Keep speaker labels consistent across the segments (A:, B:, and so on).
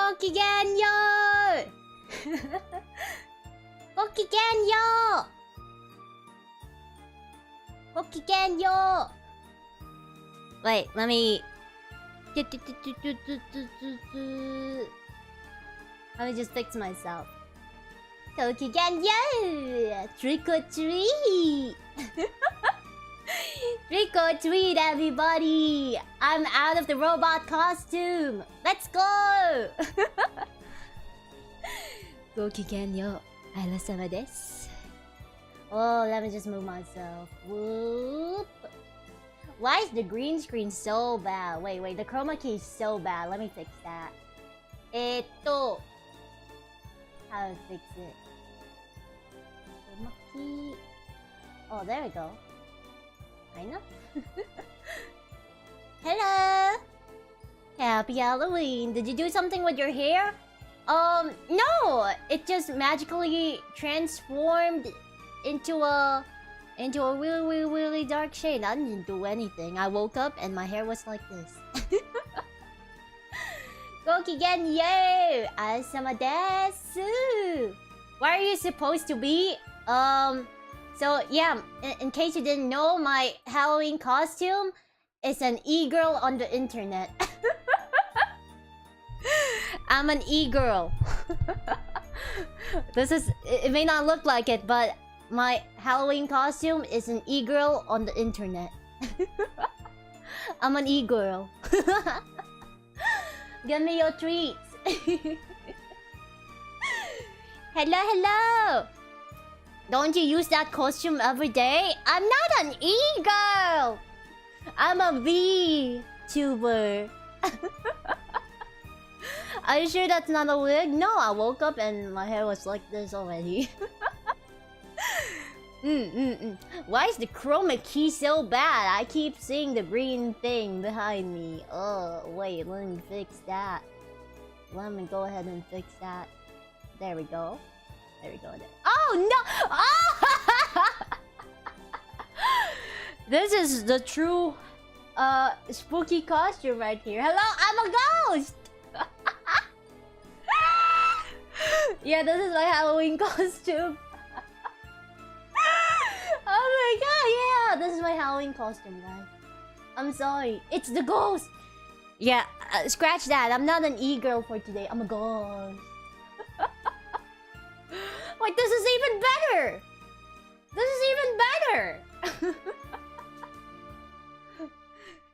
A: ごきげんようごきげんようごきげんよう Wait, let me... Let me just fix myself. ごきげんよう Trick or treat! Trick or treat, everybody! I'm out of the robot costume! Let's go! ごきげんよう、Isla-sama です。Oh, let me just move myself. Whoop! Why is the green screen so bad? Wait, the chroma key is so bad. Let me fix that. How to fix it? Chroma key. Oh, there we go. Kinda. Hello! Happy Halloween! Did you do something with your hair? No! It just magically transformed into a really dark shade. I didn't do anything. I woke up and my hair was like this. Gokigen yo! Asama desu! Where are you supposed to be? So yeah, in case you didn't know, my Halloween costume is an e-girl on the internet. I'm an e-girl. It may not look like it, but my Halloween costume is an e-girl on the internet. I'm an e-girl. Give me your treats. Hello. Don't you use that costume every day? I'm not an e-girl. I'm a V-tuber. Are you sure that's not a wig? No, I woke up and my hair was like this already. Why is the chroma key so bad? I keep seeing the green thing behind me. Oh, wait, let me fix that. Let me go ahead and fix that. There we go. Oh, no! Oh! This is the true, spooky costume right here. Hello, I'm a ghost! Yeah, this is my Halloween costume. Oh my god, yeah! This is my Halloween costume, guys. I'm sorry. It's the ghost! Yeah, scratch that. I'm not an e-girl for today. I'm a ghost. Wait, this is even better!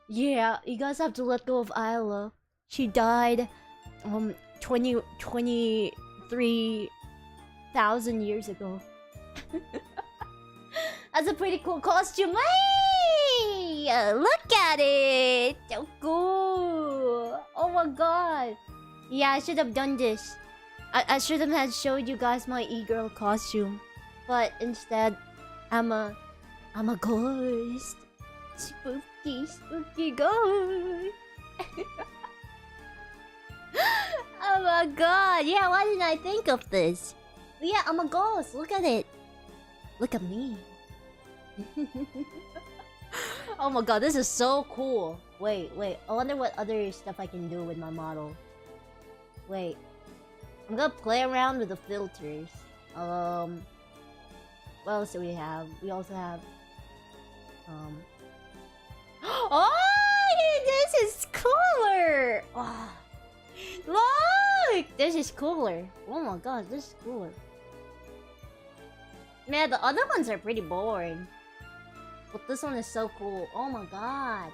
A: Yeah, you guys have to let go of Isla. She died 23,000 years ago. That's a pretty cool costume. Hey! Look at it! So cool! Oh my god! Yeah, I should have done this. I should have showed you guys my e-girl costume. But instead, I'm a ghost. Spooky ghost. Oh my god! Yeah, why didn't I think of this? Yeah, I'm a ghost. Look at it. Look at me. Oh my god, this is so cool. Wait. I wonder what other stuff I can do with my model. Wait. I'm gonna play around with the filters. What else do we have? We also have... Oh! This is cooler! Oh. Look! This is cooler. Oh my god, this is cooler. Man, the other ones are pretty boring. But this one is so cool. Oh my god.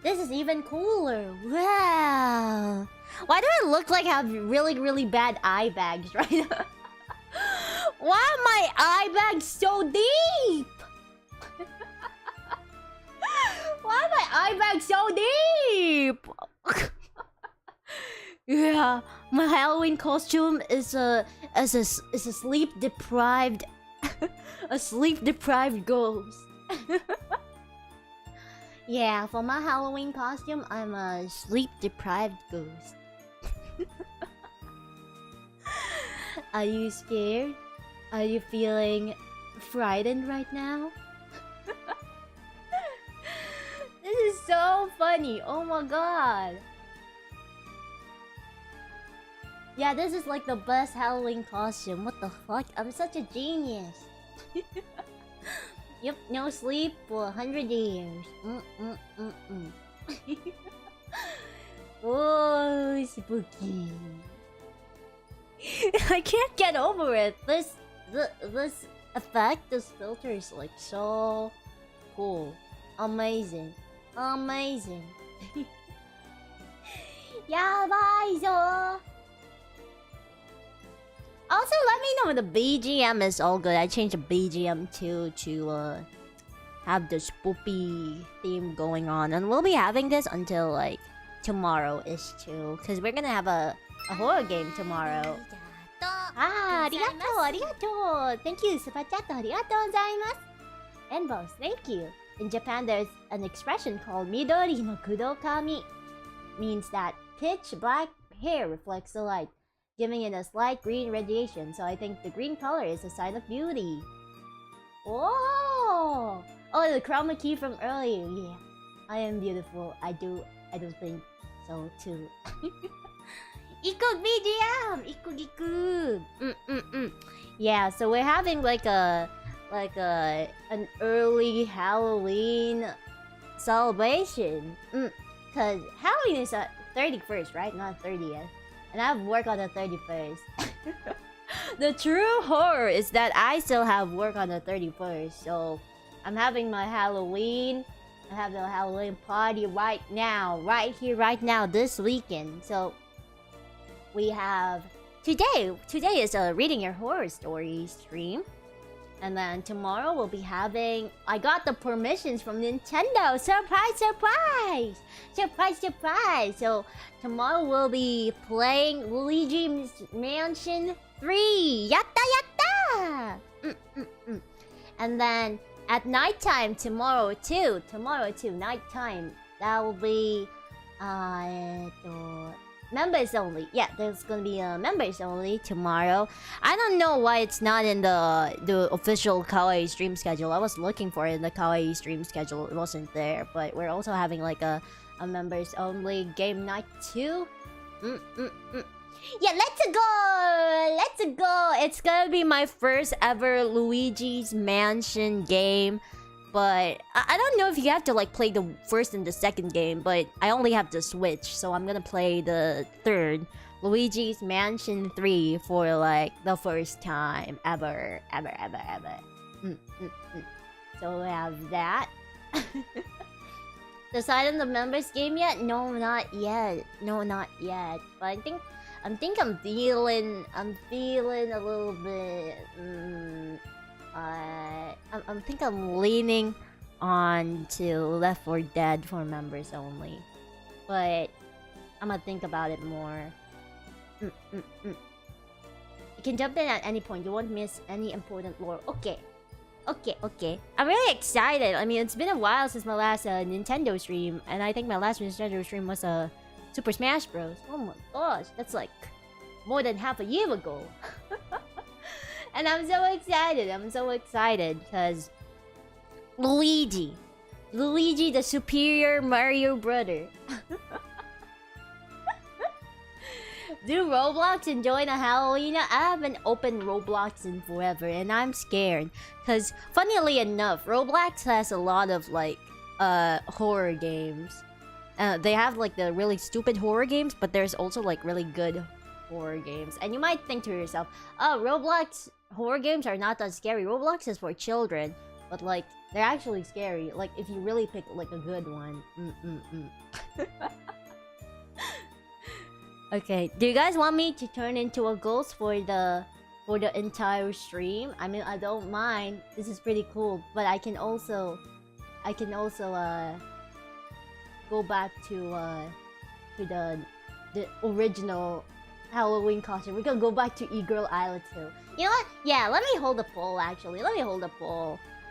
A: This is even cooler. Wow. Why do I look like I have really bad eye bags right now? Why are my eye bags so deep? Why are my eye bags so deep? Yeah, my Halloween costume is a sleep deprived ghost. Yeah, for my Halloween costume, I'm a sleep deprived ghost. Are you scared? Are you feeling frightened right now? This is so funny. Oh my god. Yeah, this is like the best Halloween costume. What the fuck? I'm such a genius. Yep, no sleep for 100 years. Oh, spooky. I can't get over it. This effect, this filter is like so cool. Amazing. Amazing. Yabai zo. Also, let me know the BGM is all good. I changed the BGM too to have the spoopy theme going on, and we'll be having this until like tomorrow-ish too, because we're gonna have a horror game tomorrow. Ah, arigato. Thank you, super chat. Arigato gozaimasu. And boss, thank you. In Japan, there's an expression called Midori no Kudokami. Means that pitch black hair reflects the light, giving it a slight green radiation. So I think the green color is a sign of beauty. Whoa! Oh, the chroma key from earlier. Yeah, I am beautiful. I do think so too. Iko BGM! Iko Giku! Yeah, so we're having like an early Halloween celebration. Cause Halloween is 31st, right? Not 30th. And I have work on the 31st. The true horror is that I still have work on the 31st. So I'm having my Halloween. I have the Halloween party right now. Right here, right now, this weekend. So we have today is a reading your horror stories stream. And then tomorrow we'll be having... I got the permissions from Nintendo! Surprise, surprise! Surprise, surprise! So, tomorrow we'll be playing Luigi's Mansion 3! Yatta, yatta! And then, at nighttime tomorrow too, nighttime, that will be... members only. Yeah, there's gonna be members only tomorrow. I don't know why it's not in the official Kawaii stream schedule. I was looking for it in the Kawaii stream schedule. It wasn't there. But we're also having like a members only game night too. Yeah, let's go! Let's go! It's gonna be my first ever Luigi's Mansion game. But I don't know if you have to like play the first and the second game, but I only have the Switch, so I'm gonna play the third, Luigi's Mansion 3 for like the first time ever. So we have that. Decided on the members game yet? No, not yet. But I think I'm feeling a little bit. I think I'm leaning on to Left 4 Dead for members only, but I'm gonna think about it more. You can jump in at any point. You won't miss any important lore. Okay. I'm really excited. I mean, it's been a while since my last Nintendo stream, and I think my last Nintendo stream was Super Smash Bros. Oh my gosh, that's like more than half a year ago. And I'm so excited because Luigi, the superior Mario brother. Do Roblox and join a Halloween? I haven't opened Roblox in forever, and I'm scared. Because, funnily enough, Roblox has a lot of, like, horror games. They have, like, the really stupid horror games, but there's also, like, really good horror games. And you might think to yourself, oh, Roblox horror games are not that scary. Roblox is for children. But, like, they're actually scary. Like, if you really pick, like, a good one. Okay, do you guys want me to turn into a ghost for the entire stream? I mean, I don't mind. This is pretty cool, but I can also go back to the original Halloween costume. We can go back to E-Girl Isla too. You know what? Yeah, let me hold a poll actually. Do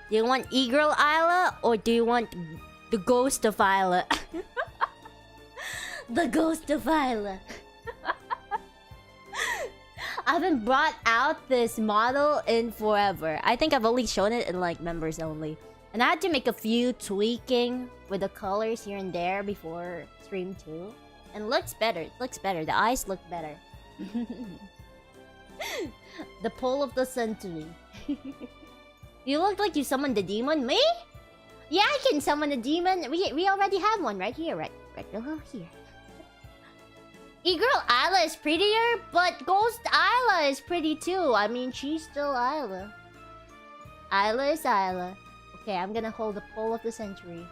A: you want E-Girl Isla or do you want the Ghost of Isla? The Ghost of Isla. I haven't brought out this model in forever. I think I've only shown it in like members only. And I had to make a few tweaking with the colors here and there before stream 2. And it looks better. The eyes look better. The poll of the century. You look like you summoned the demon. Me? Yeah, I can summon a demon. We already have one right here, right below here. E-girl Isla is prettier, but Ghost Isla is pretty too. I mean, she's still Isla. Isla is Isla. Okay, I'm gonna hold the poll of the century.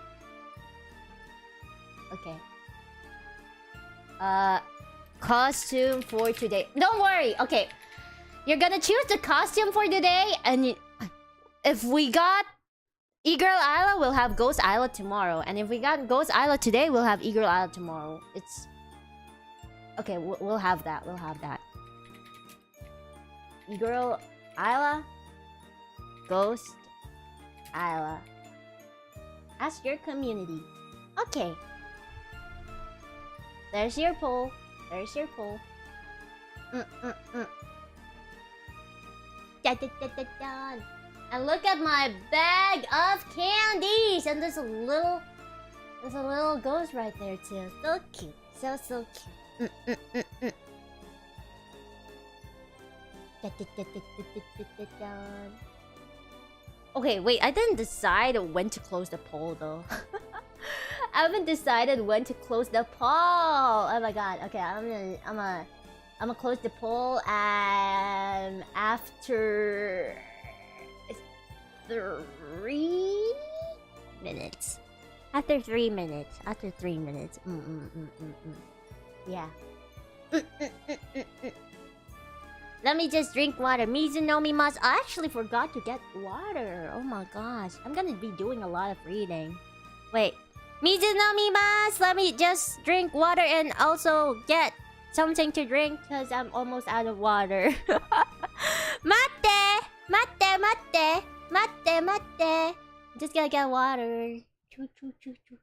A: Okay. Costume for today. Don't worry. Okay, you're gonna choose the costume for today, and if we got E-girl Isla, we'll have Ghost Isla tomorrow, and if we got Ghost Isla today, we'll have E-girl Isla tomorrow. It's okay. We'll have that. We'll have that. E-girl Isla, Ghost Isla. Ask your community. Okay. There's your poll. There's your poll. Da, da, da, da, da. And look at my bag of candies, and there's a little ghost right there too. So cute, so cute. Da, da, da, da, da, da, da, da. Okay, wait. I didn't decide when to close the poll though. I haven't decided when to close the poll. Oh my god. Okay, I'm gonna close the poll after 3 minutes. After 3 minutes. After 3 minutes. Yeah. Let me just drink water. Mizunomimasu. I actually forgot to get water. Oh my gosh. I'm gonna be doing a lot of reading. Wait. Mizunomimasu. Let me just drink water and also get something to drink because I'm almost out of water. Mate! Mate! Mate! Mate! Mate! Just gotta get water. Choo, choo, choo, choo.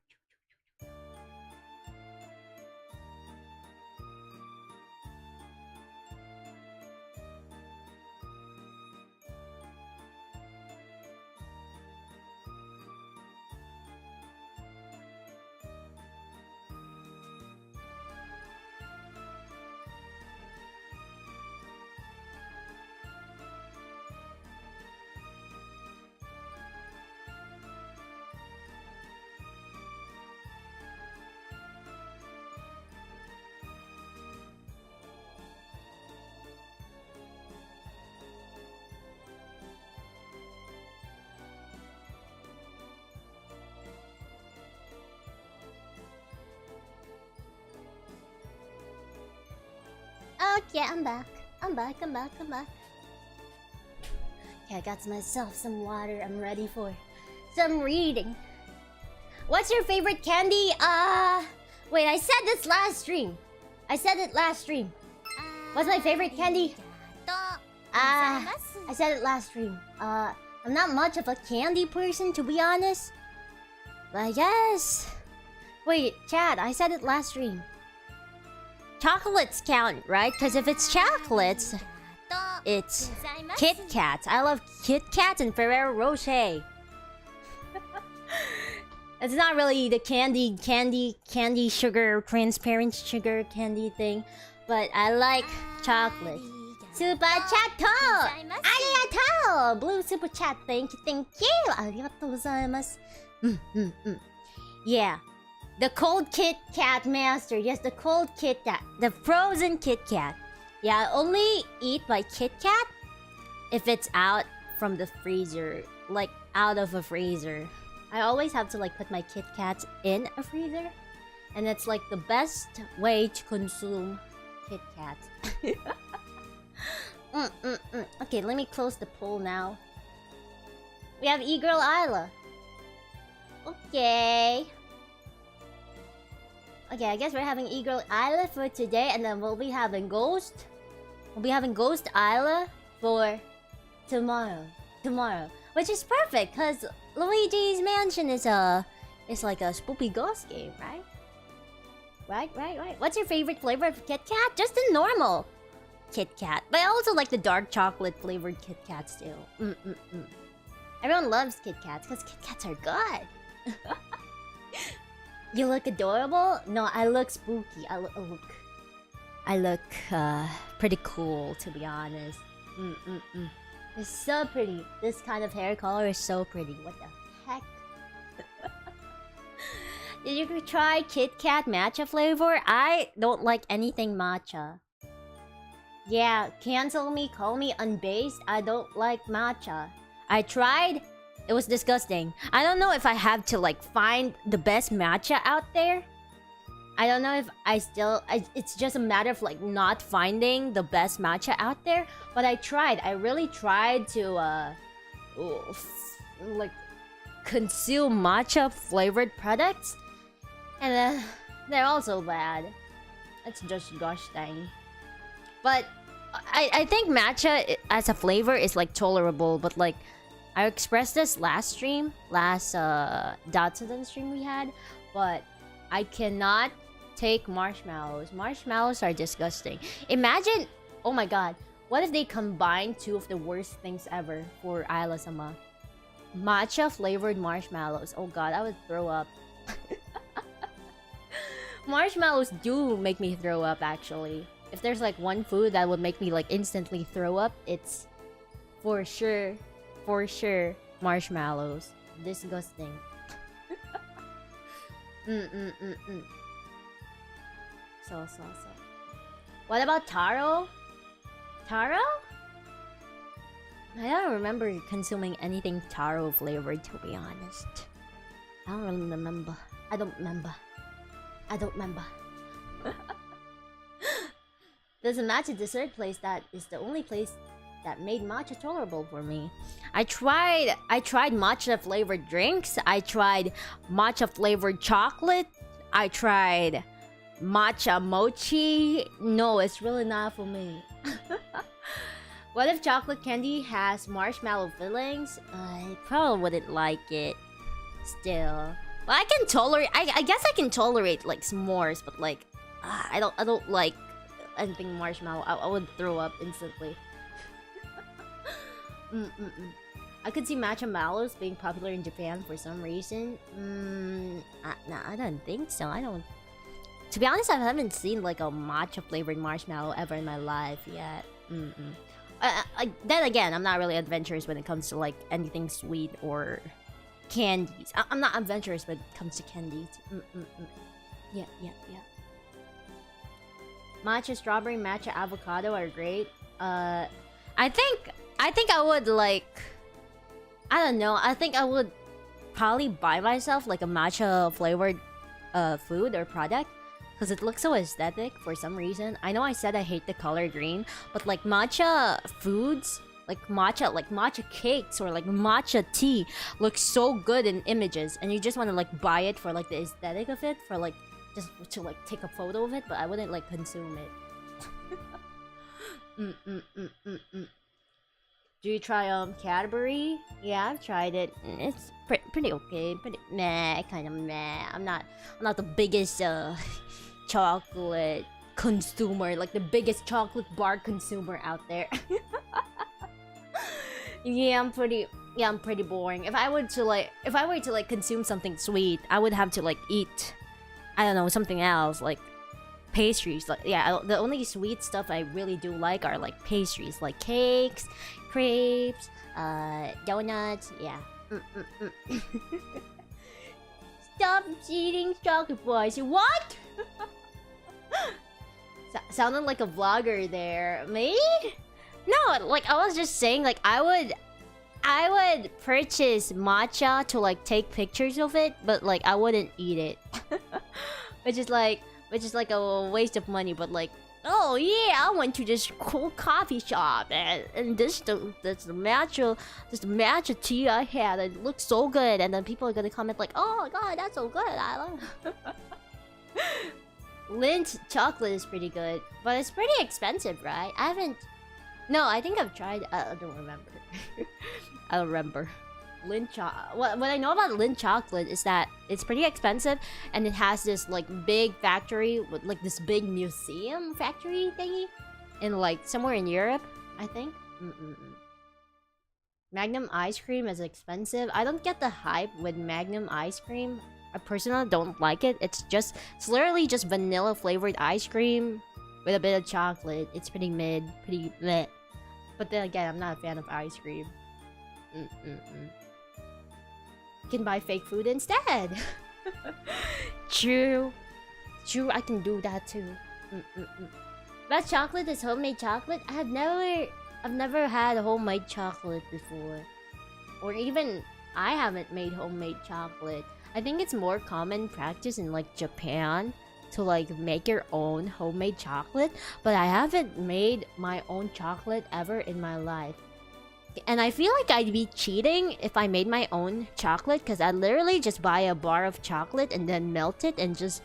A: Okay, I'm back. I'm back. Okay, I got myself some water. I'm ready for some reading. What's your favorite candy? Wait, I said this last stream. I said it last stream. What's my favorite candy? I said it last stream. I'm not much of a candy person, to be honest. But I guess... Wait, Chad, I said it last stream. Chocolates count, right? Because if it's chocolates, it's Kit Kats. I love Kit Kats and Ferrero Rocher. It's not really the candy sugar, transparent sugar candy thing, but I like chocolate. Super chat! Arigatou! Blue super chat, thank you! Arigatou gozaimasu. Yeah. The cold Kit Kat master. Yes, the cold Kit Kat. The frozen Kit Kat. Yeah, I only eat my Kit Kat if it's out from the freezer. Like, out of a freezer. I always have to, like, put my Kit Kats in a freezer. And it's, like, the best way to consume Kit Kats. Okay, let me close the poll now. We have E-girl Isla. Okay. Okay, I guess we're having E-girl Isla for today, and then we'll be having Ghost. We'll be having Ghost Isla for tomorrow. Which is perfect, because Luigi's Mansion is like a spooky ghost game, right? Right. What's your favorite flavor of Kit Kat? Just the normal Kit Kat. But I also like the dark chocolate flavored Kit Kats too. Everyone loves Kit Kats, because Kit Kats are good. You look adorable? No, I look spooky. I look I look pretty cool, to be honest. It's so pretty. This kind of hair color is so pretty. What the heck? Did you try Kit Kat matcha flavor? I don't like anything matcha. Yeah, cancel me, call me unbased. I don't like matcha. I tried. It was disgusting. I don't know if I have to like find the best matcha out there. I don't know if it's just a matter of like not finding the best matcha out there. But I tried. I really tried to like consume matcha flavored products. And they're also bad. It's just gosh dang. But I think matcha as a flavor is like tolerable. But like I expressed this last Dotson stream we had. But I cannot take marshmallows. Marshmallows are disgusting. Imagine, oh my god, what if they combine two of the worst things ever for Isla-sama? Matcha flavored marshmallows. Oh god, I would throw up. Marshmallows do make me throw up, actually. If there's like one food that would make me like instantly throw up, it's for sure marshmallows. Disgusting. So. What about taro? Taro? I don't remember consuming anything taro flavored, to be honest. I don't really remember. I don't remember. There's a matcha dessert place that is the only place that made matcha tolerable for me. I tried matcha flavored drinks. I tried matcha flavored chocolate. I tried matcha mochi. No, it's really not for me. What if chocolate candy has marshmallow fillings? I probably wouldn't like it. Still, but I can tolerate. I guess I can tolerate like s'mores, but like, I don't like anything marshmallow. I would throw up instantly. I could see matcha mallows being popular in Japan for some reason. Nah, I don't think so. I don't. To be honest, I haven't seen like a matcha flavored marshmallow ever in my life yet. Then again, I'm not really adventurous when it comes to like anything sweet or candies. I'm not adventurous when it comes to candies. Yeah. Matcha strawberry, matcha avocado are great. I think I would like, I don't know. I think I would probably buy myself like a matcha flavored food or product because it looks so aesthetic for some reason. I know I said I hate the color green, but like matcha foods, like matcha cakes or like matcha tea looks so good in images, and you just want to like buy it for like the aesthetic of it, for like just to like take a photo of it, but I wouldn't like consume it. Do you try Cadbury? Yeah, I've tried it. It's pretty okay. Pretty meh, kind of meh. I'm not the biggest chocolate consumer, like the biggest chocolate bar consumer out there. Yeah, I'm pretty boring. If I were to like consume something sweet, I would have to like eat, I don't know, something else like pastries. Like, yeah, the only sweet stuff I really do like are like pastries, like cakes, crepes, donuts. Yeah. Stop eating chocolate bars. What? Sounded like a vlogger there. Me? No, like I was just saying, like I would purchase matcha to like take pictures of it, but like I wouldn't eat it. which is like a waste of money. But like, oh yeah, I went to this cool coffee shop and this the matcha tea I had. It looks so good, and then people are gonna comment like, oh god, that's so good. I love. Lindt chocolate is pretty good, but it's pretty expensive, right? No, I think I've tried. I don't remember. I don't remember. Lindt chocolate. What I know about Lindt chocolate is that it's pretty expensive, and it has this like big factory with like this big museum factory thingy, in like somewhere in Europe, I think. Magnum ice cream is expensive. I don't get the hype with Magnum ice cream. I personally don't like it. It's literally just vanilla flavored ice cream with a bit of chocolate. It's pretty mid, pretty meh. But then again, I'm not a fan of ice cream. You can buy fake food instead. True. True, I can do that too. Best chocolate is homemade chocolate. I've never had homemade chocolate before. Or even, I haven't made homemade chocolate. I think it's more common practice in like Japan to like make your own homemade chocolate, but I haven't made my own chocolate ever in my life. And I feel like I'd be cheating if I made my own chocolate, because I'd literally just buy a bar of chocolate and then melt it and just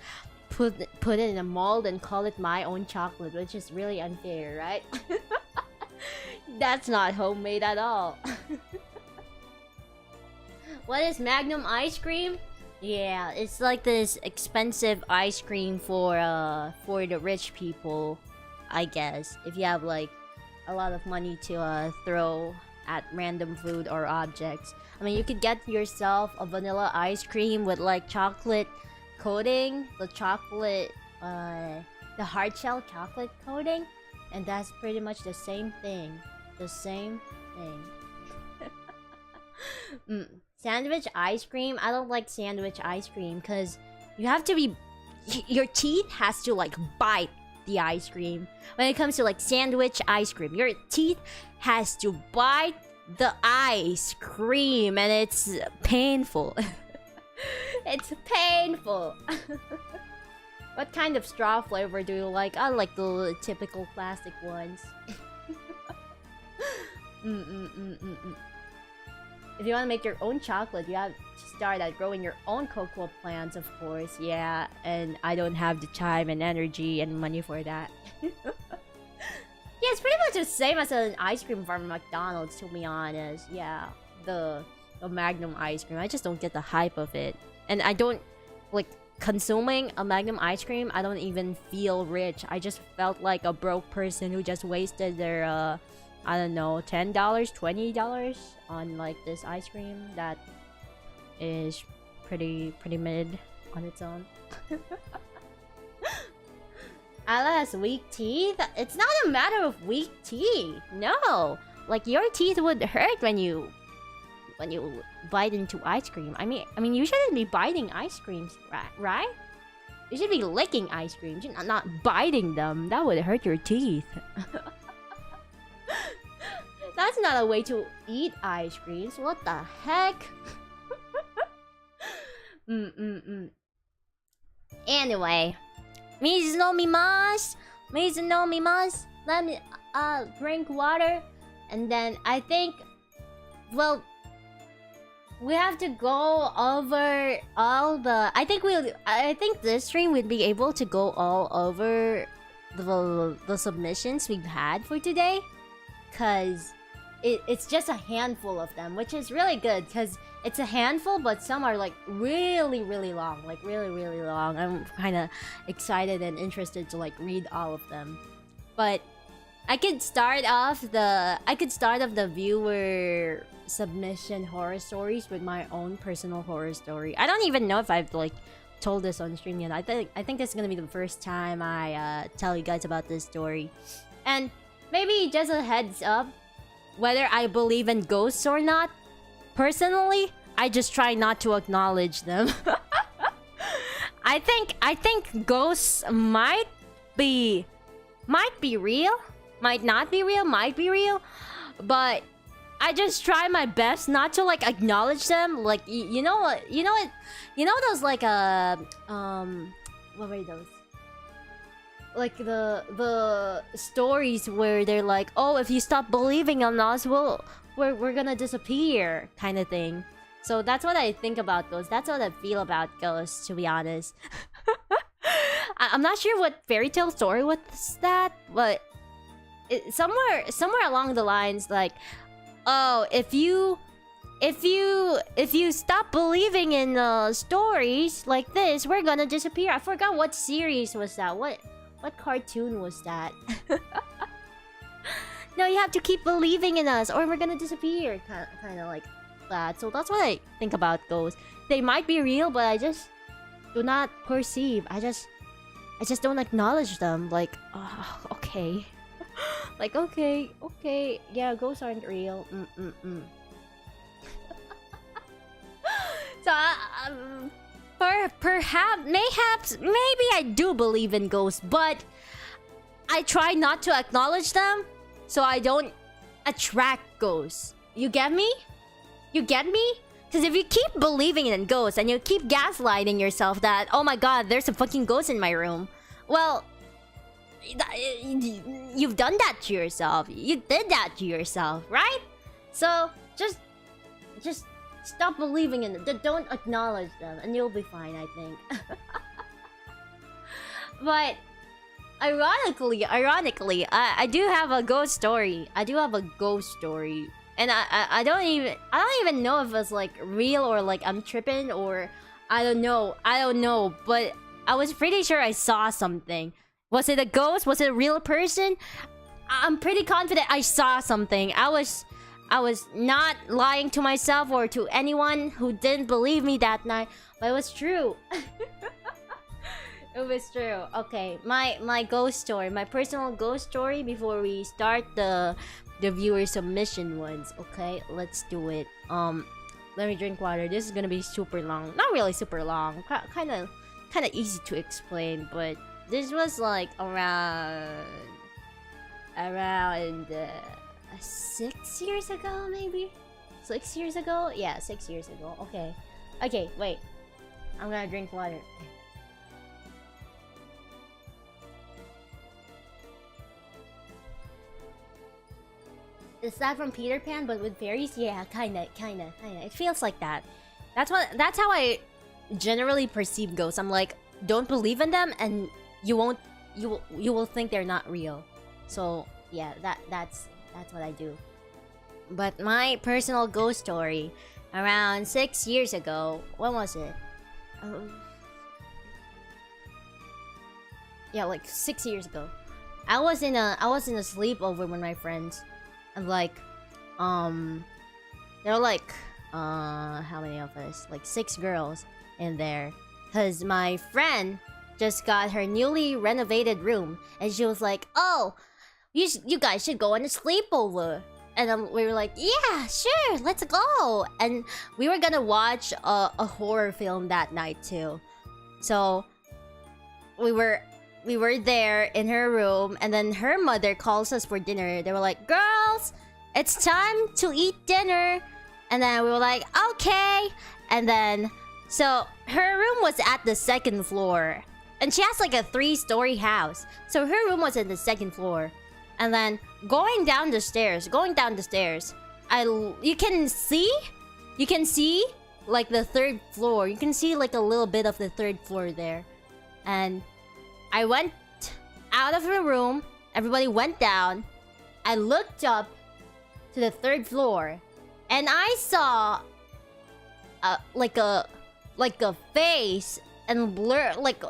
A: put it in a mold and call it my own chocolate, which is really unfair, right? That's not homemade at all. What is Magnum ice cream? Yeah, it's like this expensive ice cream for the rich people, I guess. If you have like a lot of money to throw at random food or objects. I mean, you could get yourself a vanilla ice cream with like chocolate coating, the hard shell chocolate coating, and that's pretty much the same thing. The same thing. Sandwich ice cream? I don't like sandwich ice cream because you have to be... Your teeth has to like bite the ice cream. When it comes to like sandwich ice cream, your teeth has to bite the ice cream and it's painful. It's painful. What kind of straw flavor do you like? I like the typical plastic ones. If you want to make your own chocolate, you have to start at growing your own cocoa plants, of course. Yeah, and I don't have the time and energy and money for that. Yeah, it's pretty much the same as an ice cream from McDonald's, to be honest. Yeah, the Magnum ice cream. I just don't get the hype of it. And I don't... Like, consuming a Magnum ice cream, I don't even feel rich. I just felt like a broke person who just wasted their, I don't know, $10, $20 on, like, this ice cream that is pretty mid on its own. Ala has weak teeth? It's not a matter of weak teeth. No. Like, your teeth would hurt when you bite into ice cream. I mean, you shouldn't be biting ice creams, right? You should be licking ice creams, not biting them. That would hurt your teeth. That's not a way to eat ice creams. What the heck? Anyway. Mizu no mimasu. Let me drink water. And then I think, well, we have to go over all the... I think this stream would be able to go all over the submissions we've had for today. Because it's just a handful of them, which is really good. Because it's a handful, but some are like really long. Like really long. I'm kind of excited and interested to like read all of them. But I could start off the viewer submission horror stories with my own personal horror story. I don't even know if I've like told this on stream yet. I think this is gonna be the first time I tell you guys about this story. And maybe just a heads up, whether I believe in ghosts or not, personally, I just try not to acknowledge them. I think ghosts might be real, might not be real, might be real, but I just try my best not to like acknowledge them. Like you know those like what were those? Like the stories where they're like, oh, if you stop believing in us, we're gonna disappear, kind of thing. So that's what I think about ghosts. That's what I feel about ghosts, to be honest. I'm not sure what fairy tale story was that, but somewhere along the lines, like, oh, if you stop believing in stories like this, we're gonna disappear. I forgot what series was that. What cartoon was that? No, you have to keep believing in us, or we're gonna disappear. Kind of like that. So that's what I think about ghosts. They might be real, but I just do not perceive. I just I just don't acknowledge them. Like, okay. Like, okay, yeah, ghosts aren't real. So, perhaps, maybe I do believe in ghosts, but I try not to acknowledge them so I don't attract ghosts. You get me? You get me? Because if you keep believing in ghosts and you keep gaslighting yourself that, oh my god, there's a fucking ghost in my room, well, you've done that to yourself. You did that to yourself, right? So, just stop believing in it. Don't acknowledge them and you'll be fine, I think. But ironically, I do have a ghost story. And I don't even know if it's like real or like I'm tripping or I don't know, but I was pretty sure I saw something. Was it a ghost? Was it a real person? I'm pretty confident I saw something. I was not lying to myself or to anyone who didn't believe me that night, but it was true. It was true. Okay, my ghost story, my personal ghost story before we start the viewer submission ones. Okay, let's do it. Let me drink water. This is gonna be super long. Not really super long. Kind of easy to explain, but this was like around 6 years ago, maybe. 6 years ago? Yeah, 6 years ago. Okay, wait. I'm gonna drink water. Is that from Peter Pan but with fairies? Yeah, kinda. It feels like that. That's how I generally perceive ghosts. I'm like, don't believe in them and you will think they're not real. So yeah, that's what I do. But my personal ghost story around 6 years ago. When was it? Yeah, like 6 years ago. I was in a sleepover with my friends. And like, there were like, how many of us? Like 6 girls in there. Cause my friend just got her newly renovated room, and she was like, "Oh, you guys should go on a sleepover." And we were like, "Yeah, sure, let's go." And we were gonna watch a horror film that night too. So we were there in her room, and then her mother calls us for dinner. They were like, "Girls, it's time to eat dinner." And then we were like, "Okay." And then, so her room was at the 2nd floor. And she has like a 3-story house. So her room was in the 2nd floor. And then going down the stairs, you can see like the 3rd floor. You can see like a little bit of the 3rd floor there. And I went out of the room. Everybody went down. I looked up to the 3rd floor, and I saw like a face and blur, like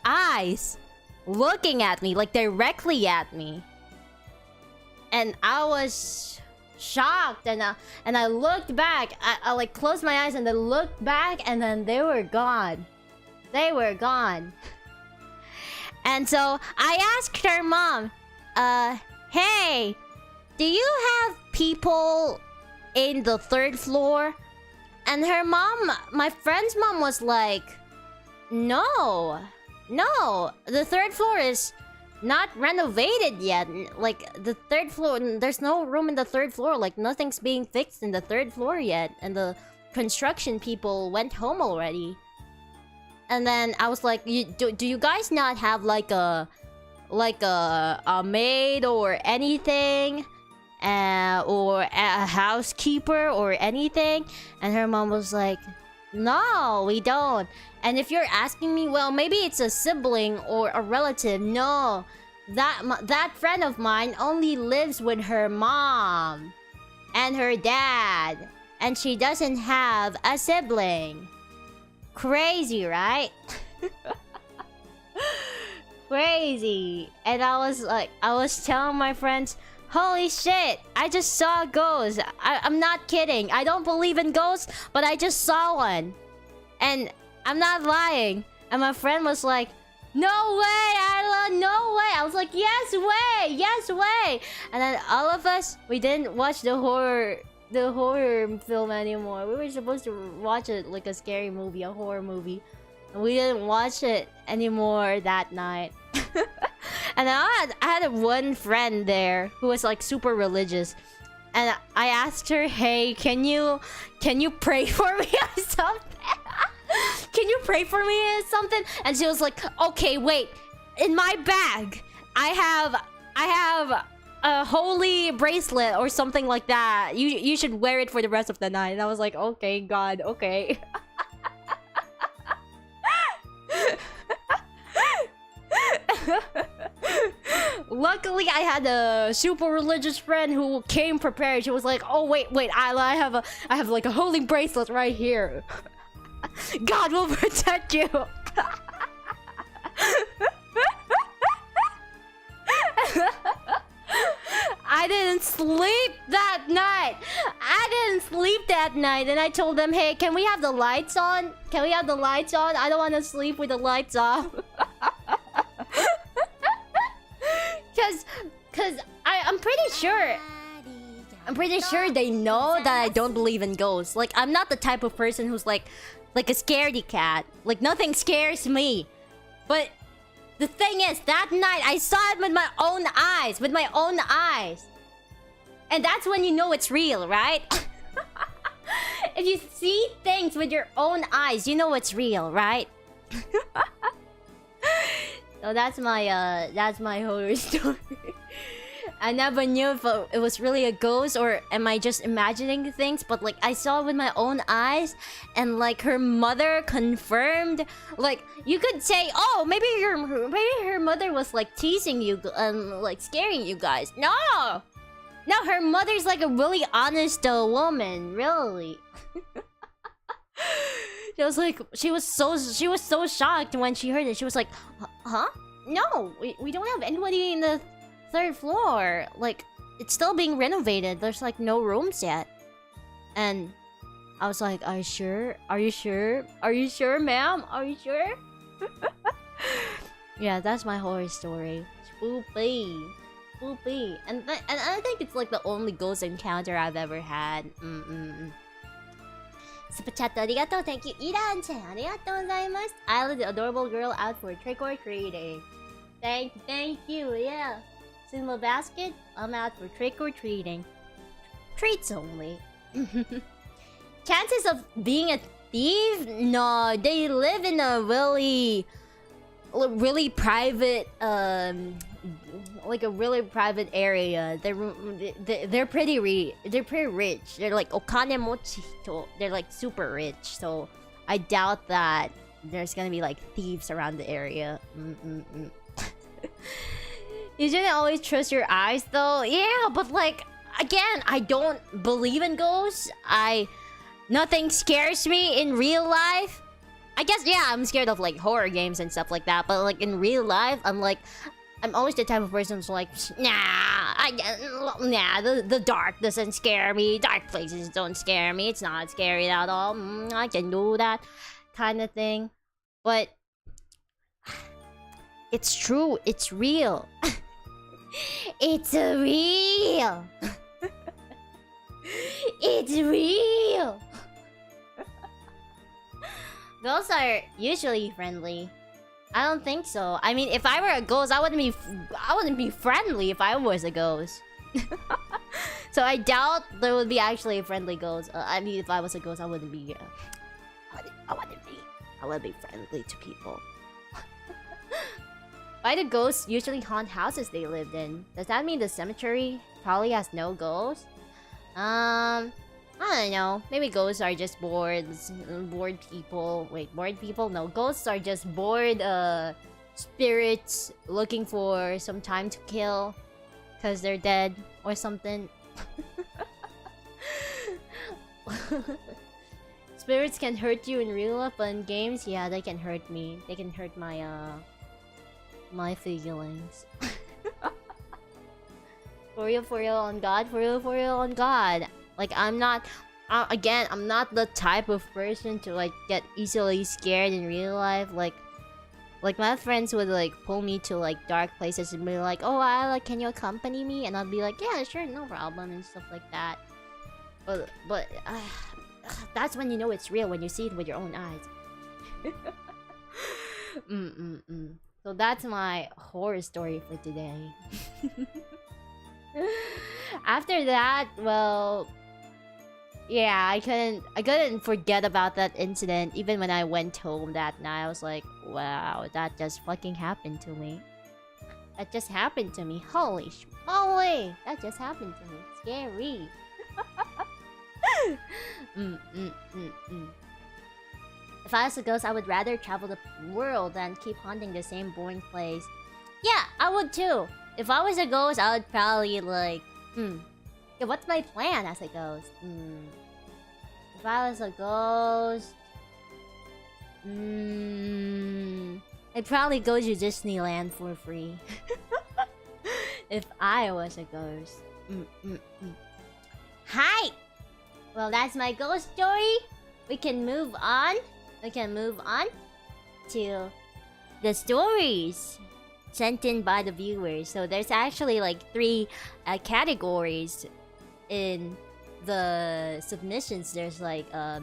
A: eyes looking at me, like directly at me. And I was shocked, and I looked back. I like closed my eyes and then looked back, and then they were gone. And so I asked her mom, "Hey, do you have people in the 3rd floor?" And her mom, my friend's mom, was like, No, the 3rd floor is not renovated yet. Like, the 3rd floor, there's no room in the 3rd floor. Like, nothing's being fixed in the 3rd floor yet. And the construction people went home already. And then I was like, do you guys not have like a maid or anything? Or a housekeeper or anything? And her mom was like, "No, we don't. And if you're asking me, well, maybe it's a sibling or a relative. No, that friend of mine only lives with her mom and her dad, and she doesn't have a sibling." Crazy, right? Crazy. And I was telling my friends, "Holy shit, I just saw a ghost. I'm not kidding. I don't believe in ghosts, but I just saw one. And I'm not lying." And my friend was like, No way, Isla, no way. I was like, yes way, yes way. And then all of us, we didn't watch the horror film anymore. We were supposed to watch it like a scary movie, a horror movie. And we didn't watch it anymore that night. And I had one friend there who was like super religious. And I asked her, hey, can you pray for me or something? Can you pray for me or something? And she was like, okay, wait. In my bag, I have a holy bracelet or something like that. You should wear it for the rest of the night. And I was like, okay, God, okay. Luckily, I had a super religious friend who came prepared. She was like, "Oh wait, Isla, I have like a holy bracelet right here. God will protect you." I didn't sleep that night. And I told them, "Hey, can we have the lights on? Can we have the lights on? I don't want to sleep with the lights off." Cause I'm pretty sure they know that I don't believe in ghosts. Like, I'm not the type of person who's like a scaredy cat. Like, nothing scares me. But the thing is, that night I saw it with my own eyes. And that's when you know it's real, right? If you see things with your own eyes, you know it's real, right? So that's my horror story. I never knew if it was really a ghost or am I just imagining things, but like I saw it with my own eyes, and like her mother confirmed. Like, you could say, oh, maybe her mother was like teasing you and like scaring you guys. No, her mother's like a really honest woman, really. She was so shocked when she heard it. She was like, huh? No, we don't have anybody in the 3rd floor. Like, it's still being renovated. There's like no rooms yet. And I was like, are you sure? Are you sure? Are you sure, ma'am? Are you sure? Yeah, that's my horror story. Spoopy. And I think it's like the only ghost encounter I've ever had. Super chat, arigatou. Thank you, Iran-chan. Arigatou gozaimasu. Isla, the adorable girl, out for trick or treating. Thank you, yeah. Sumo basket, I'm out for trick or treating. Treats only. Chances of being a thief? No, they live in a really private, like a really private area. They're pretty rich. They're like okane mochi. They're like super rich. So I doubt that there's gonna be like thieves around the area. You shouldn't always trust your eyes, though. Yeah, but like, again, I don't believe in ghosts. Nothing scares me in real life. I guess, yeah, I'm scared of like horror games and stuff like that. But like in real life, I'm always the type of person who's like, the dark doesn't scare me. Dark places don't scare me. It's not scary at all. I can do that kind of thing. But it's true. It's real. It's real. It's real. Ghosts are usually friendly. I don't think so. I mean, if I were a ghost, I wouldn't be friendly if I was a ghost. So I doubt there would be actually a friendly ghost. I mean, if I was a ghost, I wouldn't be. I wouldn't be friendly to people. Why do ghosts usually haunt houses they lived in? Does that mean the cemetery probably has no ghosts? I don't know. Maybe ghosts are just bored people. Wait, bored people? No, ghosts are just bored spirits looking for some time to kill because they're dead or something. Spirits can hurt you in real life, but in games, yeah, they can hurt me. They can hurt my my feelings. For real on God. For real on God. Like, I'm not... again, I'm not the type of person to, like, get easily scared in real life. Like, Like my friends would like pull me to like dark places and be like, "Oh, Isla, can you accompany me?" And I'd be like, "Yeah, sure, no problem," and stuff like that. But that's when you know it's real, when you see it with your own eyes. So that's my horror story for today. After that, well, yeah, I couldn't forget about that incident. Even when I went home that night, I was like, wow, that just fucking happened to me. That just happened to me. Holy schmoly! That just happened to me. Scary. If I was a ghost, I would rather travel the world than keep haunting the same boring place. Yeah, I would too. If I was a ghost, I would probably like, yeah, what's my plan as a ghost? If I was a ghost, I'd probably go to Disneyland for free. If I was a ghost. Hi! Well, that's my ghost story. We can move on. We can move on to the stories sent in by the viewers. So there's actually like 3 categories in the submissions. There's like a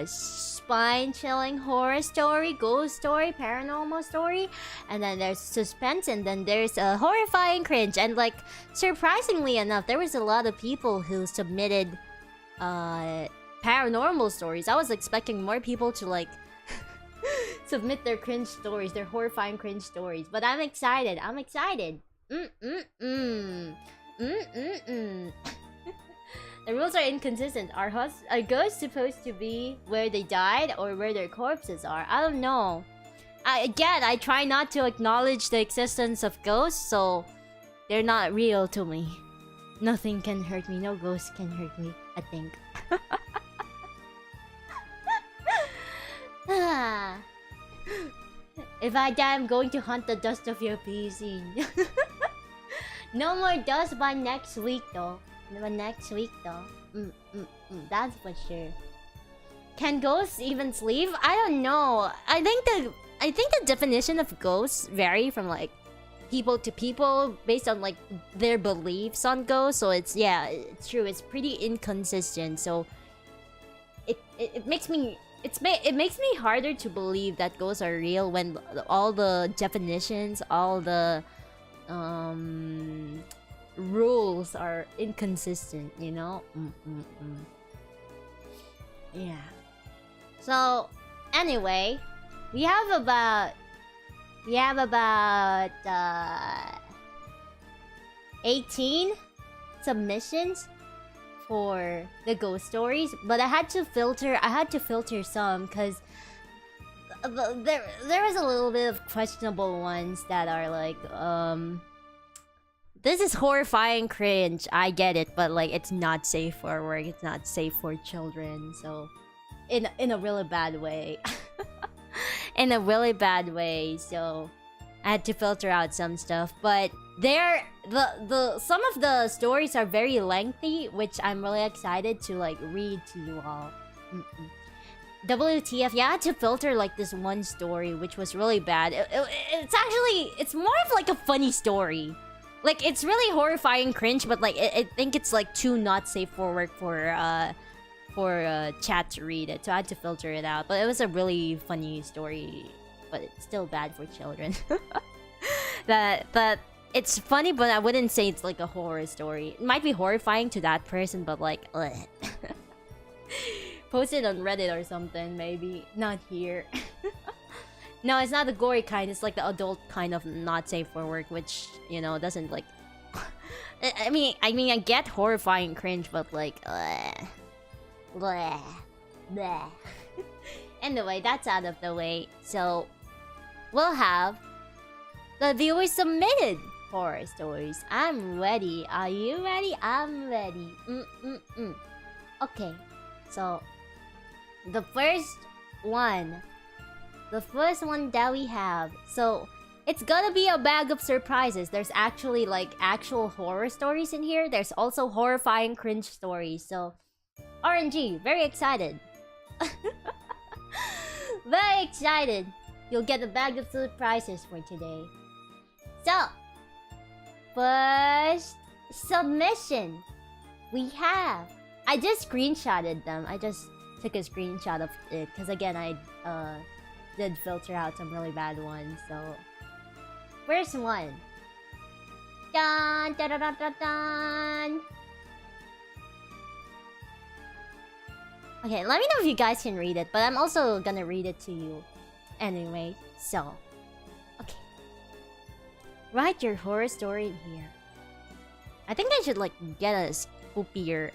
A: spine-chilling horror story, ghost story, paranormal story, and then there's suspense, and then there's a horrifying cringe. And like surprisingly enough, there was a lot of people who submitted paranormal stories. I was expecting more people to like submit their cringe stories, their horrifying cringe stories. But I'm excited. I'm excited. The rules are inconsistent. Are ghosts supposed to be where they died or where their corpses are? I don't know. I try not to acknowledge the existence of ghosts, so they're not real to me. Nothing can hurt me. No ghost can hurt me, I think. If I die, I'm going to hunt the dust of your PC. No more dust by next week, though. That's for sure. Can ghosts even sleep? I don't know. I think the definition of ghosts vary from like people to people based on like their beliefs on ghosts. So it's true. It's pretty inconsistent. So it makes me harder to believe that ghosts are real when all the definitions, all the rules are inconsistent, you know? Yeah. So, anyway, we have about 18 submissions for the ghost stories, but I had to filter some because there was a little bit of questionable ones that are like this is horrifying cringe, I get it, but like it's not safe for work, it's not safe for children, so in a really bad way. In a really bad way, so I had to filter out some stuff, but some of the stories are very lengthy, which I'm really excited to like read to you all. WTF, yeah, I had to filter like this one story which was really bad. It's more of like a funny story. Like it's really horrifying cringe, but like I think it's like too not safe for work for chat to read it, so I had to filter it out. But it was a really funny story, but it's still bad for children. That it's funny, but I wouldn't say it's like a horror story. It might be horrifying to that person, but like post it on Reddit or something, maybe. Not here. No, it's not the gory kind, it's like the adult kind of not safe for work, which, you know, doesn't like I mean I get horrifying cringe, but like bleh. Anyway, that's out of the way. So we'll have the viewers submitted horror stories. I'm ready. Are you ready? I'm ready. Okay, so the first one that we have, so it's gonna be a bag of surprises. There's actually like actual horror stories in here. There's also horrifying cringe stories. So RNG, very excited. Very excited. you'll get a bag of surprises for today. So, first submission we have. I just screenshotted them. I just took a screenshot of it because again I did filter out some really bad ones. So, first one. Dun, dun, dun, dun, dun, dun. Okay, let me know if you guys can read it, but I'm also gonna read it to you anyway. So, okay. Write your horror story in here. I think I should like get a spoopier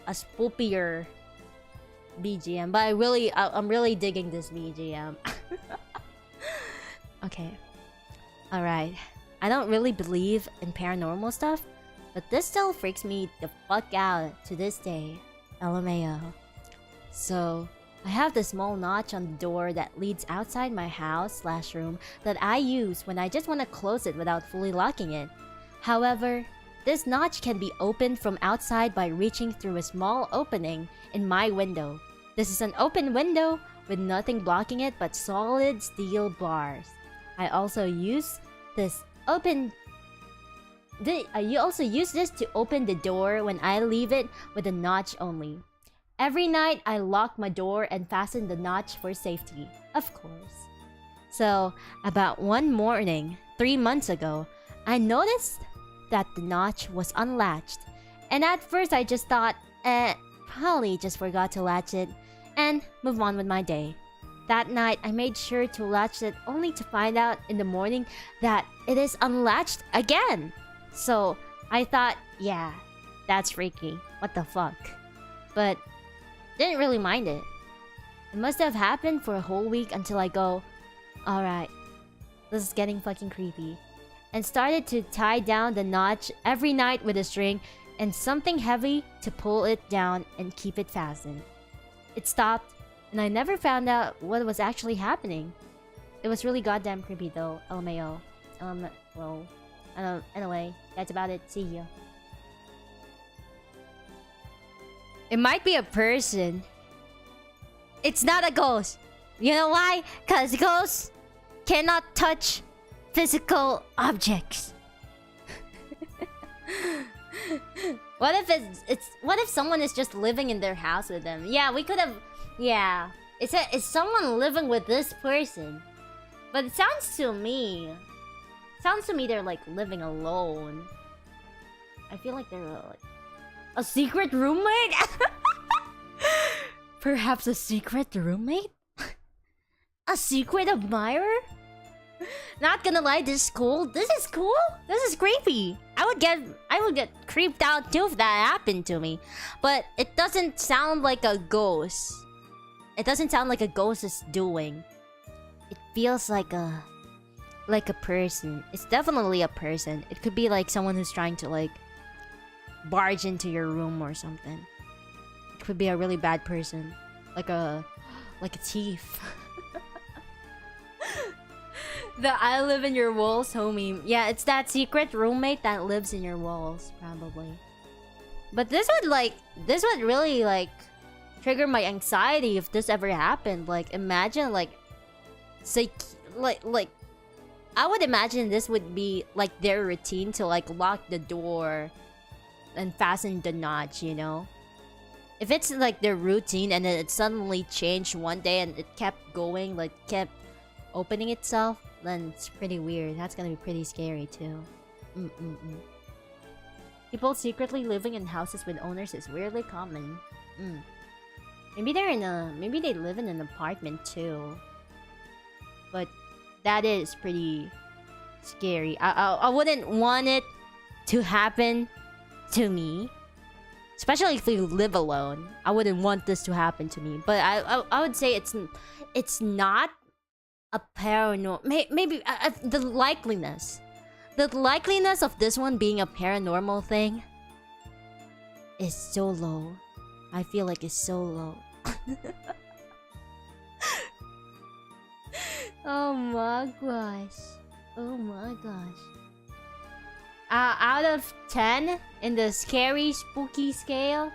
A: BGM, but I'm really digging this BGM. Okay. Alright. I don't really believe in paranormal stuff, but this still freaks me the fuck out to this day. LMAO. So, I have this small notch on the door that leads outside my house/room that I use when I just want to close it without fully locking it. However, this notch can be opened from outside by reaching through a small opening in my window. This is an open window with nothing blocking it but solid steel bars. I also use this to open the door when I leave it with a notch only. Every night, I lock my door and fasten the notch for safety, of course. So, about one morning, 3 months ago, I noticed that the notch was unlatched. And at first, I just thought, probably just forgot to latch it, and move on with my day. That night, I made sure to latch it only to find out in the morning that it is unlatched again. So, I thought, yeah, that's freaky. What the fuck? But didn't really mind it. It must have happened for a whole week until I go, alright, this is getting fucking creepy. And started to tie down the notch every night with a string and something heavy to pull it down and keep it fastened. It stopped, and I never found out what was actually happening. It was really goddamn creepy though, LMAO. Well, anyway, that's about it. See ya. It might be a person. It's not a ghost. You know why? Because ghosts cannot touch physical objects. What if someone is just living in their house with them? Yeah, we could have. Yeah, it's someone living with this person, but it sounds to me they're like living alone. I feel like they're like a secret roommate. Perhaps a secret roommate? A secret admirer? Not gonna lie, this is cool. This is cool. This is creepy. I would get creeped out too if that happened to me. But it doesn't sound like a ghost. It doesn't sound like a ghost is doing. It feels like a person. It's definitely a person. It could be like someone who's trying to like barge into your room or something. It could be a really bad person. Like a thief. The I live in your walls homie. Yeah, it's that secret roommate that lives in your walls, probably. But this would really like trigger my anxiety if this ever happened. Like imagine like say like I would imagine this would be like their routine to like lock the door and fasten the notch, you know? If it's like their routine and then it suddenly changed one day and it kept going, like kept opening itself, then it's pretty weird. That's gonna be pretty scary too. People secretly living in houses with owners is weirdly common. Maybe they live in an apartment too. But that is pretty scary. I wouldn't want it to happen to me. Especially if you live alone. I wouldn't want this to happen to me. But I would say it's not a paranormal. Maybe the likeliness of this one being a paranormal thing is so low. I feel like it's so low. Oh my gosh. Oh my gosh. Out of 10 in the scary spooky scale,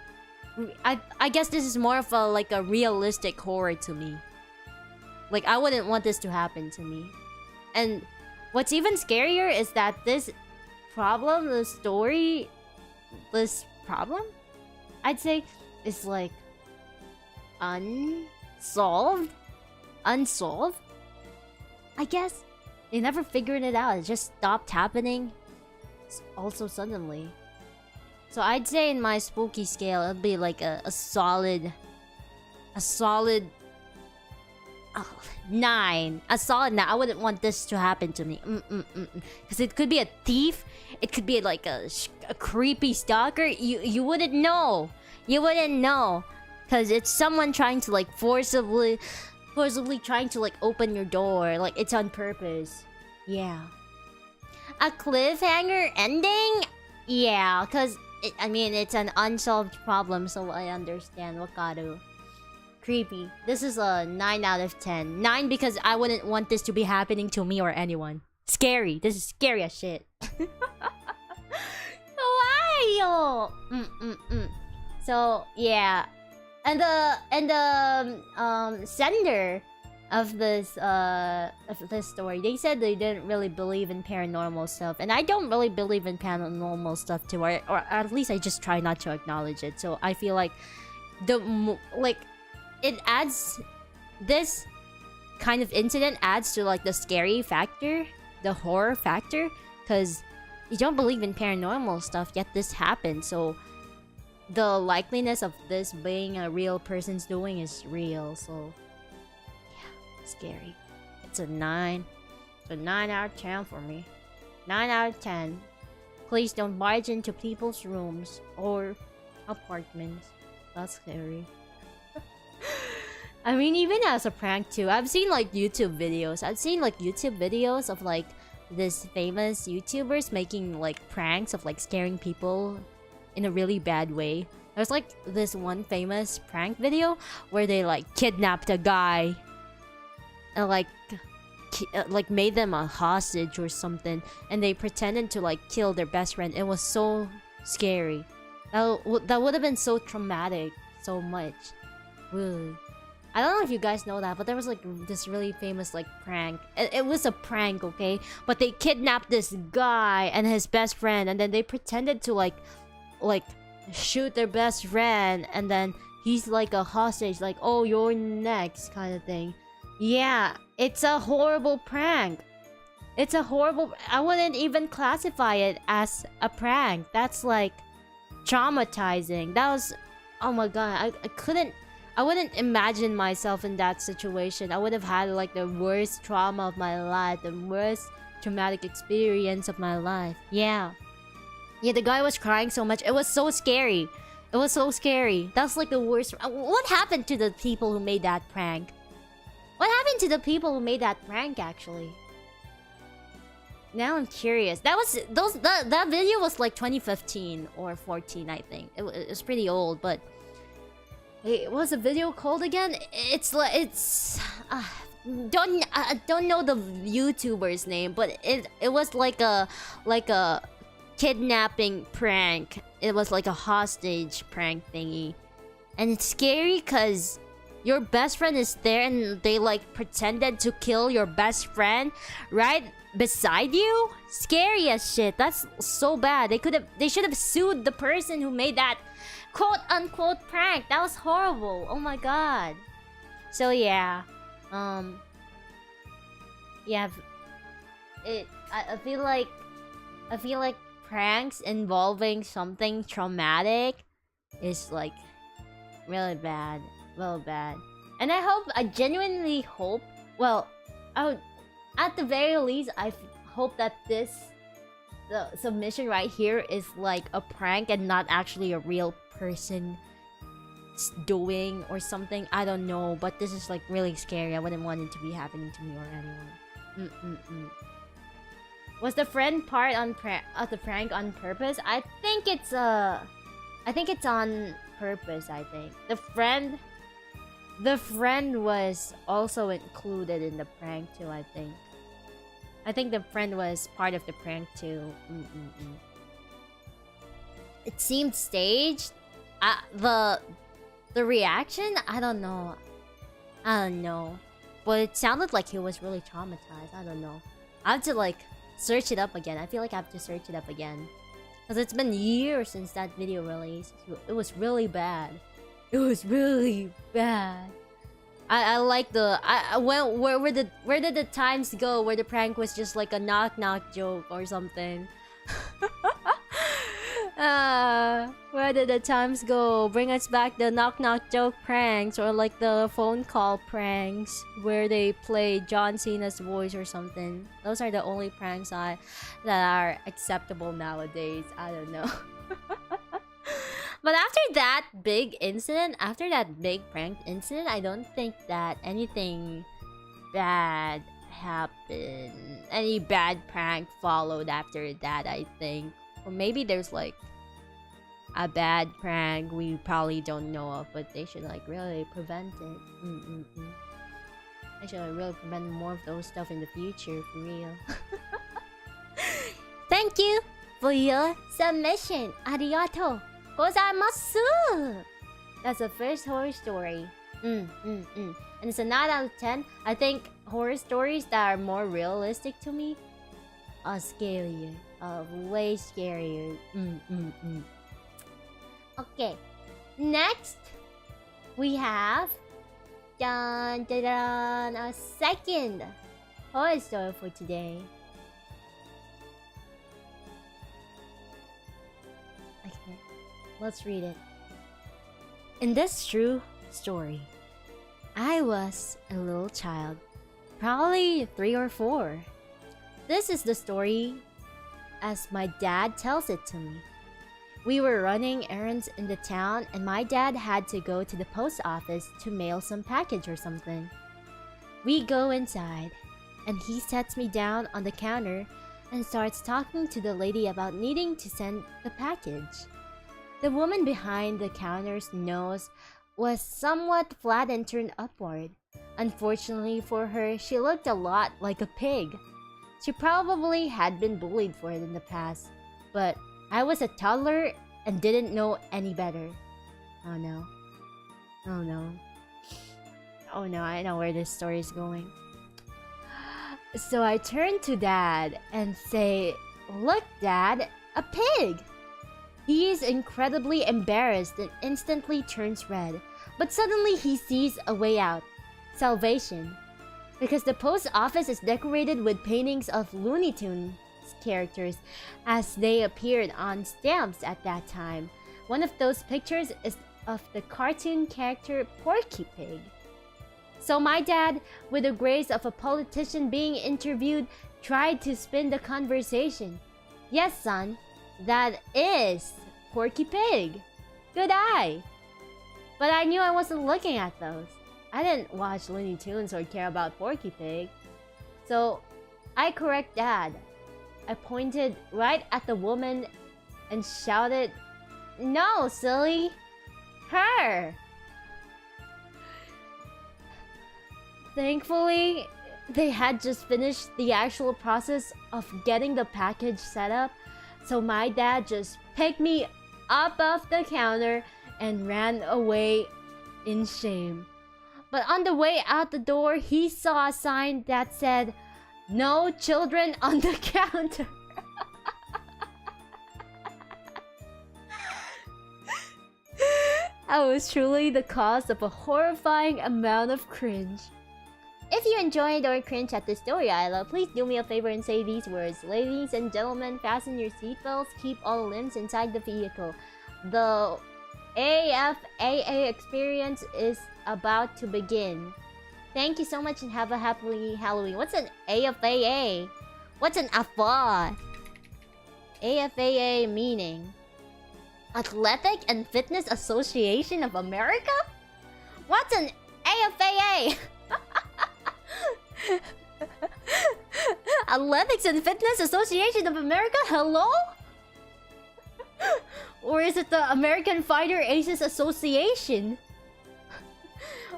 A: I guess this is more of a like a realistic horror to me. Like I wouldn't want this to happen to me. And what's even scarier is that this problem, this problem, I'd say, is like unsolved, I guess. They never figured it out. It just stopped happening also suddenly. So I'd say in my spooky scale, it'd be like a solid 9. A solid 9. I wouldn't want this to happen to me. Because it could be a thief. It could be like a creepy stalker. You wouldn't know. You wouldn't know. Because it's someone trying to like forcibly trying to like open your door. Like it's on purpose. Yeah. A cliffhanger ending? Yeah, because I mean it's an unsolved problem, so I understand. Wakaru. Creepy. This is a 9 out of 10. 9 because I wouldn't want this to be happening to me or anyone. Scary. This is scary as shit. Why yo? So yeah. And the sender of this story, they said they didn't really believe in paranormal stuff, and I don't really believe in paranormal stuff too, or at least I just try not to acknowledge it. So I feel like it adds, this kind of incident adds to like the scary factor, the horror factor, because you don't believe in paranormal stuff, yet this happened. So the likeliness of this being a real person's doing is real. So yeah, scary. It's a 9. It's a 9 out of 10 for me. 9 out of 10. Please don't barge into people's rooms or apartments. That's scary. I mean, even as a prank too, I've seen like YouTube videos. I've seen like YouTube videos of like this famous YouTubers making like pranks of like scaring people in a really bad way. There's like this one famous prank video where they like kidnapped a guy and like made them a hostage or something, and they pretended to like kill their best friend. It was so scary. That would have been so traumatic, so much. Really. I don't know if you guys know that, but there was like this really famous like prank. It was a prank, okay? But they kidnapped this guy and his best friend, and then they pretended to like shoot their best friend, and then he's like a hostage, like, oh, you're next kind of thing. Yeah, it's a horrible prank. It's a horrible... I wouldn't even classify it as a prank. That's like traumatizing. That was... Oh my god, I wouldn't imagine myself in that situation. I would have had like the worst trauma of my life, the worst traumatic experience of my life. Yeah. Yeah, the guy was crying so much. It was so scary. It was so scary. That's like the worst. What happened to the people who made that prank? What happened to the people who made that prank, actually? Now I'm curious. That video was like 2015 or 14, I think. It was pretty old, but... Hey, what's the video called again? It's like... don't know the YouTuber's name, but it was like a kidnapping prank. It was like a hostage prank thingy. And it's scary because your best friend is there and they like pretended to kill your best friend right beside you. Scary as shit. That's so bad. They should have sued the person who made that quote unquote prank. That was horrible. Oh my god. So yeah. Yeah, I feel like pranks involving something traumatic is like really bad. Well, bad. And I genuinely hope, well, at the very least, I hope that the submission right here is like a prank and not actually a real person doing or something. I don't know, but this is like really scary. I wouldn't want it to be happening to me or anyone. Was the friend part of the prank on purpose? I think it's on purpose. I think the friend was also included in the prank too. I think the friend was part of the prank too. It seemed staged. The reaction, I don't know, but it sounded like he was really traumatized. I don't know. I have to like search it up again. I feel like I have to search it up again. Because it's been years since that video released. It was really bad. It was really bad. I like the where did the times go where the prank was just like a knock joke or something? Where did the times go? Bring us back the knock joke pranks, or like the phone call pranks where they play John Cena's voice or something. Those are the only pranks that are acceptable nowadays. I don't know. But after that big incident, after that big prank incident, I don't think that anything bad happened. Any bad prank followed after that, I think. Or maybe there's like a bad prank we probably don't know of, but they should like really prevent it. They should like, really prevent more of those stuff in the future, for real. Thank you for your submission. Arigato gozaimasu. That's the first horror story. And it's a 9 out of 10. I think horror stories that are more realistic to me are scarier. Way scarier. Okay. Next, we have a second horror story for today. Okay, let's read it. In this true story, I was a little child, probably 3 or 4. This is the story as my dad tells it to me. We were running errands in the town and my dad had to go to the post office to mail some package or something. We go inside and he sets me down on the counter and starts talking to the lady about needing to send the package. The woman behind the counter's nose was somewhat flat and turned upward. Unfortunately for her, she looked a lot like a pig. She probably had been bullied for it in the past, but I was a toddler and didn't know any better. Oh no. Oh no. Oh no, I know where this story is going. So I turn to Dad and say, "Look, Dad, a pig!" He is incredibly embarrassed and instantly turns red, but suddenly he sees a way out. Salvation. Because the post office is decorated with paintings of Looney Tunes characters as they appeared on stamps at that time. One of those pictures is of the cartoon character Porky Pig. So my dad, with the grace of a politician being interviewed, tried to spin the conversation. "Yes, son, that is Porky Pig. Good eye." But I knew I wasn't looking at those. I didn't watch Looney Tunes or care about Porky Pig. So I correct Dad. I pointed right at the woman and shouted, "No, silly! Her!" Thankfully, they had just finished the actual process of getting the package set up, so my dad just picked me up off the counter and ran away in shame. But on the way out the door, he saw a sign that said, "No children on the counter." I was truly the cause of a horrifying amount of cringe. If you enjoyed or cringe at this story, Isla, please do me a favor and say these words. Ladies and gentlemen, fasten your seatbelts, keep all limbs inside the vehicle. The AFAA experience is about to begin. Thank you so much and have a happy Halloween. What's an AFAA? What's an AFA? AFAA meaning Athletic and Fitness Association of America? What's an AFAA? Athletics and Fitness Association of America? Hello? Or is it the American Fighter Aces Association?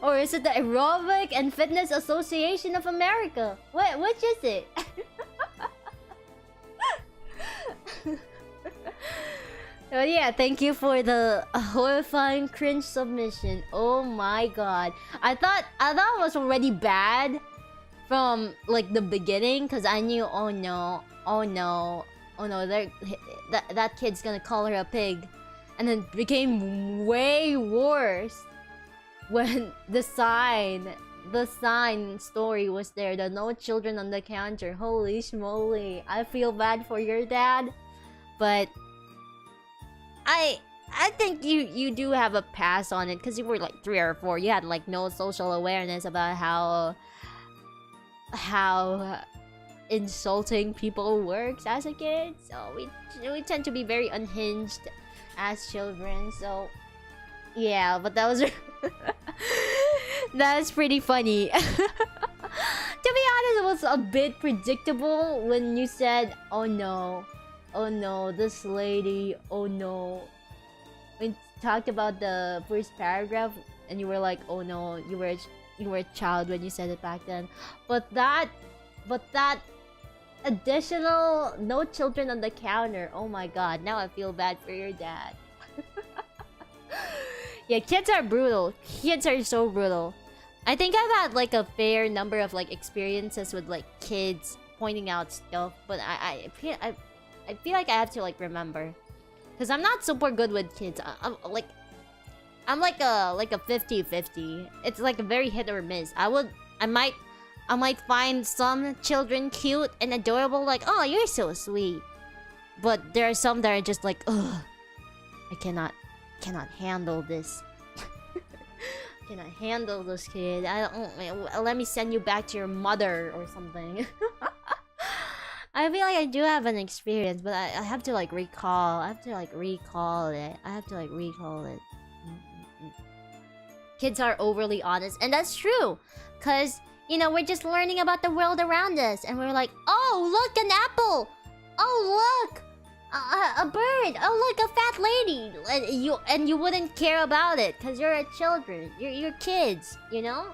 A: Or is it the Aerobic and Fitness Association of America? Which is it? Oh yeah, thank you for the horrifying cringe submission. Oh my god. I thought it was already bad from like the beginning, because I knew, oh no, oh no, oh no, that kid's gonna call her a pig, and then became way worse when the sign story was there, the no children on the counter. Holy schmoly, I feel bad for your dad, but I think you do have a pass on it, because you were like 3 or 4. You had like no social awareness about how insulting people works as a kid. So we tend to be very unhinged as children. So yeah, but that was that's pretty funny. To be honest, it was a bit predictable when you said, oh no, this lady, oh no. When you talked about the first paragraph and you were like, oh no, you were a child when you said it back then. But that additional no children on the counter, oh my god, now I feel bad for your dad. Yeah, kids are brutal. Kids are so brutal. I think I've had like a fair number of like experiences with like kids pointing out stuff, but I feel like I have to like remember, because I'm not super good with kids. I'm like a 50-50. It's like a very hit or miss. I might find some children cute and adorable, like, oh, you're so sweet. But there are some that are just like, ugh, I cannot handle this. Cannot handle this kid. Let me send you back to your mother or something. I feel like I do have an experience, but I have to like recall. I have to like recall it. Kids are overly honest, and that's true, cause you know, we're just learning about the world around us, and we're like, oh look, an apple. Oh look, a bird. Oh look, a fat lady. And you wouldn't care about it, cause you're children. You're kids, you know.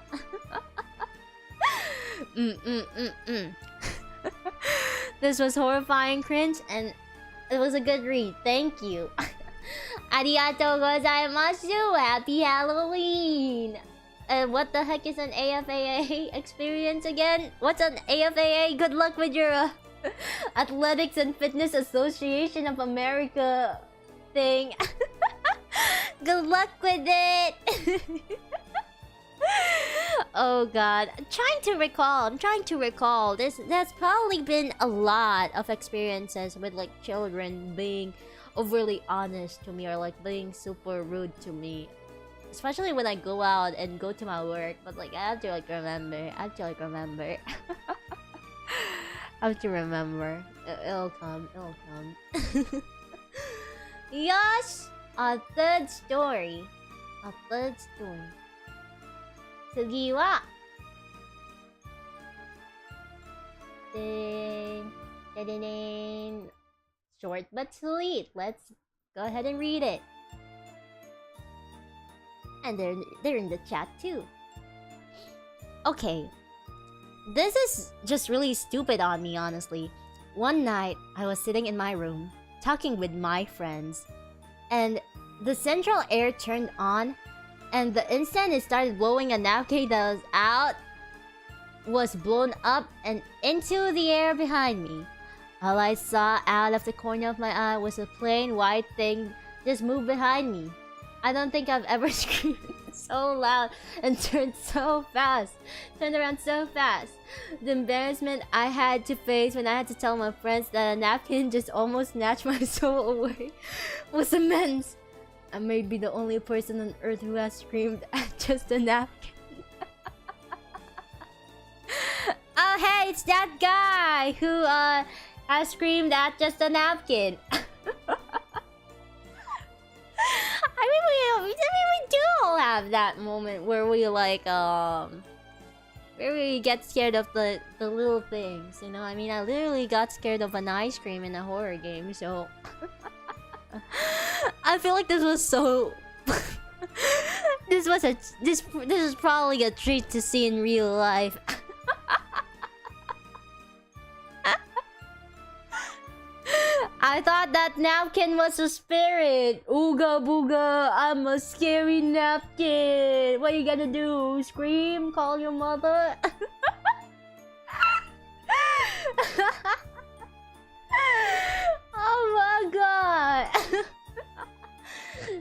A: This was horrifying, Cringe, and it was a good read. Thank you. Arigatou gozaimasu. Happy Halloween. What the heck is an AFAA experience again? What's an AFAA? Good luck with your Athletics and Fitness Association of America thing. Good luck with it. Oh god, I'm trying to recall. There's probably been a lot of experiences with like children being overly honest to me, or like being super rude to me, especially when I go out and go to my work. But like I have to like remember. I have to remember. It'll come. Yes, a third story. Tsugi wa short but sweet. Let's go ahead and read it. And they're in the chat too. Okay. This is just really stupid on me, honestly. One night, I was sitting in my room, talking with my friends, and the central air turned on, and the instant it started blowing, a napkin that was blown up and into the air behind me. All I saw out of the corner of my eye was a plain white thing just move behind me. I don't think I've ever screamed so loud and turned around so fast. The embarrassment I had to face when I had to tell my friends that a napkin just almost snatched my soul away was immense. I may be the only person on earth who has screamed at just a napkin. Oh hey, it's that guy who has screamed at just a napkin. I mean, we do all have that moment where we like where we get scared of the little things, you know. I mean, I literally got scared of an ice cream in a horror game, so I feel like this was so this is probably a treat to see in real life. I thought that napkin was a spirit. Ooga booga, I'm a scary napkin. What are you gonna do? Scream? Call your mother?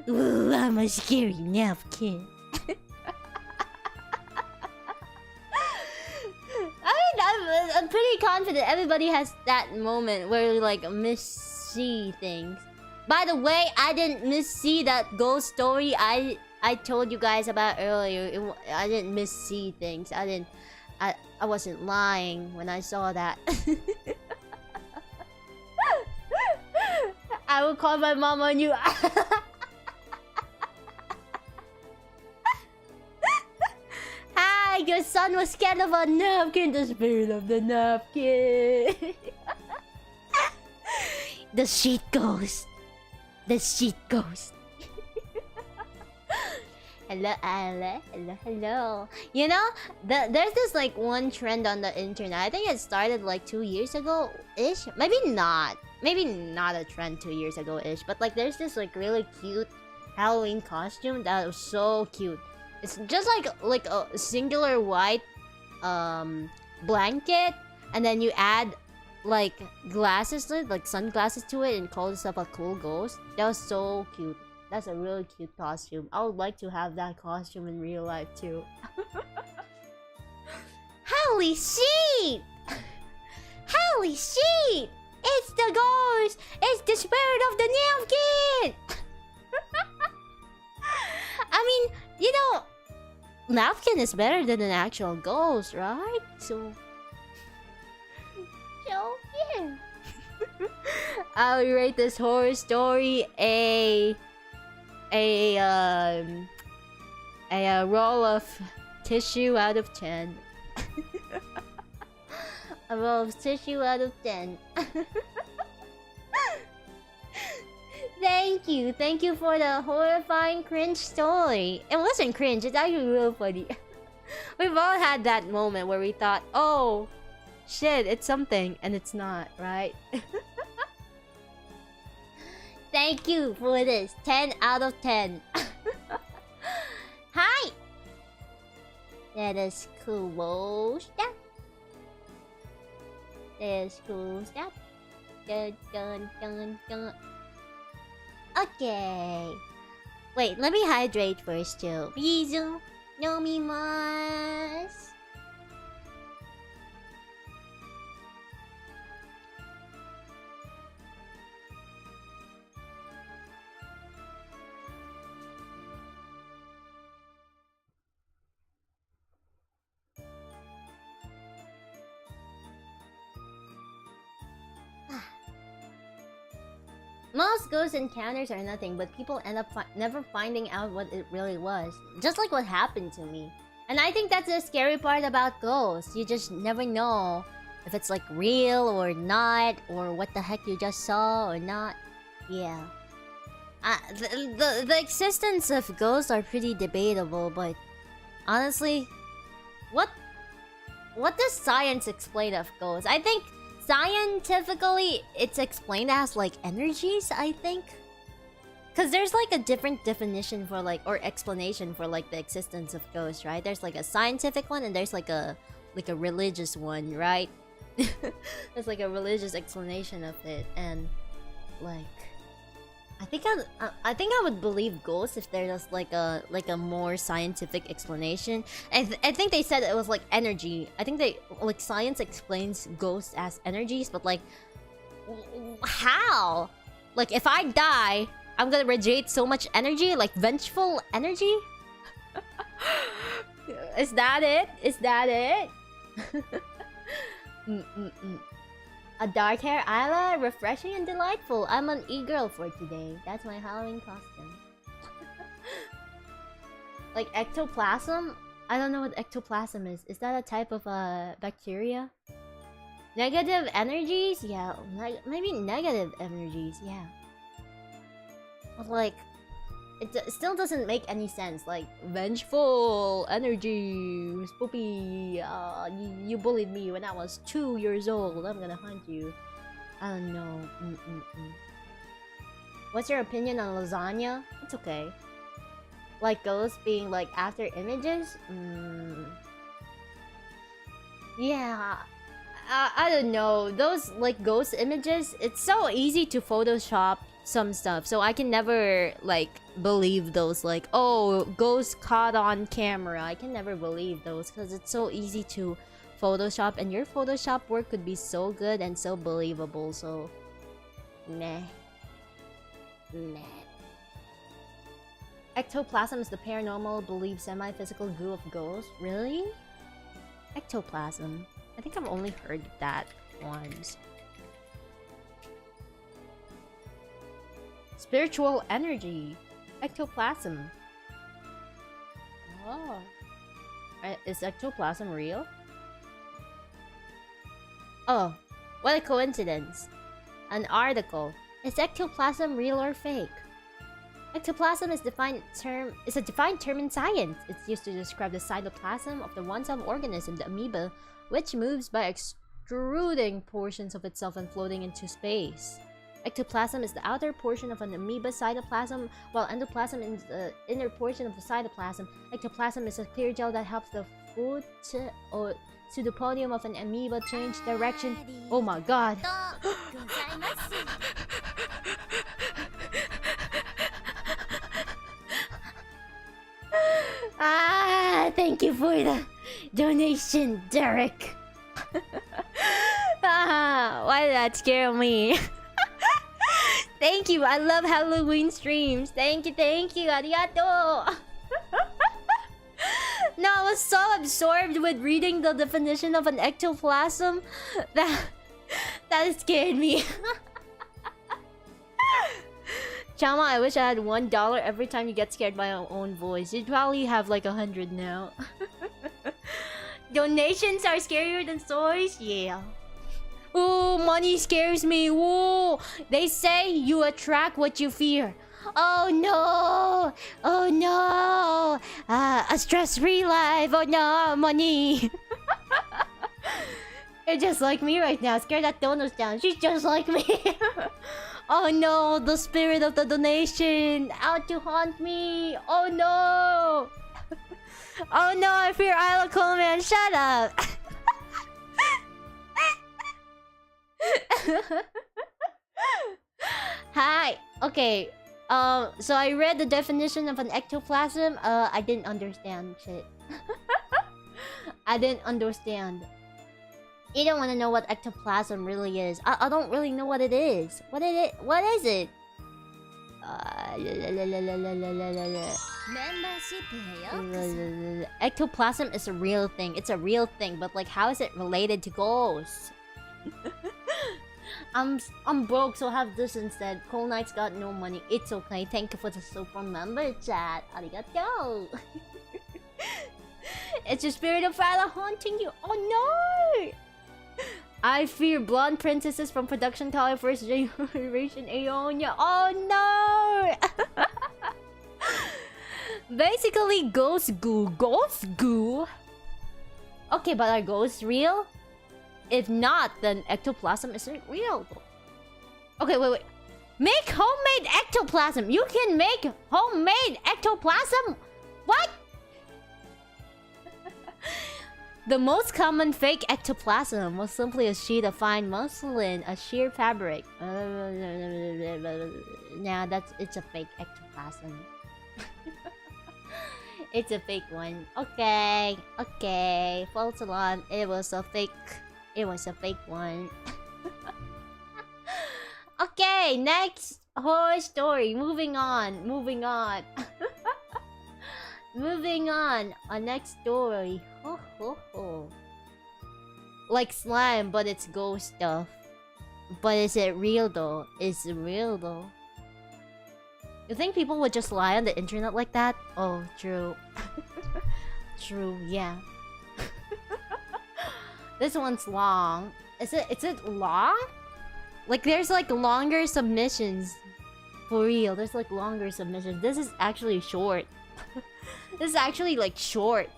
A: Ooh, I'm a scary napkin. I'm pretty confident everybody has that moment where you like miss-see things. By the way, I didn't miss-see that ghost story I told you guys about earlier. I didn't miss-see things. I wasn't lying when I saw that. I will call my mom on you. Hi, your son was scared of a napkin. The spirit of the napkin. The sheet ghost. The sheet ghost. Hello, Isla. Hello, hello. You know, there's this like one trend on the internet. I think it started like 2 years ago-ish. Maybe not a trend 2 years ago-ish. But like there's this like really cute Halloween costume that was so cute. It's just like a singular white blanket, and then you add like glasses to it, like sunglasses to it, and call yourself a cool ghost. That was so cute. That's a really cute costume. I would like to have that costume in real life too. Holy shit! Holy shit! It's the ghost! It's the spirit of the napkin! I mean, you know, napkin is better than an actual ghost, right? So yeah. I'll rate this horror story a roll of tissue out of 10. A roll of tissue out of 10. Thank you for the horrifying cringe story. It wasn't cringe, it's actually real funny. We've all had that moment where we thought, oh shit, it's something, and it's not, right? Thank you for this. 10 out of 10. Hi! Let us close that. Let's close that. Dun, dun, dun, dun. Okay. Wait, let me hydrate first too. Bizu, nomimasu. Most ghost encounters are nothing, but people end up never finding out what it really was. Just like what happened to me. And I think that's the scary part about ghosts. You just never know if it's like real or not, or what the heck you just saw or not. Yeah. The existence of ghosts are pretty debatable, but honestly, what does science explain of ghosts? I think scientifically, it's explained as like energies, I think. Cause there's like a different definition for like, or explanation for like the existence of ghosts, right? There's like a scientific one and there's like a religious one, right? There's like a religious explanation of it, and like I think I would believe ghosts if there's like a more scientific explanation. I think they said it was like energy. I think they like science explains ghosts as energies, but like how? Like if I die, I'm gonna radiate so much energy, like vengeful energy. Is that it? Is that it? A dark hair Isla, refreshing and delightful. I'm an e-girl for today. That's my Halloween costume. Like ectoplasm? I don't know what ectoplasm is. Is that a type of bacteria? Negative energies? Yeah, maybe negative energies, yeah. But like, it still doesn't make any sense. Like, vengeful energy, spoopy. You bullied me when I was 2 years old. I'm gonna hunt you. I don't know. What's your opinion on lasagna? It's okay. Like ghosts being like after images? Yeah. I don't know. Those like ghost images, it's so easy to Photoshop some stuff, so I can never like believe those, like, oh, ghost caught on camera. I can never believe those because it's so easy to Photoshop, and your Photoshop work could be so good and so believable. So nah. Ectoplasm is the paranormal, believed semi-physical goo of ghosts. Really? Ectoplasm. I think I've only heard that once. Spiritual energy. Ectoplasm. Oh. Is ectoplasm real? Oh, what a coincidence. An article. Is ectoplasm real or fake? Ectoplasm is a defined term in science. It's used to describe the cytoplasm of the one-celled organism, the amoeba, which moves by extruding portions of itself and floating into space. Ectoplasm is the outer portion of an amoeba cytoplasm, while endoplasm is the inner portion of the cytoplasm. Ectoplasm is a clear gel that helps the food or pseudopodium of an amoeba change direction. Oh my god. Thank you for the donation, Derek. Why did that scare me? Thank you. I love Halloween streams. Thank you. Arigato. No, I was so absorbed with reading the definition of an ectoplasm that scared me. Chama, I wish I had $1 every time you get scared by your own voice. You'd probably have like 100 now. Donations are scarier than stories? Yeah. Ooh, money scares me. Ooh, they say you attract what you fear. Oh no! Oh no! A stress-free life. Oh no, money. You're just like me right now. Scare that donut down. She's just like me. Oh no, the spirit of the donation out to haunt me. Oh no! Oh no, I fear Isla-sama, man. Shut up. Hi. Okay. So I read the definition of an ectoplasm. I didn't understand shit. I didn't understand. You don't want to know what ectoplasm really is. I don't really know what it is. What is it? Ectoplasm is a real thing. It's a real thing, but like, how is it related to ghosts? I'm broke, so have this instead. Coleknights got no money. It's okay. Thank you for the super member chat. Arigato. It's your spirit of Fala haunting you. Oh no! I fear blonde princesses from production color first generation Aeonia. Oh no! Basically, ghost goo. Ghost goo? Okay, but are ghosts real? If not, then ectoplasm isn't real. Okay, wait. Make homemade ectoplasm. You can make homemade ectoplasm? What? The most common fake ectoplasm was simply a sheet of fine muslin, a sheer fabric. Nah, it's a fake ectoplasm. It's a fake one. Okay. False alarm. It was a fake one. Okay, next horror story. Moving on. Moving on. Our next story. Like slime, but it's ghost stuff. But is it real though? Is it real though? You think people would just lie on the internet like that? Oh, true. True, yeah. This one's long. Is it long? Like, there's like longer submissions. For real, there's like longer submissions. This is actually short. This is actually like short.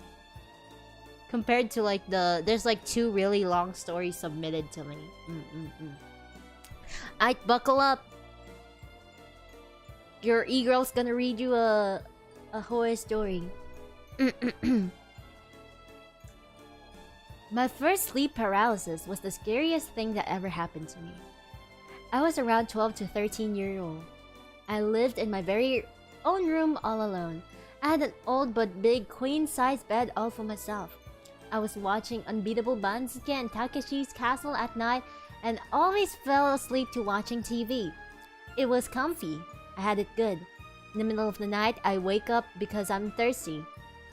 A: Compared to like there's like 2 really long stories submitted to me. Alright, buckle up. Your e-girl's gonna read you a horror story. My first sleep paralysis was the scariest thing that ever happened to me. I was around 12 to 13 years old. I lived in my very own room all alone. I had an old but big queen-size bed all for myself. I was watching Unbeatable Bansuke and Takeshi's Castle at night and always fell asleep to watching TV. It was comfy. I had it good. In the middle of the night, I wake up because I'm thirsty.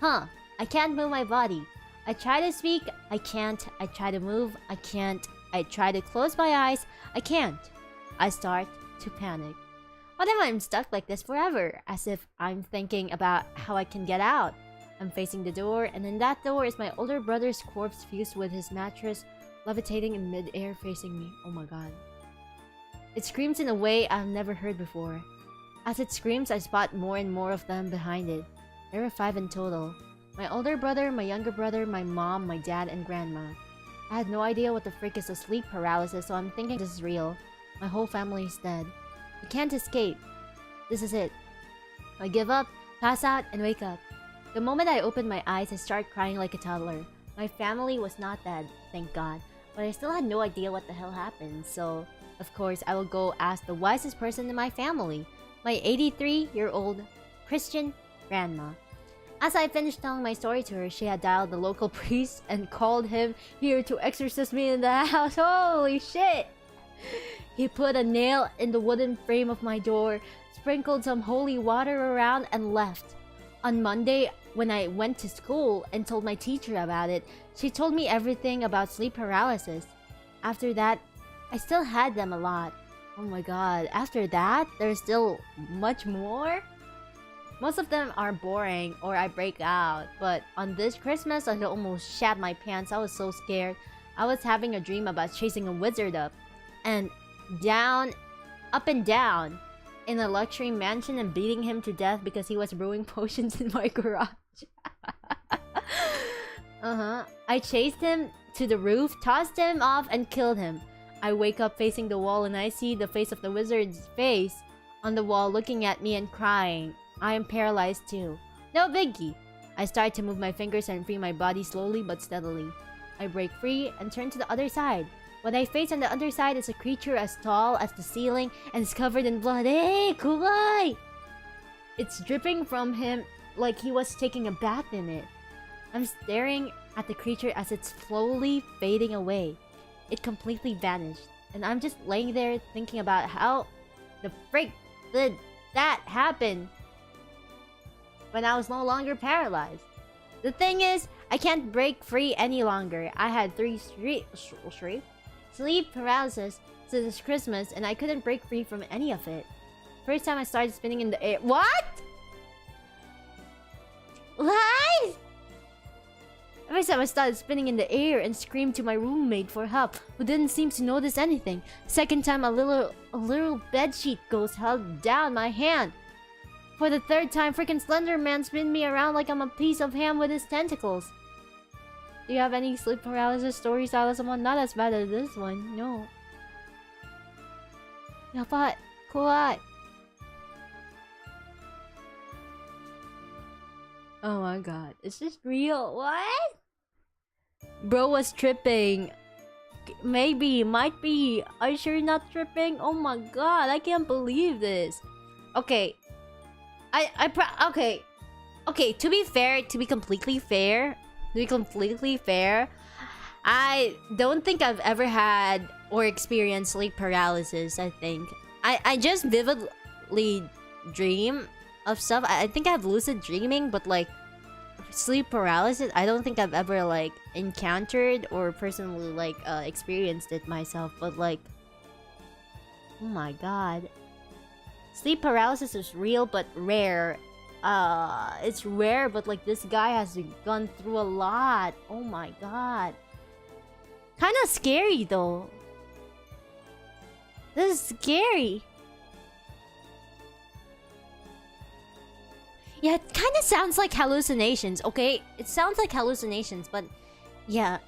A: I can't move my body. I try to speak, I can't. I try to move, I can't. I try to close my eyes, I can't. I start to panic. What if I'm stuck like this forever? As if I'm thinking about how I can get out. I'm facing the door, and in that door is my older brother's corpse fused with his mattress, levitating in mid-air facing me. Oh my god. It screams in a way I've never heard before. As it screams, I spot more and more of them behind it. There are 5 in total. My older brother, my younger brother, my mom, my dad, and grandma. I had no idea what the frick is a sleep paralysis, so I'm thinking this is real. My whole family is dead. I can't escape. This is it. I give up, pass out, and wake up. The moment I open my eyes, I start crying like a toddler. My family was not dead, thank God. But I still had no idea what the hell happened, so... Of course, I will go ask the wisest person in my family. My 83-year-old Christian grandma. As I finished telling my story to her, she had dialed the local priest and called him here to exorcise me in the house. Holy shit! He put a nail in the wooden frame of my door, sprinkled some holy water around, and left. On Monday, when I went to school and told my teacher about it, she told me everything about sleep paralysis. After that, I still had them a lot. Oh my god, after that, there's still much more? Most of them are boring or I break out, but on this Christmas, I almost shat my pants. I was so scared. I was having a dream about chasing a wizard up and down in a luxury mansion and beating him to death because he was brewing potions in my garage. I chased him to the roof, tossed him off, and killed him. I wake up facing the wall and I see the face of the wizard's face on the wall looking at me and crying. I am paralyzed too. No biggie. I start to move my fingers and free my body slowly but steadily. I break free and turn to the other side. What I face on the other side is a creature as tall as the ceiling and is covered in blood. Hey, kawaii! It's dripping from him like he was taking a bath in it. I'm staring at the creature as it's slowly fading away. It completely vanished, and I'm just laying there thinking about how the frick did that happen when I was no longer paralyzed. The thing is, I can't break free any longer. I had 3 sleep paralysis since Christmas, and I couldn't break free from any of it. First time I started spinning in the air. What? What? First time I started spinning in the air and screamed to my roommate for help, who didn't seem to notice anything. Second time, a little bedsheet ghost held down my hand. For the third time, freaking Slender Man spin me around like I'm a piece of ham with his tentacles. Do you have any sleep paralysis stories, Isla-sama? Not as bad as this one, no. Yabat, kawaii. Oh my god, is this real? What? Bro was tripping. Maybe, might be. Are you sure you're not tripping? Oh my god, I can't believe this. Okay. Okay, to be completely fair, I don't think I've ever had or experienced sleep paralysis, I think. I just vividly dream of stuff. I think I have lucid dreaming, but like sleep paralysis, I don't think I've ever like encountered or personally like experienced it myself. But like, oh my god, sleep paralysis is real but rare. It's rare, but like this guy has gone through a lot. Oh my god, kind of scary though. This is scary. Yeah, it kind of sounds like hallucinations, okay? It sounds like hallucinations, but yeah.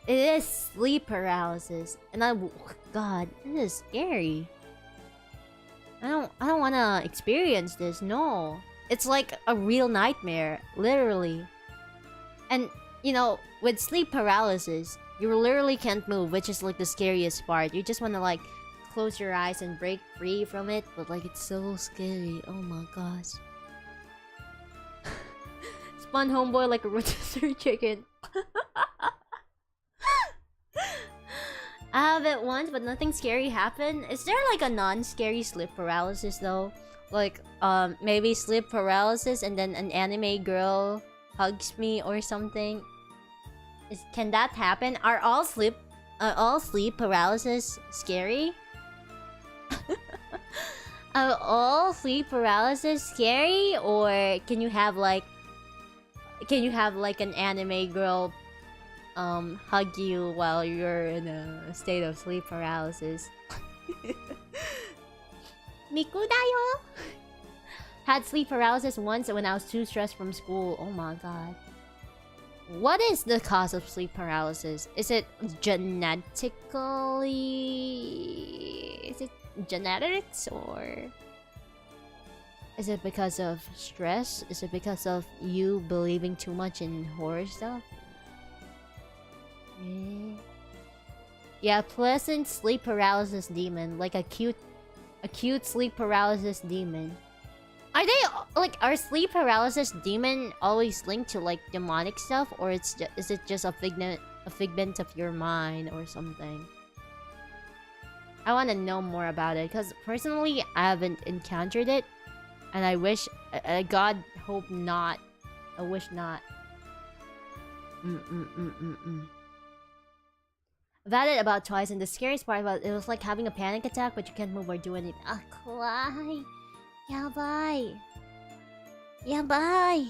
A: It is sleep paralysis. And god, this is scary. I don't want to experience this, no. It's like a real nightmare, literally. And, you know, with sleep paralysis, you literally can't move, which is like the scariest part. You just want to like close your eyes and break free from it, but like it's so scary. Oh my gosh. Spun homeboy like a rotisserie chicken. I have it once, but nothing scary happened. Is there like a non-scary sleep paralysis though? Like, maybe sleep paralysis and then an anime girl hugs me or something. Can that happen? Are all sleep paralysis scary? Are all sleep paralysis scary? Or can you have like an anime girl hug you while you're in a state of sleep paralysis? Miku da yo! Had sleep paralysis once when I was too stressed from school. Oh my god. What is the cause of sleep paralysis? Is it genetically... Is it genetics or... Is it because of stress? Is it because of you believing too much in horror stuff? Yeah, pleasant sleep paralysis demon. Like a cute sleep paralysis demon. Are they like, are sleep paralysis demon always linked to like demonic stuff, or is it just a figment of your mind or something? I want to know more about it because personally I haven't encountered it, and I wish, God hope not. I wish not. I've had it about twice, and the scariest part about it was like having a panic attack, but you can't move or do anything. Ah, cry. Yabai. Yabai.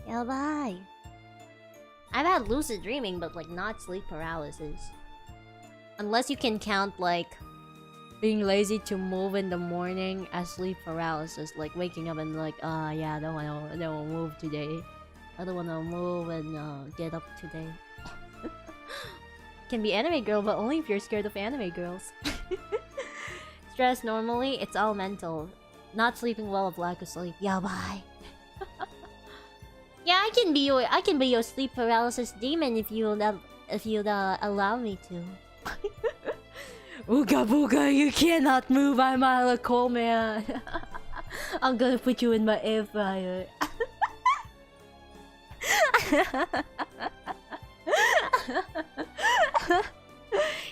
A: Yabai. I've had lucid dreaming, but like not sleep paralysis. Unless you can count like being lazy to move in the morning as sleep paralysis, like waking up and like, yeah, I don't wanna move today. I don't wanna move and get up today. Can be anime girl, but only if you're scared of anime girls. Stress normally, it's all mental. Not sleeping well of lack of sleep. Yeah, bye. Yeah, I can be your sleep paralysis demon if you'd allow me to. Ooga booga, you cannot move. I'm a cold man. I'm gonna put you in my air fryer.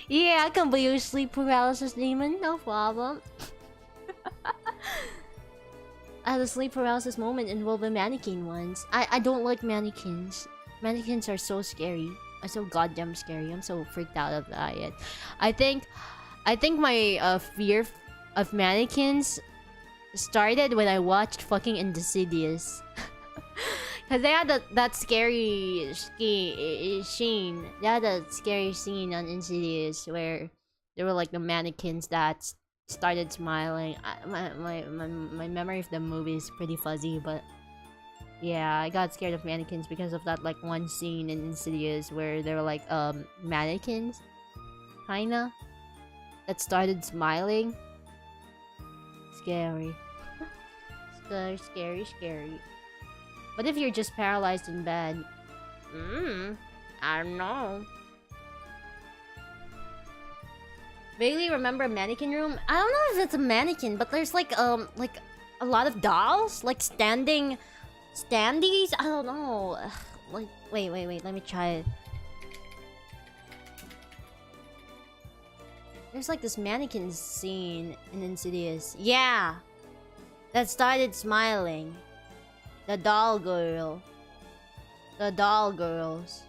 A: Yeah, I can be your sleep paralysis demon, no problem. I had a sleep paralysis moment involving mannequin once. I don't like mannequins. Mannequins are so scary. Are so goddamn scary. I'm so freaked out of that yet. I think my fear of mannequins started when I watched fucking Insidious. Cause they had that scary scene. They had a scary scene on Insidious where there were like the mannequins that started smiling. My memory of the movie is pretty fuzzy, but yeah, I got scared of mannequins because of that like one scene in Insidious where there were like mannequins, kinda, that started smiling. Scary. Scary. What if you're just paralyzed in bed? I don't know. Vaguely remember a mannequin room? I don't know if it's a mannequin, but there's like a lot of dolls, like standies. I don't know. Like wait, let me try it. There's like this mannequin scene in Insidious. Yeah, that started smiling. The doll girl. The doll girls.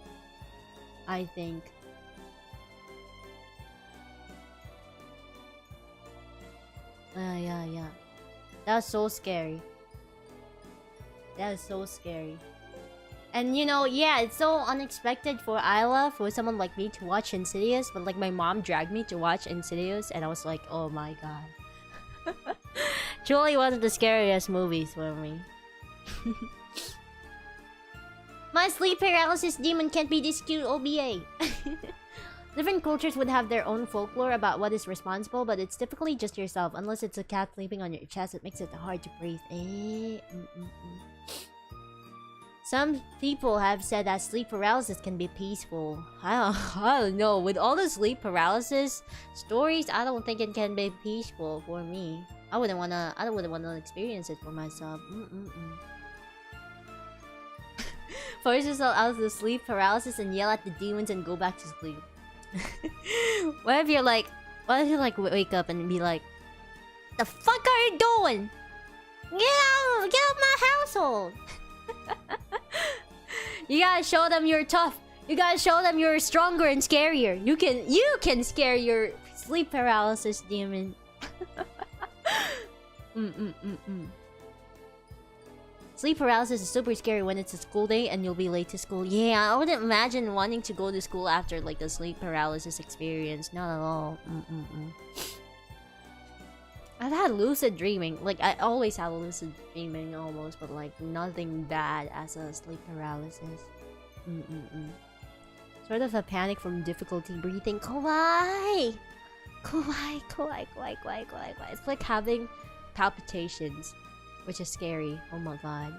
A: I think. Yeah. That was so scary. That was so scary. And you know, yeah, it's so unexpected for Isla, for someone like me to watch Insidious, but like my mom dragged me to watch Insidious and I was like, oh my god. Truly one of the scariest movies for me. My sleep paralysis demon can't be this cute, OBA. Different cultures would have their own folklore about what is responsible, but it's typically just yourself. Unless it's a cat sleeping on your chest, it makes it hard to breathe. Some people have said that sleep paralysis can be peaceful. I don't know. With all the sleep paralysis stories, I don't think it can be peaceful for me. I wouldn't wanna experience it for myself. Force yourself out of the sleep paralysis and yell at the demons and go back to sleep. What if you wake up and be like, "The fuck are you doing? Get out my household!" You gotta show them you're tough. You gotta show them you're stronger and scarier. You can scare your sleep paralysis demon. Sleep paralysis is super scary when it's a school day and you'll be late to school. Yeah, I wouldn't imagine wanting to go to school after like a sleep paralysis experience. Not at all. I've had lucid dreaming. Like, I always have lucid dreaming almost, but like nothing bad as a sleep paralysis. Sort of a panic from difficulty breathing. Kawaii! Kawaii. It's like having palpitations, which is scary. Oh my god.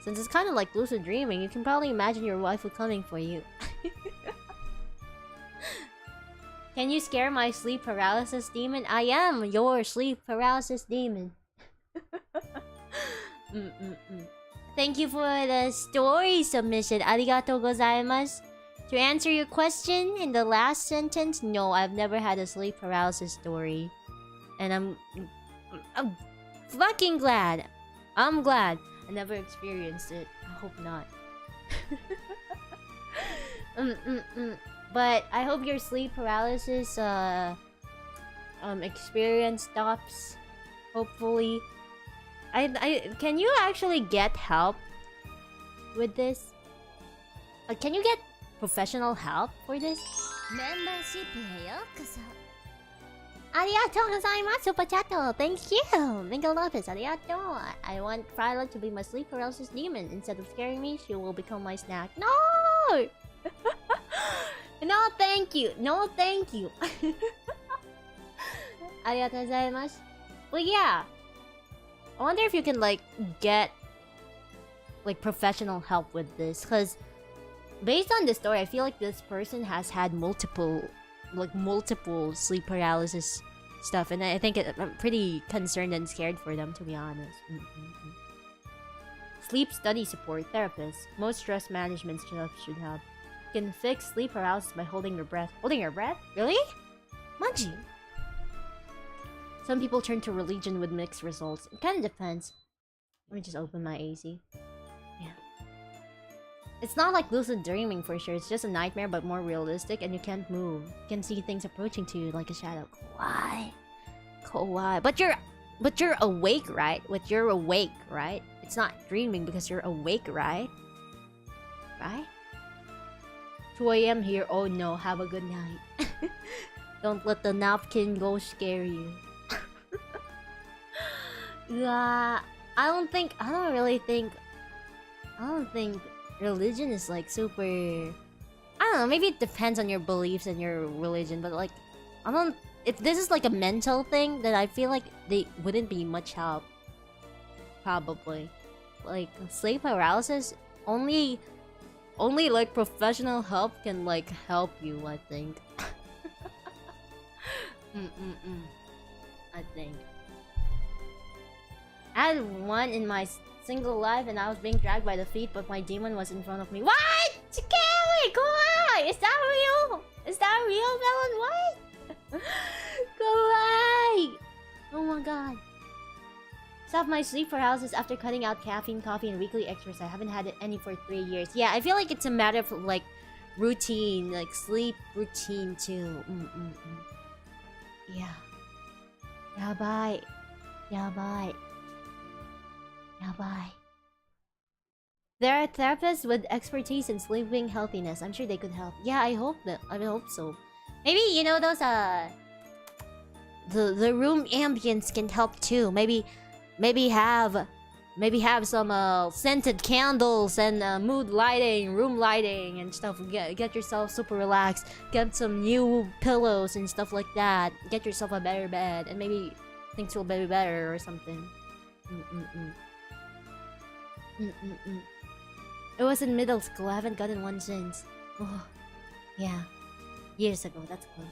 A: Since it's kind of like lucid dreaming, you can probably imagine your waifu coming for you. Can you scare my sleep paralysis demon? I am your sleep paralysis demon. Thank you for the story submission. Arigatou gozaimasu. To answer your question in the last sentence, no, I've never had a sleep paralysis story. And I'm fucking glad. I'm glad I never experienced it. I hope not. But I hope your sleep paralysis experience stops. Hopefully. Can you actually get help with this? Can you get professional help for this? Membership yokoso. Arigatou gozaimasu, Super Chato. Thank you. Miguel Lopez, arigatou. I want Fryla to be my sleep paralysis demon. Instead of scaring me, she will become my snack. No! No, thank you. No, thank you. Arigatou gozaimasu. Well, yeah. I wonder if you can, like, get, like, professional help with this. Because, based on this story, I feel like this person has had multiple sleep paralysis stuff. And I think I'm pretty concerned and scared for them, to be honest. Sleep study support therapist. Most stress management stuff should have. You can fix sleep paralysis by holding your breath. Holding your breath? Really? Manji. Some people turn to religion with mixed results. It kind of depends. Let me just open my AC. Yeah. It's not like lucid dreaming for sure. It's just a nightmare, but more realistic, and you can't move. You can see things approaching to you like a shadow. Kawaii. But you're awake, right? You're awake, right? It's not dreaming because you're awake, right? Right? 2 a.m. here. Oh no, have a good night. Don't let the napkin go scare you. Yeah, I don't think religion is like super. I don't know, maybe it depends on your beliefs and your religion, but like, if this is like a mental thing, then I feel like they wouldn't be much help. Probably. Like, sleep paralysis, only like professional help can like help you, I think. I think. I had one in my single life and I was being dragged by the feet, but my demon was in front of me. What? Scary! Kawaii! Is that real? Is that real, Melon? What? Kawaii! Oh my god. Stopped my sleep paralysis after cutting out caffeine, coffee, and weekly exercise. I haven't had any for 3 years. Yeah, I feel like it's a matter of like routine, like sleep routine too. Yeah. Yabai. There are therapists with expertise in sleeping healthiness. I'm sure they could help. Yeah, I hope so. Maybe, you know, those the room ambience can help too. Maybe have some scented candles and mood lighting, room lighting and stuff. Get yourself super relaxed. Get some new pillows and stuff like that. Get yourself a better bed and maybe things will be better or something. Mm-mm-mm. It was in middle school. I haven't gotten one since. Oh, yeah. Years ago, that's cool.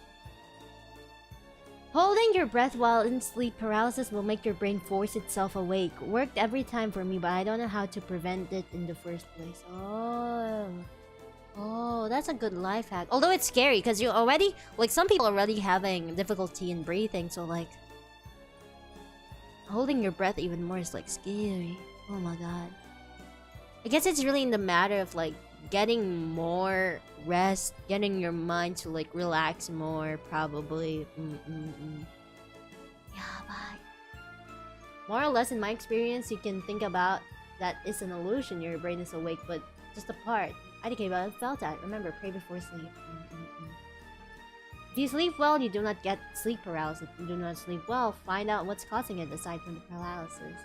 A: Holding your breath while in sleep paralysis will make your brain force itself awake. Worked every time for me, but I don't know how to prevent it in the first place. Oh. Oh, that's a good life hack. Although it's scary, because you already... Like, some people are already having difficulty in breathing, so like... Holding your breath even more is like scary. Oh my god. I guess it's really in the matter of like getting more rest, getting your mind to like relax more, probably. Yeah, bye. More or less, in my experience, you can think about that it's an illusion, your brain is awake, but just a part. I think I felt that. Remember, pray before sleep. If you sleep well, you do not get sleep paralysis. If you do not sleep well, find out what's causing it aside from the paralysis.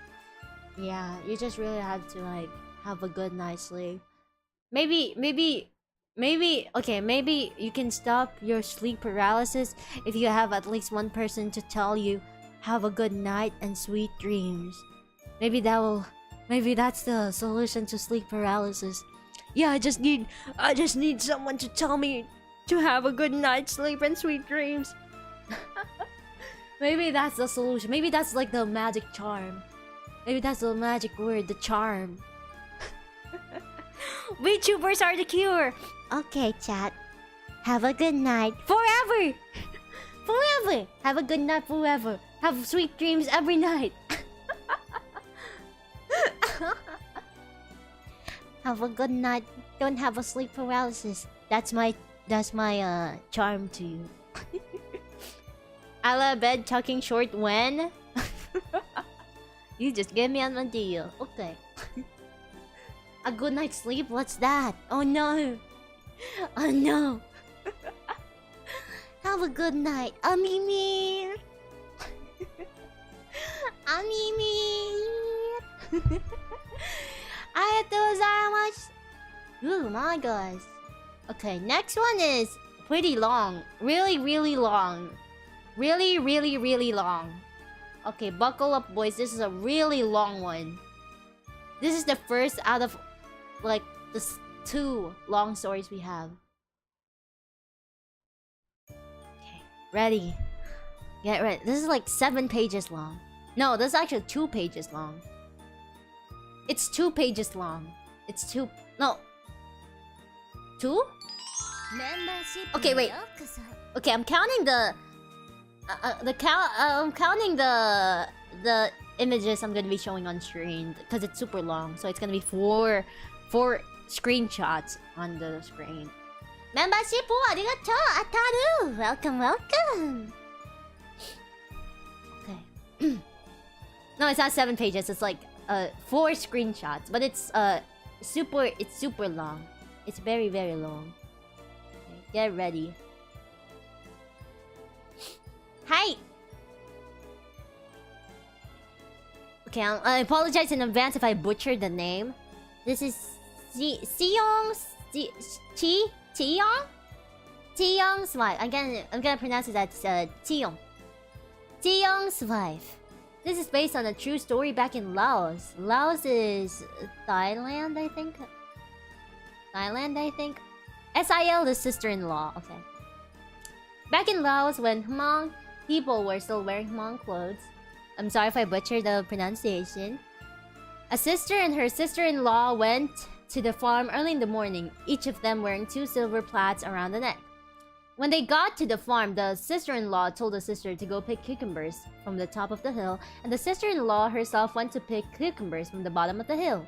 A: Yeah, you just really have to like have a good night's sleep. Maybe you can stop your sleep paralysis if you have at least one person to tell you have a good night and sweet dreams. Maybe that's the solution to sleep paralysis. Yeah, I just need someone to tell me to have a good night's sleep and sweet dreams. Maybe that's the solution. Maybe that's like the magic charm. Maybe that's the magic word, the charm. VTubers are the cure. Okay, chat. Have a good night forever. Forever. Have a good night forever. Have sweet dreams every night. Have a good night. Don't have a sleep paralysis. That's my charm to you. Ala bed talking short when? You just gave me an idea. Okay. A good night's sleep? What's that? Oh no. Oh no. Have a good night. Amimi. Amimi. Ooh, my gosh. Okay, next one is pretty long. Really, really long. Really, really, really long. Okay, buckle up, boys. This is a really long one. This is the first out of, like, the two long stories we have. Okay, ready. Get ready. This is like 7 pages long. No, this is actually 2 pages long. It's 2 pages long. It's 2... No. 2? Okay, wait. Okay, I'm counting the... I'm counting the images I'm gonna be showing on screen because it's super long, so it's gonna be four screenshots on the screen. Membership, arigato, Ataru. Welcome. Okay. No, it's not 7 pages. It's like 4 screenshots, but it's super long. It's very, very long. Okay, get ready. Hi! Okay, I apologize in advance if I butchered the name. This is Seong's wife. I'm gonna pronounce it as Seong. Seong's wife. This is based on a true story back in Laos. Laos is Thailand, I think. SIL, the sister-in-law. Okay. Back in Laos, when Hmong people were still wearing Hmong clothes. I'm sorry if I butchered the pronunciation. A sister and her sister-in-law went to the farm early in the morning, each of them wearing 2 silver plaits around the neck. When they got to the farm, the sister-in-law told the sister to go pick cucumbers from the top of the hill, and the sister-in-law herself went to pick cucumbers from the bottom of the hill.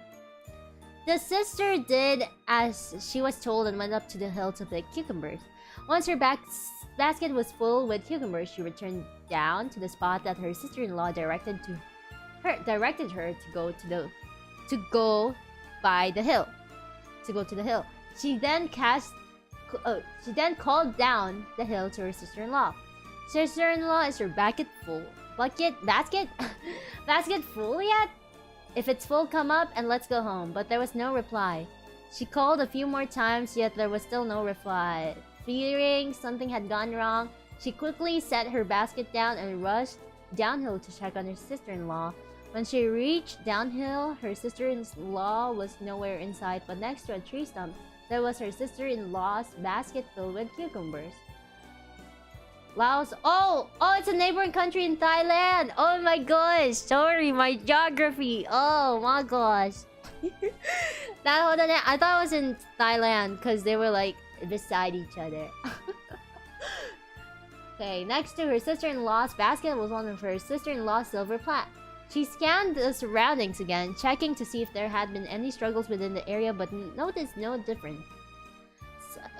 A: The sister did as she was told and went up to the hill to pick cucumbers. Once her basket was full with cucumbers, she returned down to the spot that her sister-in-law directed her to go to the hill. She then called down the hill to her sister-in-law. Sister-in-law, is your basket full? Basket full yet? If it's full, come up and let's go home. But there was no reply. She called a few more times, yet there was still no reply. Fearing something had gone wrong, she quickly set her basket down and rushed downhill to check on her sister-in-law. When she reached downhill, her sister-in-law was nowhere in sight, but next to a tree stump, there was her sister-in-law's basket filled with cucumbers. Laos. Oh, it's a neighboring country in Thailand. Oh my gosh. Sorry, my geography. Oh my gosh. I thought it was in Thailand because they were like beside each other. Okay, next to her sister-in-law's basket was one of her sister-in-law's silver plate. She scanned the surroundings again, checking to see if there had been any struggles within the area, but noticed no difference.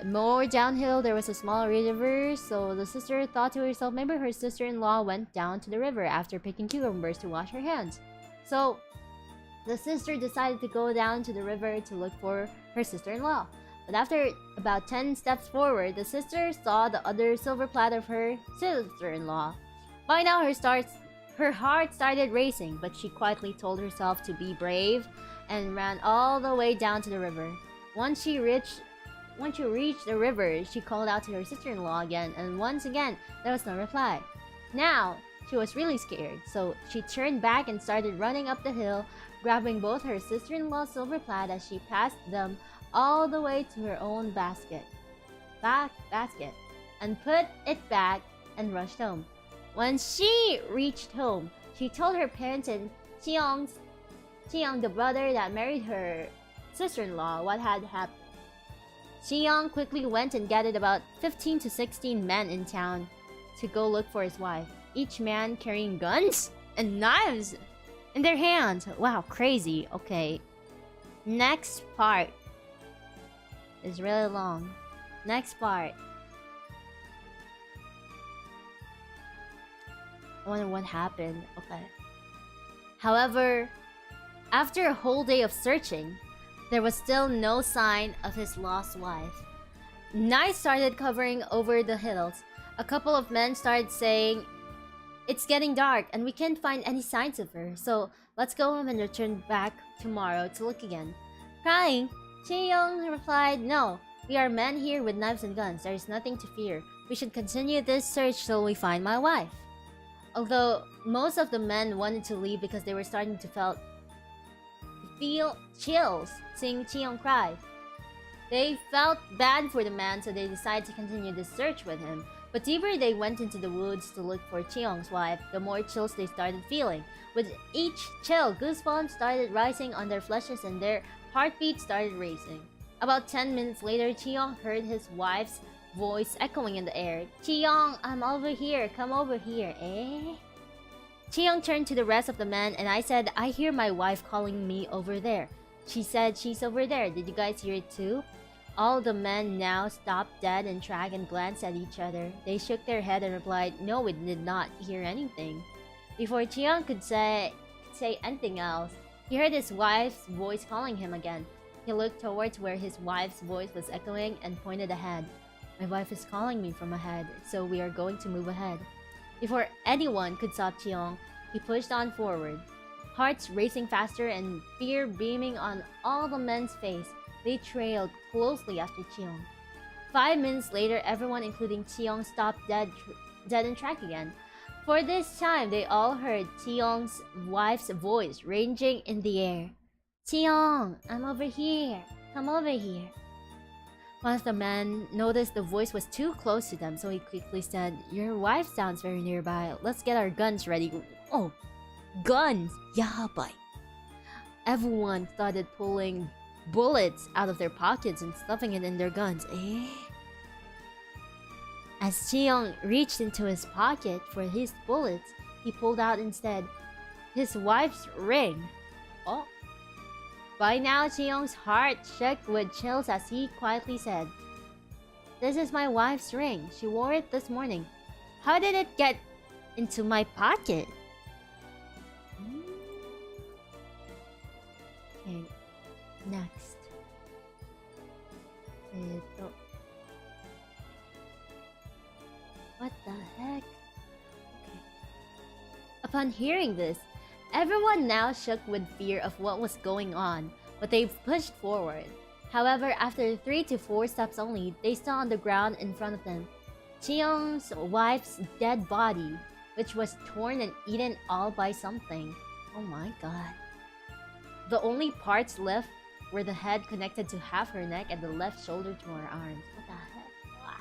A: More downhill, there was a small river, so the sister thought to herself maybe her sister-in-law went down to the river after picking cucumbers to wash her hands. So, the sister decided to go down to the river to look for her sister-in-law. But after about 10 steps forward, the sister saw the other silver plate of her sister-in-law. By now, her heart started racing, but she quietly told herself to be brave and ran all the way down to the river. Once she reached the river, she called out to her sister-in-law again, and once again, there was no reply. Now, she was really scared, so she turned back and started running up the hill, grabbing both her sister-in-law's silver plate as she passed them all the way to her own basket, and put it back and rushed home. When she reached home, she told her parents and Cheong, the brother that married her sister-in-law, what had happened. Cheong quickly went and gathered about 15 to 16 men in town to go look for his wife, each man carrying guns and knives in their hands. Wow, crazy. Okay. Next part is really long. Next part. I wonder what happened. Okay. However, after a whole day of searching, there was still no sign of his lost wife. Night started covering over the hills. A couple of men started saying, "It's getting dark and we can't find any signs of her, so let's go home and return back tomorrow to look again." Crying, Chae-young replied, "No, we are men here with knives and guns. There is nothing to fear. We should continue this search till we find my wife." Although most of the men wanted to leave because they were starting to feel chills seeing Cheong cry. They felt bad for the man, so they decided to continue the search with him. But deeper they went into the woods to look for Cheong's wife, the more chills they started feeling. With each chill, goosebumps started rising on their fleshes and their heartbeats started racing. About 10 minutes later, Cheong heard his wife's voice echoing in the air. "Cheong, I'm over here. Come over here, eh?" Cheong turned to the rest of the men and I said, "I hear my wife calling me over there." She said, "She's over there. Did you guys hear it too?" All the men now stopped dead in track and glanced at each other. They shook their head and replied, "No, we did not hear anything." Before Cheong could say anything else, he heard his wife's voice calling him again. He looked towards where his wife's voice was echoing and pointed ahead. "My wife is calling me from ahead, so we are going to move ahead." Before anyone could stop Cheong, he pushed on forward. Hearts racing faster and fear beaming on all the men's face, they trailed closely after Cheong. 5 minutes later, everyone, including Cheong, stopped dead in track again. For this time, they all heard Cheong's wife's voice ranging in the air. "Cheong, I'm over here. Come over here." One of the men noticed the voice was too close to them, so he quickly said, "Your wife sounds very nearby. Let's get our guns ready." Oh, guns! Yabai! Everyone started pulling bullets out of their pockets and stuffing it in their guns. Eh? As Cheong reached into his pocket for his bullets, he pulled out instead his wife's ring. Oh. By now, Cheong's heart shook with chills as he quietly said, "This is my wife's ring. She wore it this morning. How did it get into my pocket?" Okay, next. What the heck? Okay. Upon hearing this, everyone now shook with fear of what was going on, but they pushed forward. However, after 3 to 4 steps only, they saw on the ground in front of them Cheong's wife's dead body, which was torn and eaten all by something. Oh my god. The only parts left were the head connected to half her neck and the left shoulder to her arms. What the heck? Ah.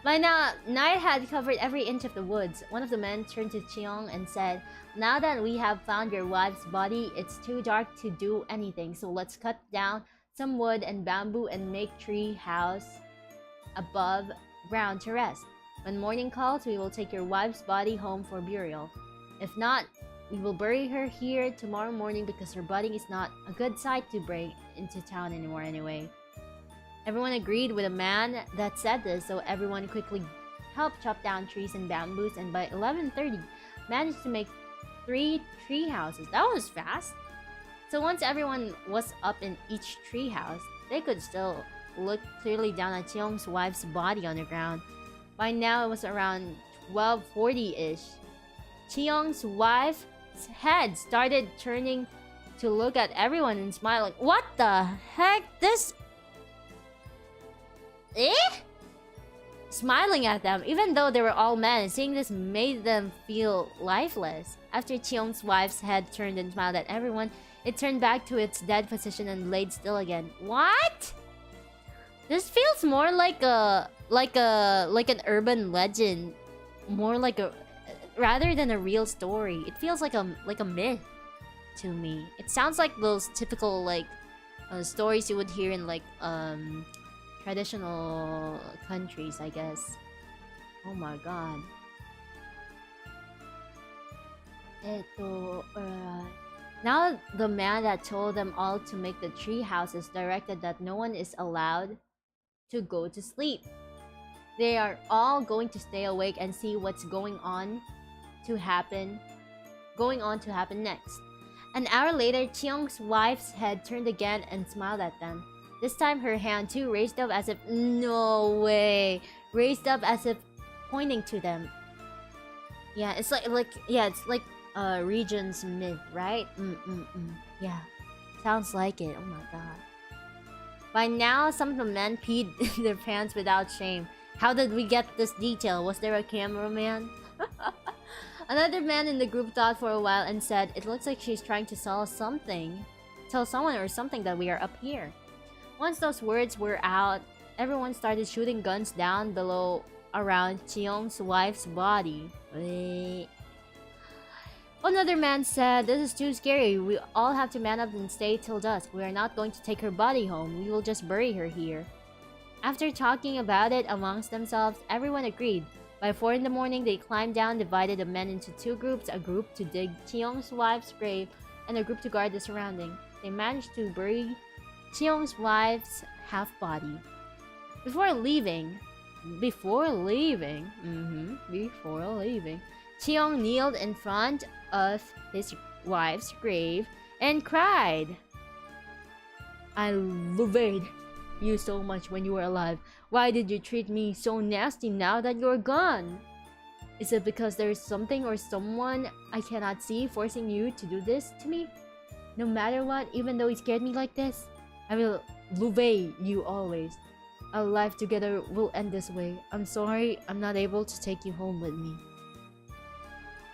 A: By now, night had covered every inch of the woods. One of the men turned to Cheong and said, "Now that we have found your wife's body, it's too dark to do anything, so let's cut down some wood and bamboo and make tree house above ground to rest. When morning calls, we will take your wife's body home for burial. If not, we will bury her here tomorrow morning because her body is not a good sight to bring into town anymore anyway." Everyone agreed with the man that said this, so everyone quickly helped chop down trees and bamboos, and by 11:30 managed to make 3 tree houses. That was fast. So once everyone was up in each tree house, they could still look clearly down at Cheong's wife's body on the ground. By now it was around 12:40-ish. Cheong's wife's head started turning to look at everyone and smiling. What the heck? This... Smiling at them, even though they were all men. Seeing this made them feel lifeless. After Cheong's wife's head turned and smiled at everyone, it turned back to its dead position and laid still again. What? This feels more like an urban legend, more like a, rather than a real story. It feels like a myth to me. It sounds like those typical like stories you would hear in like traditional countries, I guess. Oh my god. Now the man that told them all to make the tree houses directed that no one is allowed to go to sleep. They are all going to stay awake and see what's going on to happen next. An hour later, Cheong's wife's head turned again and smiled at them. This time her hand too raised up as if... No way! Raised up as if pointing to them. Yeah, it's like Regent's myth, right? Yeah. Sounds like it. Oh my god. By now, some of the men peed in their pants without shame. How did we get this detail? Was there a cameraman? Another man in the group thought for a while and said, "It looks like she's trying to tell someone or something that we are up here." Once those words were out, everyone started shooting guns down below around Cheong's wife's body. Another man said, "This is too scary. We all have to man up and stay till dusk. We are not going to take her body home. We will just bury her here." After talking about it amongst themselves, everyone agreed. By 4 in the morning, they climbed down, divided the men into 2 groups, a group to dig Cheong's wife's grave and a group to guard the surrounding. They managed to bury Cheong's wife's half-body. Before leaving, Cheong kneeled in front of his wife's grave and cried, "I loved you so much when you were alive. Why did you treat me so nasty now that you're gone? Is it because there is something or someone I cannot see forcing you to do this to me? No matter what, even though you scared me like this, I will love you always. Our life together will end this way. I'm sorry I'm not able to take you home with me."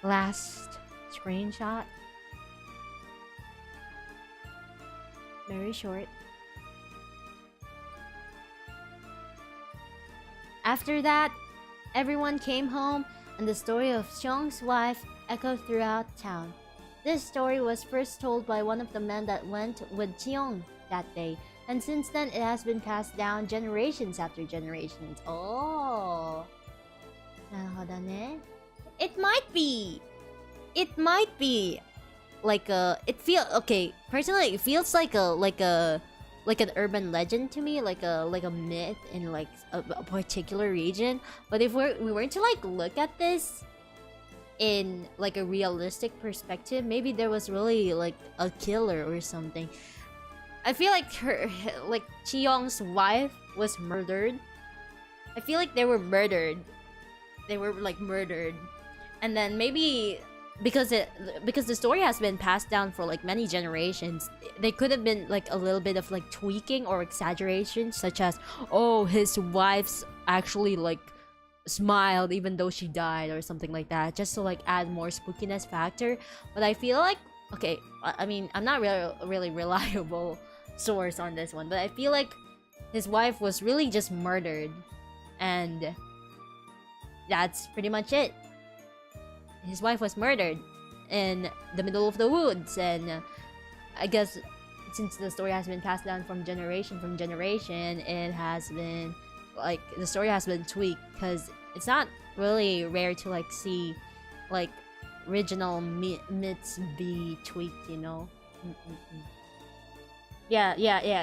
A: Last screenshot. Very short. After that, everyone came home and the story of Cheong's wife echoed throughout town. This story was first told by one of the men that went with Cheong that day, and since then it has been passed down generations after generations. Oh, なるほどね. It might be like personally it feels like an urban legend to me, like a myth in like a particular region. But if we were to like look at this in like a realistic perspective, maybe there was really like a killer or something. I feel like Cheong's wife was murdered. I feel like they were murdered. And then maybe because the story has been passed down for like many generations, they could have been like a little bit of like tweaking or exaggeration, such as, oh, his wife's actually like smiled even though she died or something like that, just to like add more spookiness factor. But I feel like Okay, I mean, I'm not really reliable source on this one, but I feel like his wife was really just murdered, and that's pretty much it. His wife was murdered in the middle of the woods, and I guess since the story has been passed down from generation, it has been like the story has been tweaked, because it's not really rare to like see like original myths be tweaked, you know. Yeah,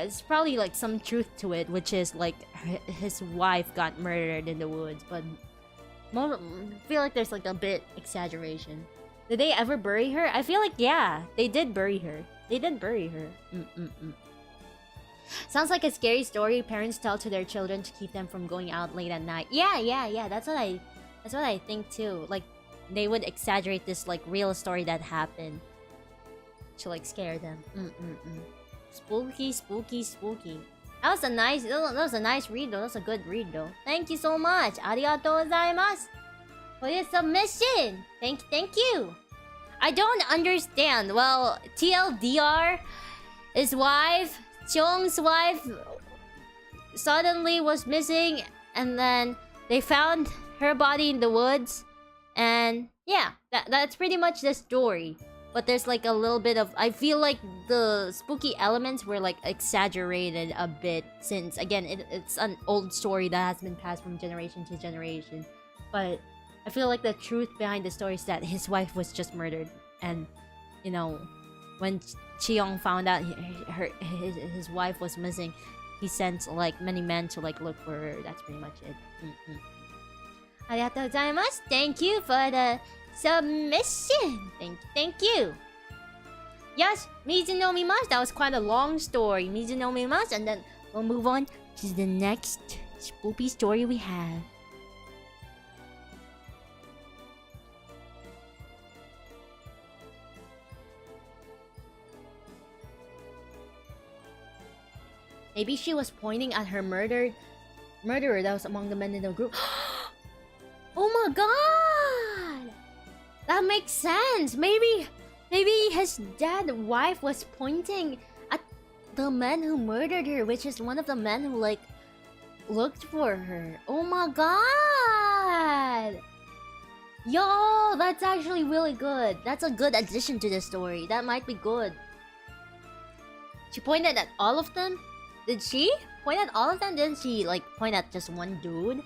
A: it's probably like some truth to it, which is like his wife got murdered in the woods, but I feel like there's like a bit exaggeration. Did they ever bury her? I feel like, yeah, they did bury her. Sounds like a scary story parents tell to their children to keep them from going out late at night. Yeah. That's what I think too. Like, they would exaggerate this like real story that happened to like scare them. Spooky. That was a nice read though. That was a good read though. Thank you so much. Arigatou gozaimasu for your submission. Thank you. I don't understand. Well, TLDR, his wife, Cheong's wife, suddenly was missing, and then they found her body in the woods, and yeah, that's pretty much the story. But there's like a little bit of, I feel like the spooky elements were like exaggerated a bit, since again it's an old story that has been passed from generation to generation. But I feel like the truth behind the story is that his wife was just murdered, and you know, when Cheong found out his wife was missing, he sent like many men to like look for her. That's pretty much it. Arigatou gozaimasu. Thank you for the submission. Thank you. Yes, Mizu no Mimasu. That was quite a long story. Mizu no Mimasu, and then we'll move on to the next spooky story we have. Maybe she was pointing at her murderer that was among the men in the group. Oh my god! That makes sense. Maybe his dead wife was pointing at the man who murdered her, which is one of the men who like looked for her. Oh my god! Yo, that's actually really good. That's a good addition to the story. That might be good. She pointed at all of them? Did she point at all of them? Didn't she like point at just one dude?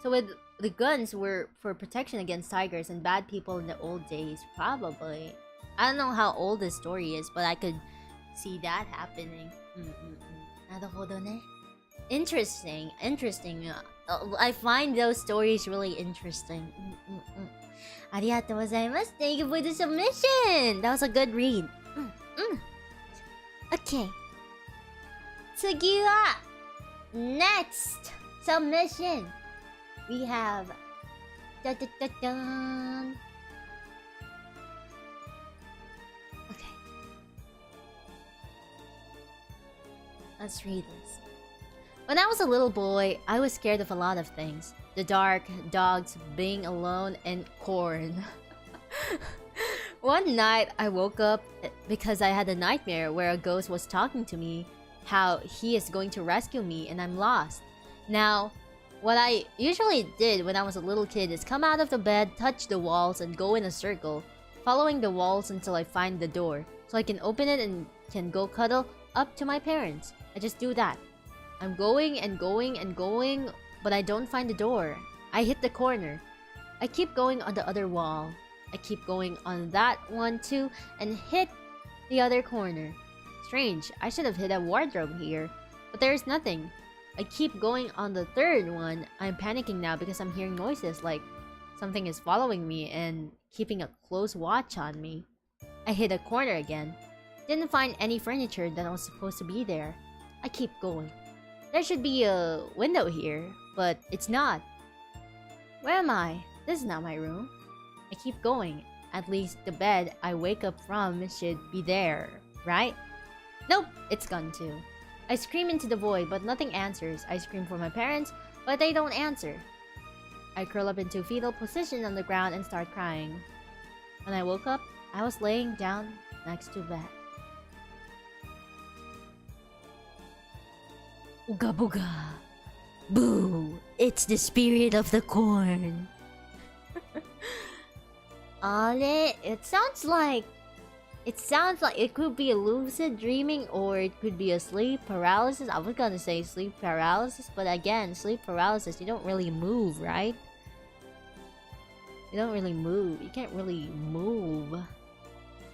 A: So with the guns were for protection against tigers and bad people in the old days, probably. I don't know how old this story is, but I could see that happening. Naruhodo ne. Interesting. I find those stories really interesting. Arigatou gozaimasu. Thank you for the submission. That was a good read. Okay. Tsugi wa next submission. We have dun. Okay. Let's read this. When I was a little boy, I was scared of a lot of things. The dark, dogs, being alone, and corn. One night, I woke up because I had a nightmare where a ghost was talking to me, how he is going to rescue me and I'm lost. Now, what I usually did when I was a little kid is come out of the bed, touch the walls, and go in a circle, following the walls until I find the door, so I can open it and can go cuddle up to my parents. I just do that. I'm going and going and going, but I don't find the door. I hit the corner. I keep going on the other wall. I keep going on that one too, and hit the other corner. Strange, I should have hit a wardrobe here, but there's nothing. I keep going on the third one. I'm panicking now because I'm hearing noises like something is following me and keeping a close watch on me. I hit a corner again. Didn't find any furniture that was supposed to be there. I keep going. There should be a window here, but it's not. Where am I? This is not my room. I keep going. At least the bed I wake up from should be there, right? Nope, it's gone too. I scream into the void, but nothing answers. I scream for my parents, but they don't answer. I curl up into fetal position on the ground and start crying. When I woke up, I was laying down next to bed. Ooga booga. Boo! It's the spirit of the corn. It sounds like it could be a lucid dreaming or it could be a sleep paralysis. I was gonna say sleep paralysis, but again, sleep paralysis, you don't really move, right? You don't really move. You can't really move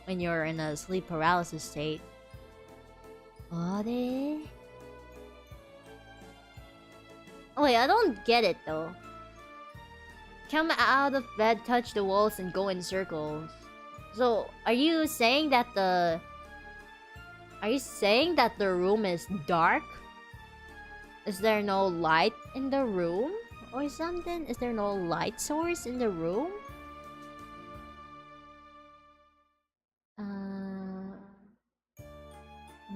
A: when you're in a sleep paralysis state. Oh, wait, I don't get it though. Come out of bed, touch the walls, and go in circles. So, are you saying that the room is dark? Is there no light in the room? Or something? Is there no light source in the room? Come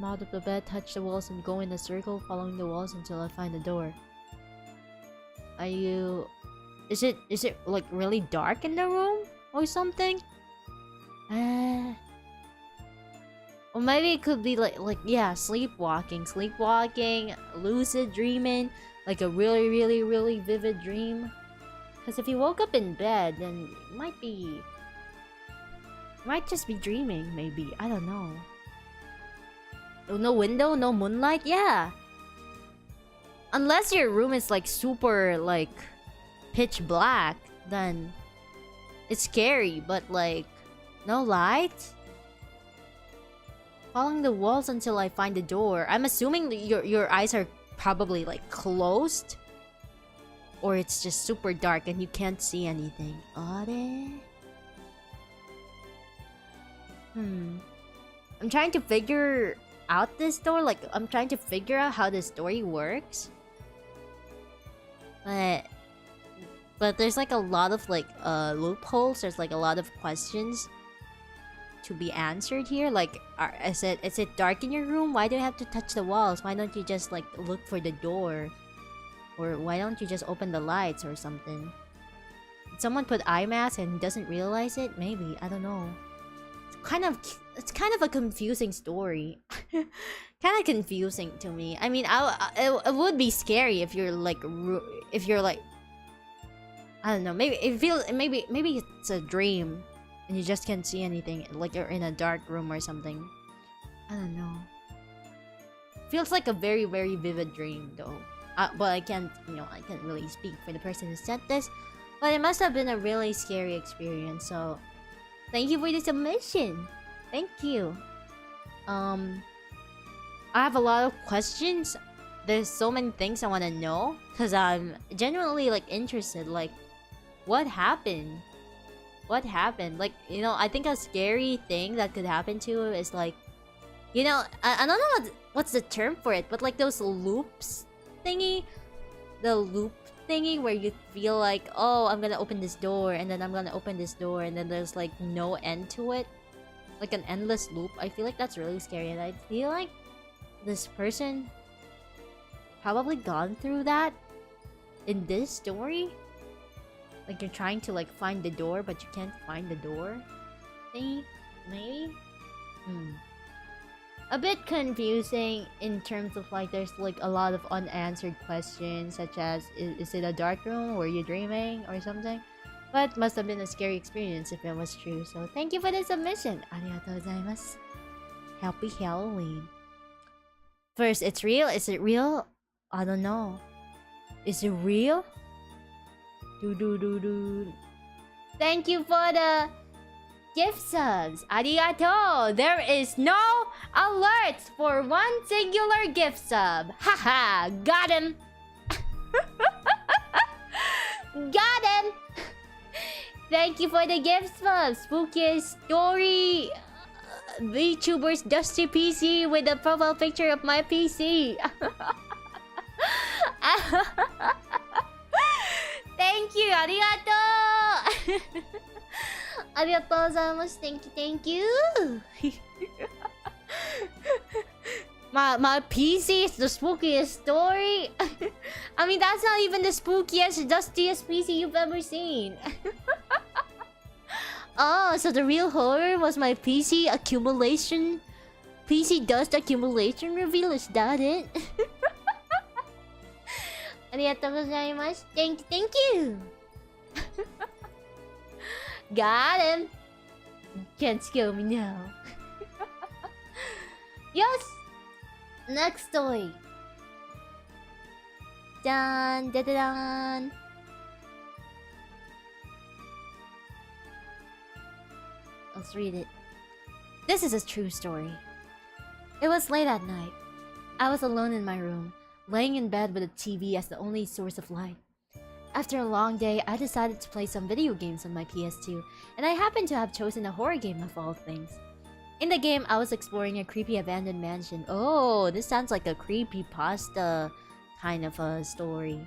A: out of the bed, touch the walls, and go in a circle, following the walls until I find the door. Are you... Is it like really dark in the room? Or something? Or maybe it could be like yeah, sleepwalking, lucid dreaming, like a really vivid dream. Because if you woke up in bed, then it might just be dreaming, maybe. I don't know. No window, no moonlight, yeah. Unless your room is like super like pitch black, then it's scary, but like no light? Following the walls until I find the door. I'm assuming that your eyes are probably like closed. Or it's just super dark and you can't see anything. I'm trying to figure out this door. Like, I'm trying to figure out how this story works. But there's like a lot of like loopholes. There's like a lot of questions to be answered here. Like, is it dark in your room? Why do you have to touch the walls? Why don't you just like look for the door? Or why don't you just open the lights or something? Did someone put eye mask and doesn't realize it? Maybe, I don't know. It's kind of a confusing story. Kind of confusing to me. I mean, it would be scary if you're like I don't know. Maybe maybe it's a dream, and you just can't see anything. Like you're in a dark room or something. I don't know. Feels like a very vivid dream though. But I can't really speak for the person who said this. But it must have been a really scary experience. So, thank you for the submission. Thank you. I have a lot of questions. There's so many things I want to know because I'm genuinely like interested. Like, what happened? What happened? Like, I think a scary thing that could happen to you is like, I don't know what's the term for it, but like those loops thingy, the loop thingy where you feel like, oh, I'm gonna open this door and then I'm gonna open this door and then there's like no end to it, like an endless loop. I feel like that's really scary, and I feel like this person probably gone through that in this story. Like you're trying to like find the door but you can't find the door thingy, maybe. A bit confusing in terms of like there's like a lot of unanswered questions, such as is it a dark room? Were you dreaming or something? But must have been a scary experience if it was true. So thank you for the submission. Arigatou gozaimasu. Happy Halloween. First, it's real. Is it real? I don't know. Is it real? Thank you for the gift subs. Arigato. There is no alerts for one singular gift sub. Haha. Got him. Got him. Thank you for the gift subs. Spookiest story. VTuber's dusty PC with a profile picture of my PC. Thank you. Arigato. Arigatou gozaimasu. Thank you. My PC is the spookiest story. I mean, that's not even the spookiest, dustiest PC you've ever seen. Oh, so the real horror was my PC accumulation, PC dust accumulation reveal. Is that it? Arigatou gozaimasu. Thank you. Got him. Can't scare me now. Yes. Next story. Dun dun dun dun. Let's read it. This is a true story. It was late at night. I was alone in my room, laying in bed with a TV as the only source of light. After a long day, I decided to play some video games on my PS2, and I happened to have chosen a horror game of all things. In the game, I was exploring a creepy abandoned mansion. Oh, this sounds like a creepypasta kind of a story.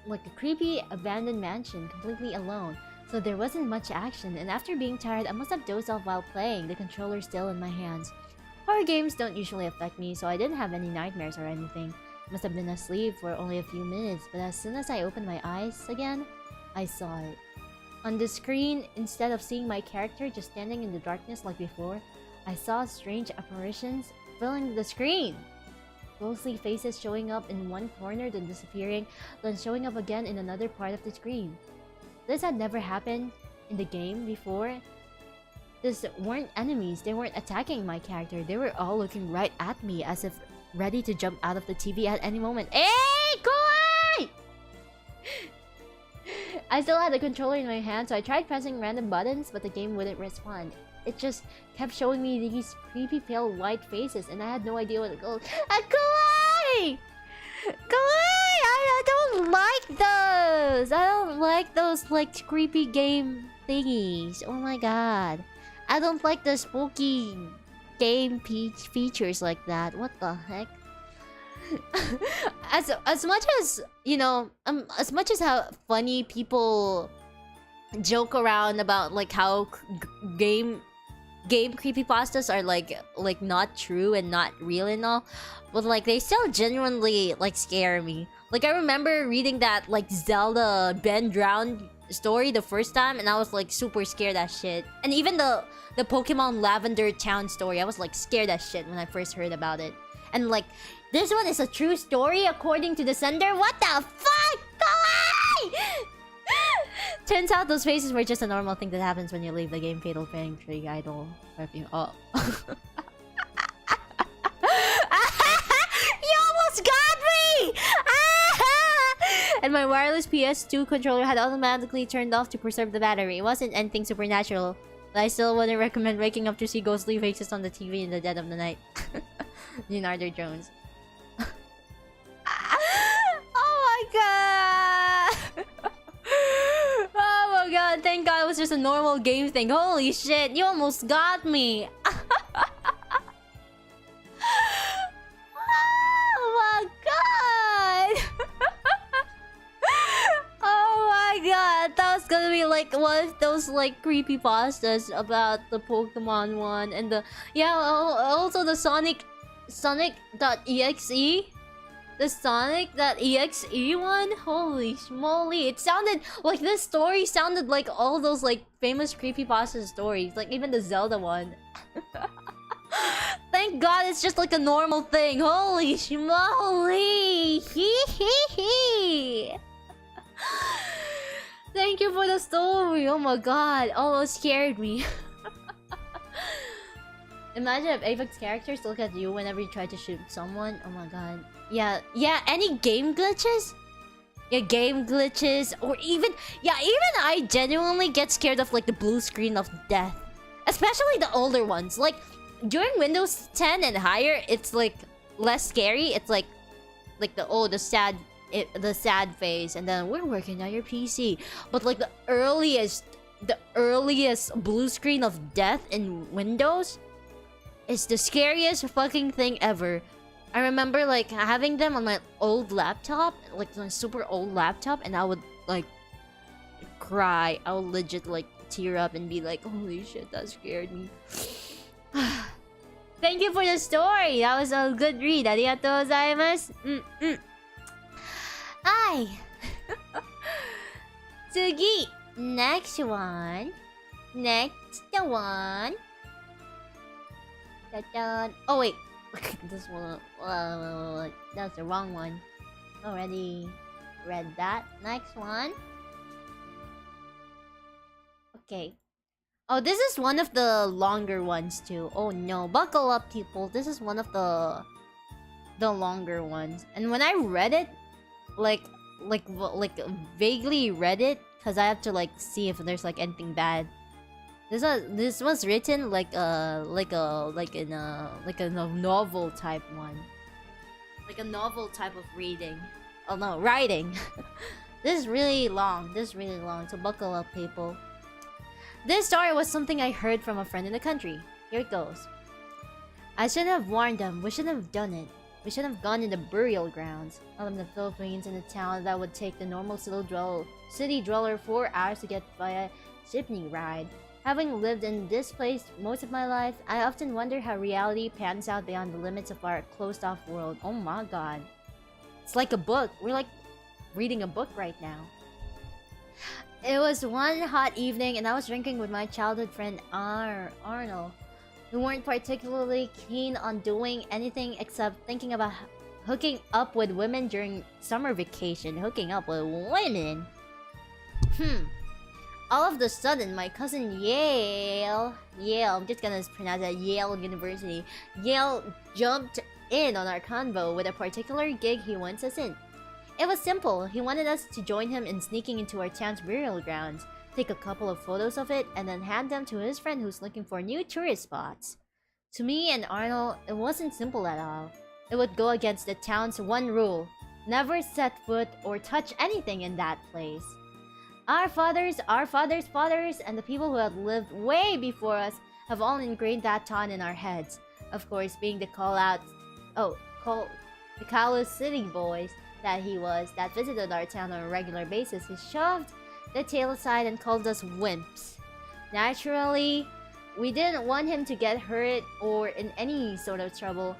A: Like a creepy abandoned mansion, completely alone. So there wasn't much action, and after being tired, I must have dozed off while playing, the controller still in my hands. Horror games don't usually affect me, so I didn't have any nightmares or anything. Must have been asleep for only a few minutes, but as soon as I opened my eyes again, I saw it. On the screen, instead of seeing my character just standing in the darkness like before, I saw strange apparitions filling the screen. Ghostly faces showing up in one corner, then disappearing, then showing up again in another part of the screen. This had never happened in the game before. These weren't enemies, they weren't attacking my character, they were all looking right at me as if ready to jump out of the TV at any moment. Hey, Koi! I still had the controller in my hand, so I tried pressing random buttons, but the game wouldn't respond. It just kept showing me these creepy pale white faces, and I had no idea what to go. Koi! Koi! I don't like those! I don't like those, like, creepy game thingies. Oh my god. I don't like the spooky game features like that. What the heck? as much as, you know, as much as how funny people joke around about like how game creepypastas are like not true and not real and all, but like they still genuinely like scare me. Like I remember reading that like Zelda Ben drowned story the first time, and I was like super scared as shit. And even the Pokemon Lavender Town story, I was like scared as shit when I first heard about it. And like this one is a true story according to the sender. What the fuck? Go away! Turns out those faces were just a normal thing that happens when you leave the game. Fatal Fang, Tree Idol, Perfume. Oh. You almost got me! And my wireless PS2 controller had automatically turned off to preserve the battery. It wasn't anything supernatural, but I still wouldn't recommend waking up to see ghostly faces on the TV in the dead of the night. Leonardo Jones. Oh my god! Oh my god, thank god it was just a normal game thing. Holy shit, you almost got me! Oh my god! Oh my god, that was gonna be like one of those like creepypastas about the Pokemon one and the also the Sonic.exe. The Sonic.exe one? Holy schmoly. It sounded like this story sounded like all those like famous creepypasta stories. Like even the Zelda one. Thank god it's just like a normal thing. Holy schmoly. Thank you for the story. Oh my god. Almost scared me. Imagine if Apex characters look at you whenever you try to shoot someone. Oh my god. Yeah, any game glitches? Yeah, game glitches. Or even I genuinely get scared of like the blue screen of death. Especially the older ones. Like, during Windows 10 and higher, it's like less scary. It's like the sad phase. And then we're working on your PC. But like the earliest blue screen of death in Windows is the scariest fucking thing ever. I remember like having them on my old laptop, like my super old laptop, and I would like cry. I would legit like tear up and be like, holy shit, that scared me. Thank you for the story. That was a good read. Arigatou gozaimasu. Hi. Tsugi. Next one. Next one. Ta-da. Oh wait. This one. That's the wrong one. Already read that. Next one. Okay. Oh, this is one of the longer ones too. Oh no, buckle up, people. This is one of the longer ones. And when I read it, like vaguely read it, cause I have to like see if there's like anything bad. This was written like in a novel type one, like a novel type of reading. Oh no, writing. This is really long. So buckle up, people. This story was something I heard from a friend in the country. Here it goes. I shouldn't have warned them. We shouldn't have done it. We shouldn't have gone in the burial grounds. Out in the Philippines, in a town that would take the normal city dweller 4 hours to get by a jeepney ride. Having lived in this place most of my life, I often wonder how reality pans out beyond the limits of our closed-off world. Oh my god. It's like a book. We're like reading a book right now. It was one hot evening and I was drinking with my childhood friend Arnold. We weren't particularly keen on doing anything except thinking about hooking up with women during summer vacation. Hooking up with women? All of a sudden, my cousin Yale, I'm just gonna pronounce that, Yale University, Yale jumped in on our convo with a particular gig he wants us in. It was simple. He wanted us to join him in sneaking into our town's burial grounds, take a couple of photos of it, and then hand them to his friend who's looking for new tourist spots. To me and Arnold, it wasn't simple at all. It would go against the town's one rule: never set foot or touch anything in that place. Our fathers, and the people who have lived way before us have all ingrained that taunt in our heads. Of course, being the the callous city boys that he was, that visited our town on a regular basis, he shoved the tale aside and called us wimps. Naturally, we didn't want him to get hurt or in any sort of trouble.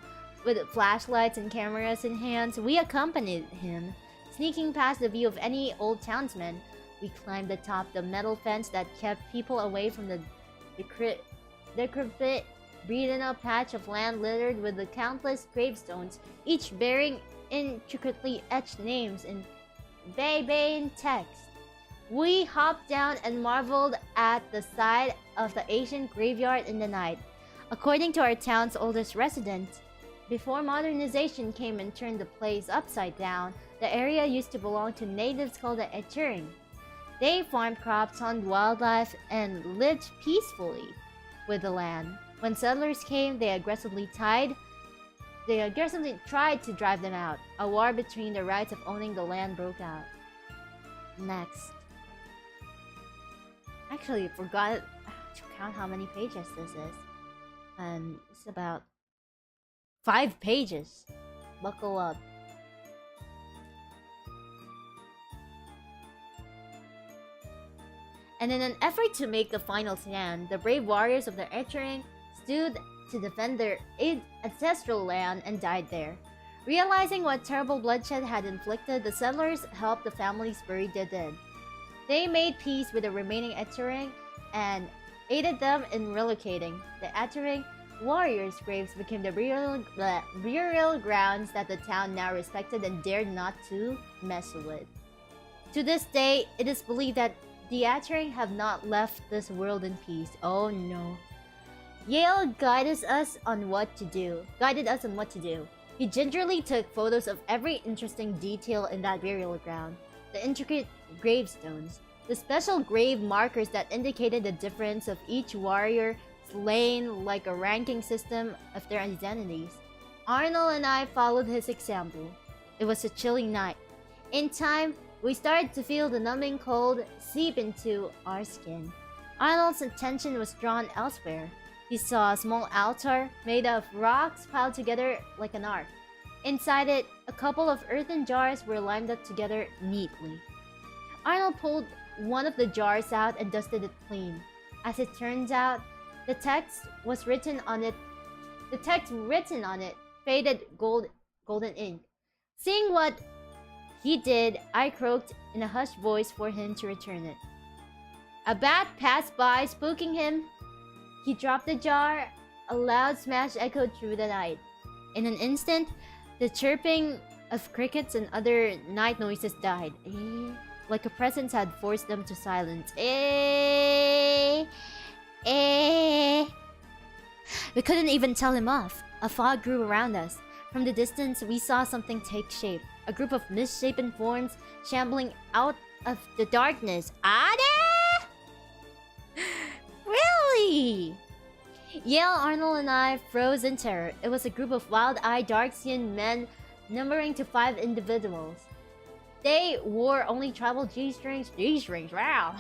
A: With flashlights and cameras in hand, we accompanied him. Sneaking past the view of any old townsman, we climbed atop the metal fence that kept people away from the decrepit, beaten-up patch of land littered with the countless gravestones, each bearing intricately etched names in Baibane text. We hopped down and marveled at the sight of the ancient graveyard in the night. According to our town's oldest resident, before modernization came and turned the place upside down, the area used to belong to natives called the Echuring. They farmed crops, hunted wildlife, and lived peacefully with the land. When settlers came, they aggressively tried to drive them out. A war between the rights of owning the land broke out. Next. Actually, forgot to count how many pages this is. It's about 5 pages. Buckle up. And in an effort to make a final stand, the brave warriors of the Echuring stood to defend their ancestral land and died there. Realizing what terrible bloodshed had inflicted, the settlers helped the families bury the dead. They made peace with the remaining Echuring and aided them in relocating. The Echuring warriors' graves became the burial grounds that the town now respected and dared not to mess with. To this day, it is believed that the Echuring have not left this world in peace. Oh no. Yale guided us on what to do. He gingerly took photos of every interesting detail in that burial ground. The intricate gravestones, the special grave markers that indicated the difference of each warrior slain, like a ranking system of their identities. Arnold and I followed his example. It was a chilly night. In time, we started to feel the numbing cold seep into our skin. Arnold's attention was drawn elsewhere. He saw a small altar made of rocks piled together like an ark. Inside it, a couple of earthen jars were lined up together neatly. Arnold pulled one of the jars out and dusted it clean. As it turns out, the text was written on it The text written on it, faded golden ink. Seeing what he did, I croaked in a hushed voice for him to return it. A bat passed by, spooking him. He dropped the jar. A loud smash echoed through the night. In an instant, the chirping of crickets and other night noises died. Like a presence had forced them to silence. We couldn't even tell him off. A fog grew around us. From the distance, we saw something take shape. A group of misshapen forms shambling out of the darkness. Really? Yale, Arnold, and I froze in terror. It was a group of wild-eyed, dark-skinned men numbering to 5 individuals. They wore only tribal G-strings, wow,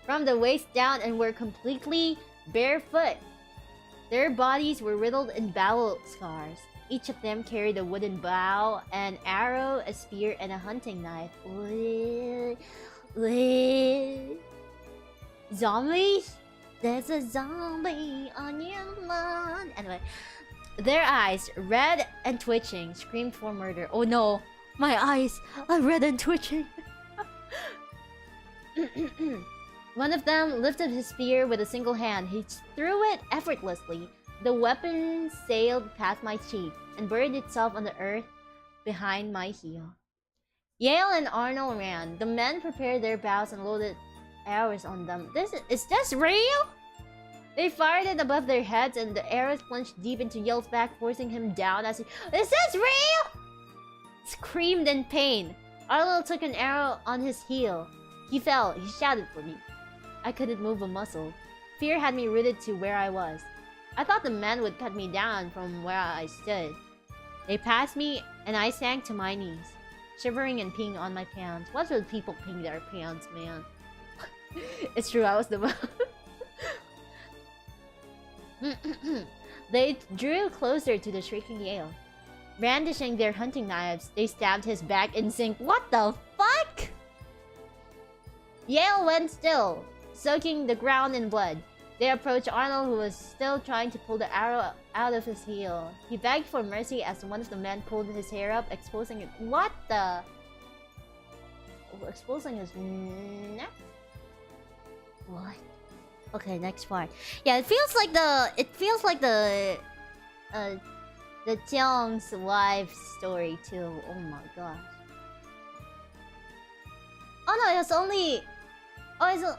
A: from the waist down and were completely barefoot. Their bodies were riddled in battle scars. Each of them carried a wooden bow, an arrow, a spear, and a hunting knife. Zombies? There's a zombie on your lawn. Anyway, their eyes, red and twitching, screamed for murder. Oh no, my eyes are red and twitching. One of them lifted his spear with a single hand. He threw it effortlessly. The weapon sailed past my cheek and buried itself on the earth behind my heel. Yale and Arnold ran. The men prepared their bows and loaded arrows on them. Is this real? They fired it above their heads and the arrows plunged deep into Yale's back, forcing him down as he... Is this real? Screamed in pain. Arnold took an arrow on his heel. He fell. He shouted for me. I couldn't move a muscle. Fear had me rooted to where I was. I thought the men would cut me down from where I stood. They passed me, and I sank to my knees, shivering and peeing on my pants. What would people pee their pants, man? It's true, I was the one. They drew closer to the shrieking Yale. Brandishing their hunting knives, they stabbed his back in sync. What the fuck? Yale went still, soaking the ground in blood. They approached Arnold, who was still trying to pull the arrow out of his heel. He begged for mercy as one of the men pulled his hair up, exposing it. What the? Exposing his neck? What? Okay, next part. Yeah, it feels like the Jeong's wife story too. Oh my gosh. Oh no, it's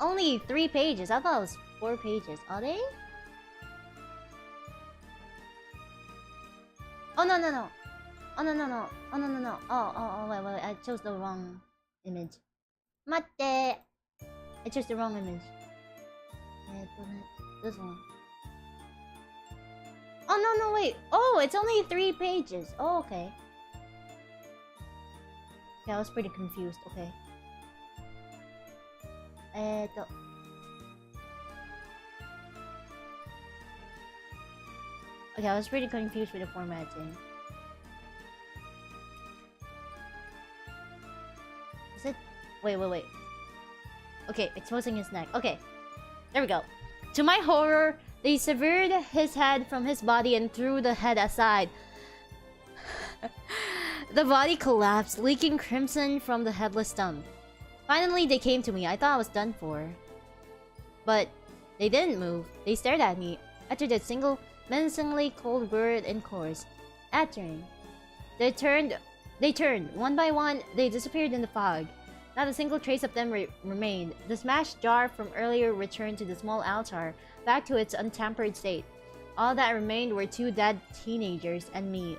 A: only 3 pages. I thought it was 4 pages. Are they? Oh no. Oh no. Oh wait. I chose the wrong image. Matte. I chose the wrong image. This one. Oh no, wait. Oh, it's only 3 pages. Oh, okay. Yeah, I was pretty confused. Okay. Okay, I was pretty confused with the formatting. Is it? Wait. Okay, exposing his neck. Okay, there we go. To my horror, they severed his head from his body and threw the head aside. The body collapsed, leaking crimson from the headless stump. Finally, they came to me. I thought I was done for. But they didn't move. They stared at me, uttered a single menacingly cold word in chorus. Uttering. They turned. One by one, they disappeared in the fog. Not a single trace of them remained. The smashed jar from earlier returned to the small altar, back to its untampered state. All that remained were 2 dead teenagers and me.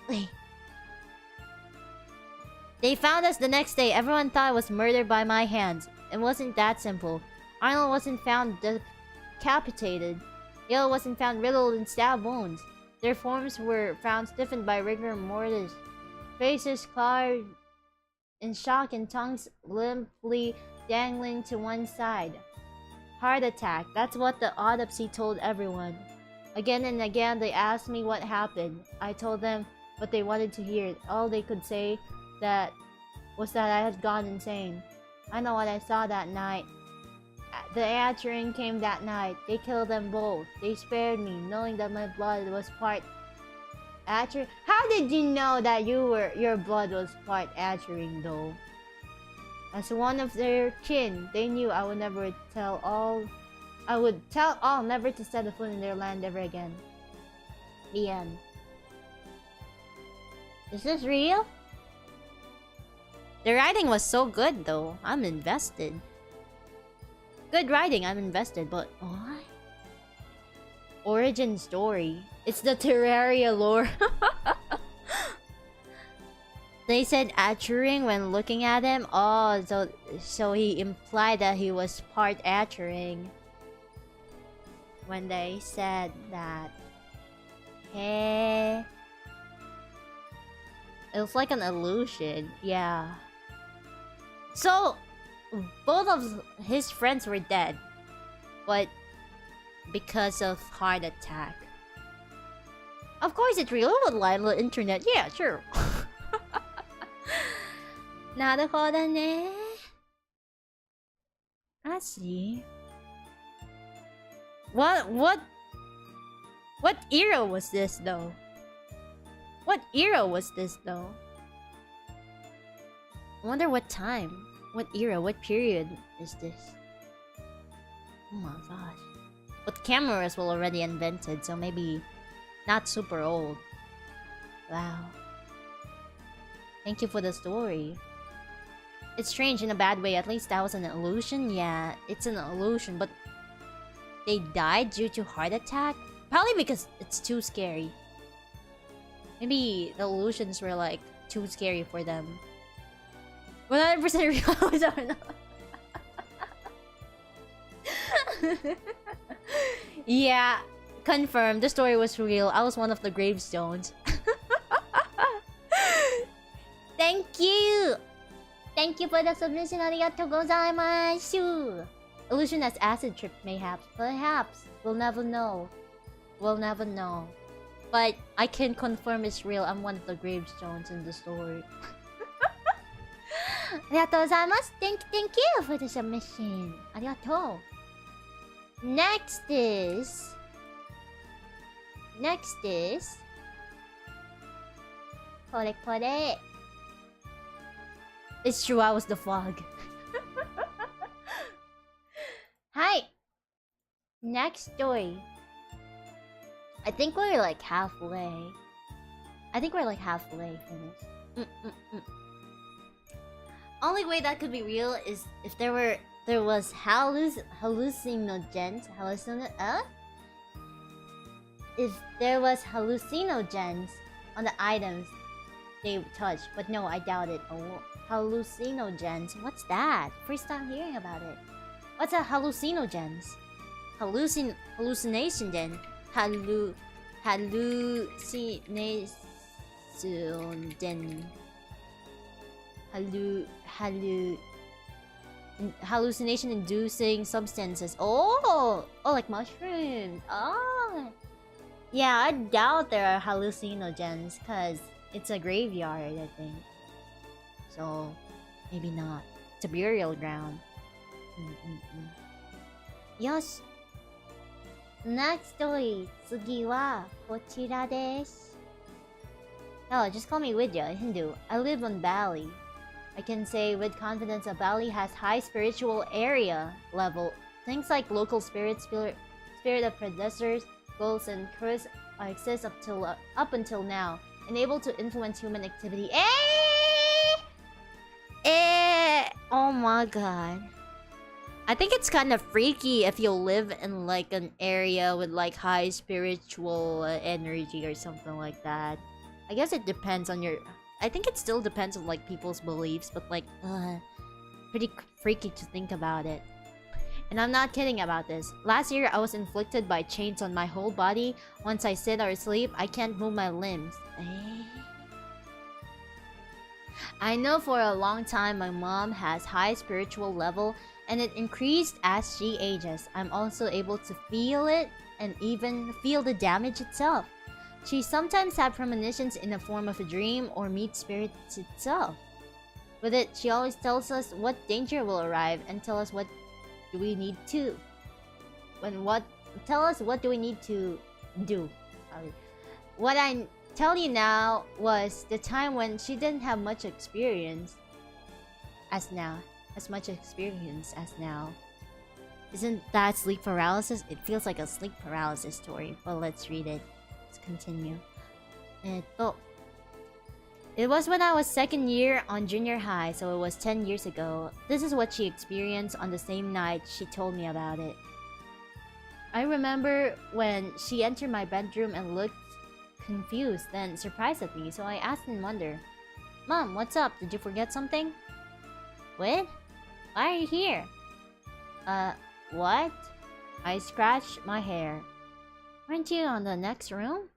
A: Wait. They found us the next day. Everyone thought it was murder by my hands. It wasn't that simple. Arnold wasn't found decapitated. Yale wasn't found riddled in stab wounds. Their forms were found stiffened by rigor mortis. Faces carved in shock and tongues limply dangling to one side. Heart attack. That's what the autopsy told everyone. Again and again, they asked me what happened. I told them what they wanted to hear. All they could say was that I had gone insane. I know what I saw that night. The Atcherin came that night. They killed them both. They spared me, knowing that my blood was part Atcherin. How did you know that your blood was part Atcherin though? As one of their kin, they knew I would tell all never to set a foot in their land ever again. The end. Is this real? The writing was so good though. I'm invested. Good writing, I'm invested, but what? Origin story. It's the Terraria lore. They said Atchering when looking at him. Oh, so he implied that he was part Atchering. When they said that. Hey. It was like an illusion, yeah. So, both of his friends were dead. But because of heart attack. Of course it's real, would lie on the internet. Yeah, sure. なるほどね。I see. What era was this though? What era was this though? I wonder what time, what era, what period is this? Oh my gosh. But cameras were already invented, so maybe not super old. Wow. Thank you for the story. It's strange in a bad way. At least that was an illusion. Yeah, it's an illusion, but they died due to heart attack? Probably because it's too scary. Maybe the illusions were like too scary for them. 100% real or not? Yeah, confirmed. The story was real. I was one of the gravestones. Thank you! Thank you for the submission. Arigatou gozaimasu. Illusion as acid trip, mayhaps. Perhaps. We'll never know. We'll never know. But I can confirm it's real. I'm one of the gravestones in the story. Arigatou gozaimasu. Thank you for the submission. Arigatou. Next is... Kore. It's true, I was the fog. Hi! Next story. I think we're like halfway. Finished. Only way that could be real is if there was hallucinogens. If there was hallucinogens on the items they touched, but no, I doubt it. Oh, hallucinogens. What's that? First time hearing about it. What's a hallucinogens? Hallucination then. Hallucination inducing substances. Oh, like mushrooms. Oh, yeah. I doubt there are hallucinogens because it's a graveyard, I think. So maybe not. It's a burial ground. Yosh. Next story. 次はこちらです。Oh, just call me Vidya, Hindu. I live on Bali. I can say with confidence that Bali has high spiritual area level. Things like local spirit of predecessors, ghosts, and curse exist up until now, and able to influence human activity. Oh my god. I think it's kind of freaky if you live in like an area with like high spiritual energy or something like that. I guess it depends on your... I think it still depends on like people's beliefs, but like, pretty freaky to think about it. And I'm not kidding about this. Last year, I was inflicted by chains on my whole body. Once I sit or sleep, I can't move my limbs. I know for a long time my mom has high spiritual level, and it increased as she ages. I'm also able to feel it and even feel the damage itself. She sometimes had premonitions in the form of a dream or meet spirits itself. With it, she always tells us what danger will arrive and tell us what do we need to? Tell us what do we need to do? What I tell you now was the time when she didn't have much experience as much experience as now. Isn't that sleep paralysis? It feels like a sleep paralysis story, but let's read it. Let's continue. It was when I was second year on junior high, so it was 10 years ago. This is what she experienced on the same night she told me about it. I remember when she entered my bedroom and looked confused, then surprised at me, so I asked in wonder, "Mom, what's up? Did you forget something?" "What? Why are you here?" What?" I scratched my hair. "Aren't you on the next room?"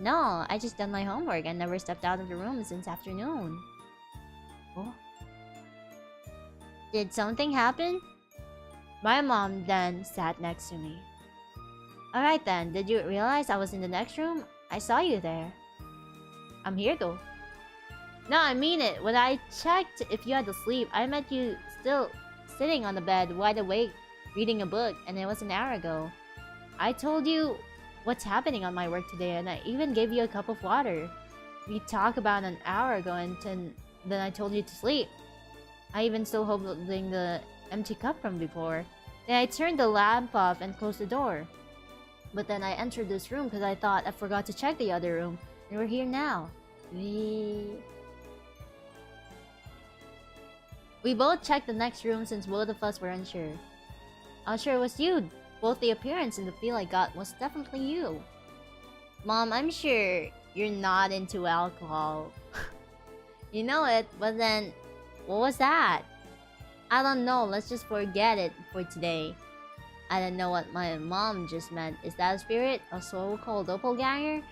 A: No, I just done my homework and never stepped out of the room since afternoon." Oh. "Did something happen?" My mom then sat next to me. "Alright then, did you realize I was in the next room? I saw you there." "I'm here though." "No, I mean it. When I checked if you had to sleep, I met you still sitting on the bed, wide awake, reading a book, and it was an hour ago. I told you what's happening on my work today, and I even gave you a cup of water. We talked about an hour ago, and then I told you to sleep. I even still holding the empty cup from before. Then I turned the lamp off and closed the door. But then I entered this room because I thought I forgot to check the other room, and we're here now. We both checked the next room since both of us were unsure. I was sure it was you. Both the appearance and the feel I got was definitely you." "Mom, I'm sure you're not into alcohol." "You know it, but then, what was that?" "I don't know, let's just forget it for today." I don't know what my mom just meant. Is that a spirit? A so-called doppelganger?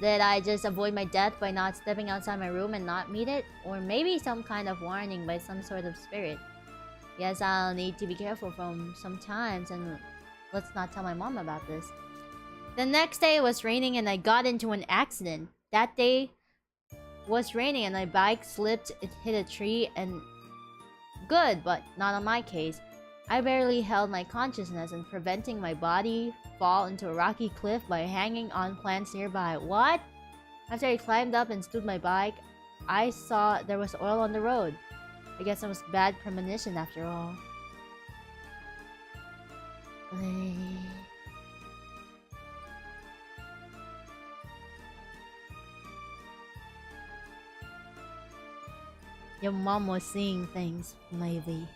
A: Did I just avoid my death by not stepping outside my room and not meet it? Or maybe some kind of warning by some sort of spirit? Guess I'll need to be careful from sometimes, and let's not tell my mom about this. The next day it was raining and I got into an accident. That day was raining and my bike slipped, it hit a tree, and good, but not on my case. I barely held my consciousness and preventing my body fall into a rocky cliff by hanging on plants nearby. What? After I climbed up and stood my bike, I saw there was oil on the road. I guess it was bad premonition after all. Your mom was seeing things, maybe.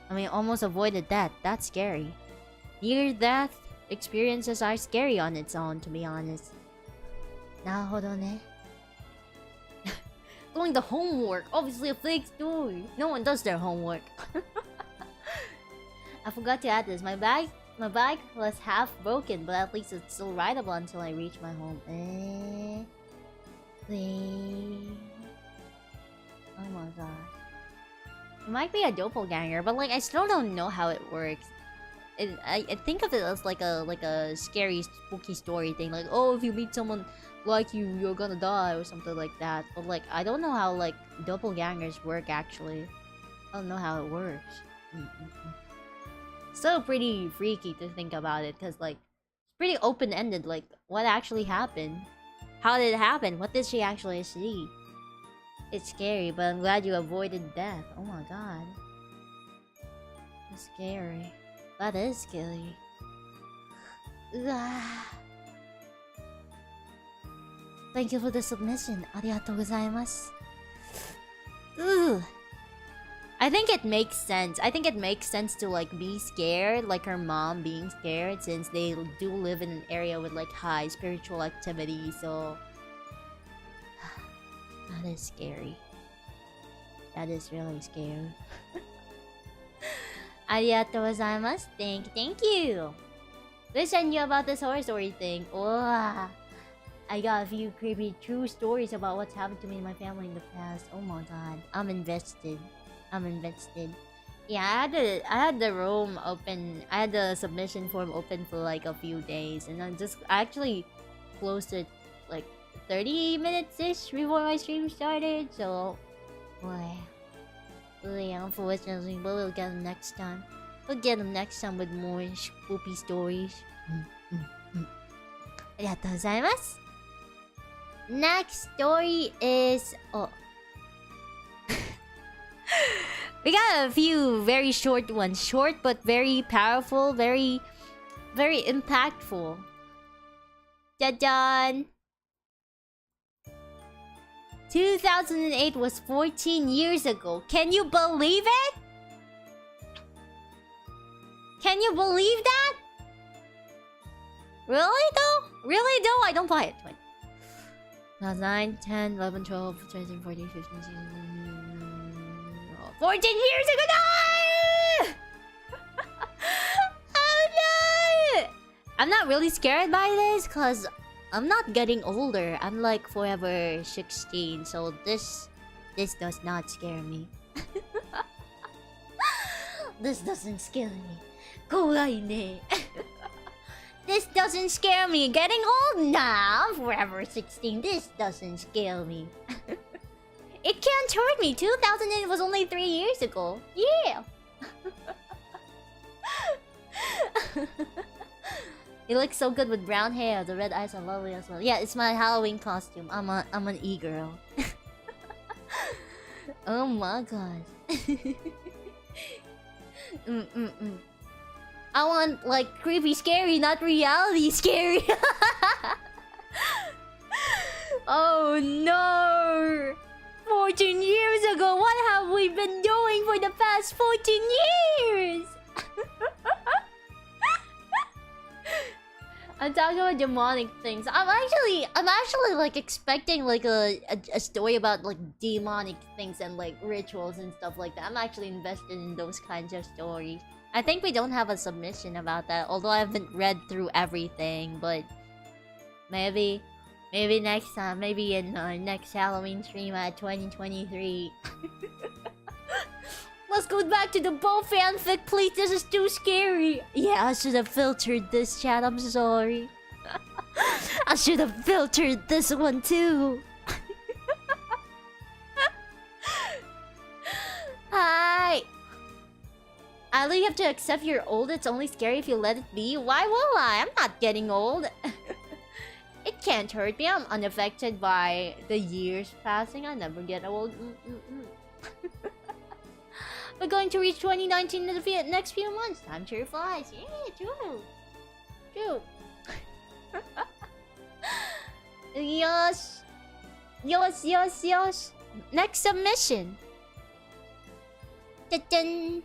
A: I mean, almost avoided that. That's scary. Near-death experiences are scary on its own, to be honest. Naruhodo ne. Doing the homework. Obviously a fake story. No one does their homework. I forgot to add this. My bike was half broken, but at least it's still rideable until I reach my home. Oh my gosh. It might be a doppelganger, but like I still don't know how it works. I think of it as like a scary, spooky story thing. Like, oh, if you meet someone like you, you're gonna die or something like that. But like, I don't know how like doppelgangers work actually. I don't know how it works. Still pretty freaky to think about it, cause like it's pretty open-ended. Like, what actually happened? How did it happen? What did she actually see? It's scary, but I'm glad you avoided death. Oh my god. That's scary. That is scary. Thank you for the submission. Arigatou gozaimasu. I think it makes sense. I think it makes sense to like be scared, like her mom being scared, since they do live in an area with like high spiritual activity, so that is scary. That is really scary. Arigatou gozaimasu. Thank you. Wish I knew about this horror story thing. Oh, I got a few creepy true stories about what's happened to me and my family in the past. Oh my god. I'm invested. Yeah, I had the room open. I had the submission form open for like a few days, and I actually closed it like 30 minutes-ish before my stream started, so... Boy. Yeah, unfortunately, but we'll get them next time. We'll get them next time with more spoopy stories. Arigatou gozaimasu. Next story is... Oh. We got a few very short ones. Short but very powerful, very impactful. Dun 2008 was 14 years ago. Can you believe it? Can you believe that? Really though? Really though? I don't buy it. 9, 10, 11, 12, 13, 14, 15, 16, 14 years ago! No! Oh no! I'm not really scared by this because I'm not getting older. I'm like forever 16, so this does not scare me. This doesn't scare me. Kawaii ne. This doesn't scare me. Getting old now, I'm forever 16. This doesn't scare me. It can't hurt me. 2008 was only 3 years ago. Yeah. You look so good with brown hair. The red eyes are lovely as well. Yeah, it's my Halloween costume. I'm an e-girl. Oh my god. I want like creepy scary, not reality scary. Oh no! 14 years ago, what have we been doing for the past 14 years? I'm talking about demonic things. I'm actually like expecting like a story about like demonic things and like rituals and stuff like that. I'm actually invested in those kinds of stories. I think we don't have a submission about that, although I haven't read through everything, but maybe next time, maybe in our next Halloween stream at 2023. Let's go back to the Bo fanfic, please. This is too scary. Yeah, I should have filtered this chat. I'm sorry. I should have filtered this one too. Hi. Ali, you have to accept you're old. It's only scary if you let it be. Why will I? I'm not getting old. It can't hurt me. I'm unaffected by the years passing. I never get old. We're going to reach 2019 in the next few months. Time to flies. Yeah, true. True. Yes. Yes, yes, yes. Next submission. Ta-dun.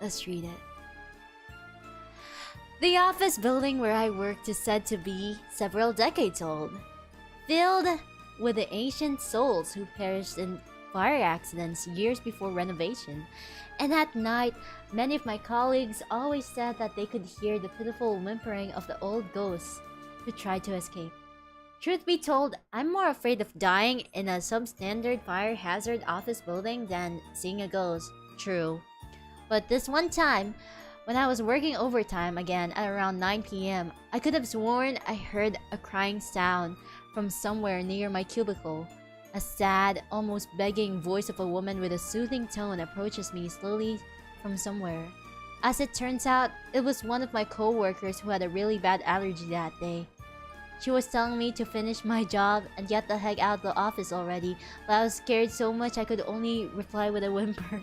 A: Let's read it. The office building where I worked is said to be several decades old, filled with the ancient souls who perished in fire accidents years before renovation. And at night, many of my colleagues always said that they could hear the pitiful whimpering of the old ghosts who tried to escape. Truth be told, I'm more afraid of dying in a substandard fire hazard office building than seeing a ghost. True. But this one time, when I was working overtime again at around 9 PM, I could have sworn I heard a crying sound from somewhere near my cubicle. A sad, almost begging voice of a woman with a soothing tone approaches me slowly from somewhere. As it turns out, it was one of my co-workers who had a really bad allergy that day. She was telling me to finish my job and get the heck out of the office already, but I was scared so much I could only reply with a whimper.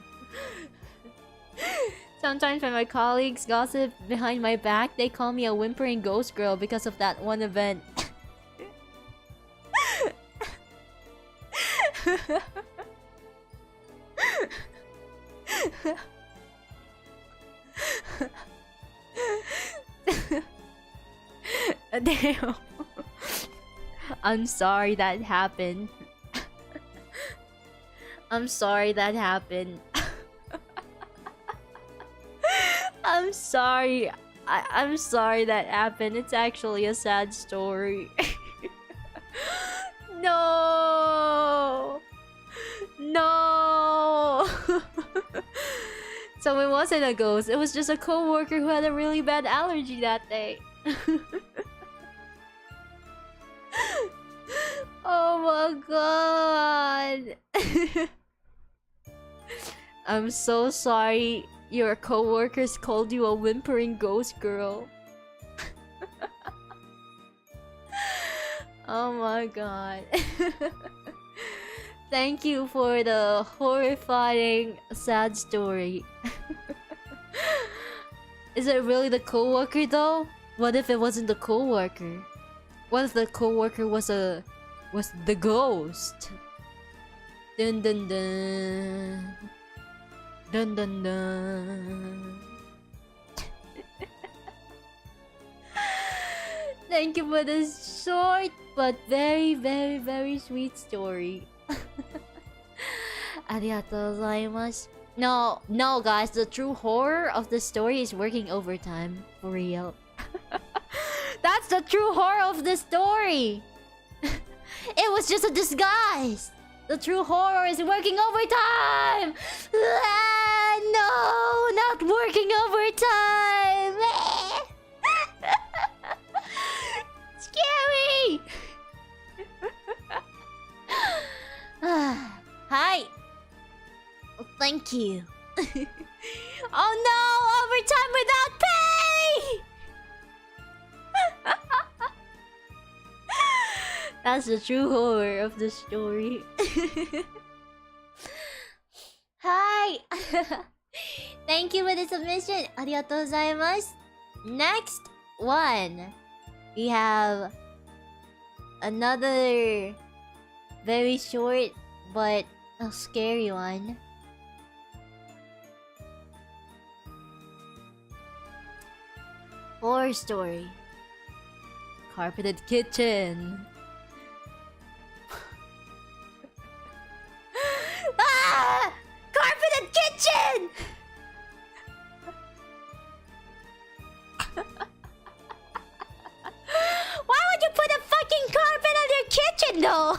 A: Sometimes when my colleagues gossip behind my back, they call me a whimpering ghost girl because of that one event. Damn. I'm sorry that happened. I'm sorry that happened. I'm sorry. I'm sorry that happened. It's actually a sad story. No. No. So it wasn't a ghost. It was just a co-worker who had a really bad allergy that day. my god. I'm so sorry your coworkers called you a whimpering ghost girl. Oh my god. Thank you for the horrifying sad story. Is it really the coworker though? What if it wasn't the coworker? What if the coworker was the ghost? Dun dun dun. Dun dun dun. Thank you for this short but very, very, very sweet story. ありがとうございます。No, no, guys, the true horror of the story is working overtime. For real. That's the true horror of the story! It was just a disguise! The true horror is working overtime! Ah, no, not working overtime! Scary! Hi! Thank you. Oh no! Overtime without pay! That's the true horror of the story. Hi! Thank you for the submission. ありがとうございます. Next one. We have another very short but a scary one. Horror story. Carpeted kitchen. Ah! Carpeted kitchen! Why would you put a fucking carpet on your kitchen though?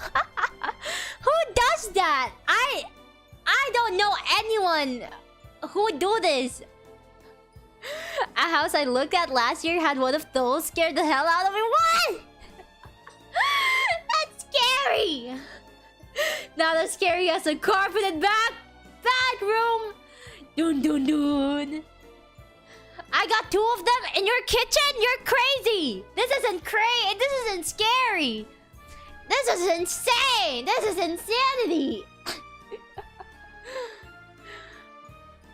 A: Who does that? I don't know anyone who would do this. A house I looked at last year had one of those. Scared the hell out of me. What? That's scary. Not as scary as a carpeted bathroom. Dun dun dun. I got 2 of them in your kitchen? You're crazy. This isn't crazy. This isn't scary. This is insane. This is insanity.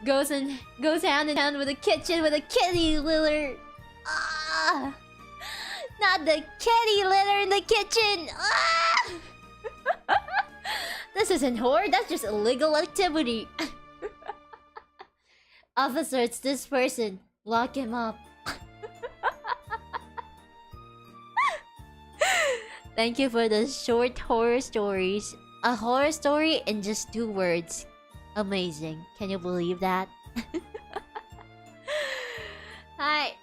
A: Goes hand in hand with the kitchen with a kitty litter. Ah, not the kitty litter in the kitchen. Ah! This isn't horror. That's just illegal activity. Officer, it's this person. Lock him up. Thank you for the short horror stories. A horror story in just 2 words. Amazing. Can you believe that? Hi.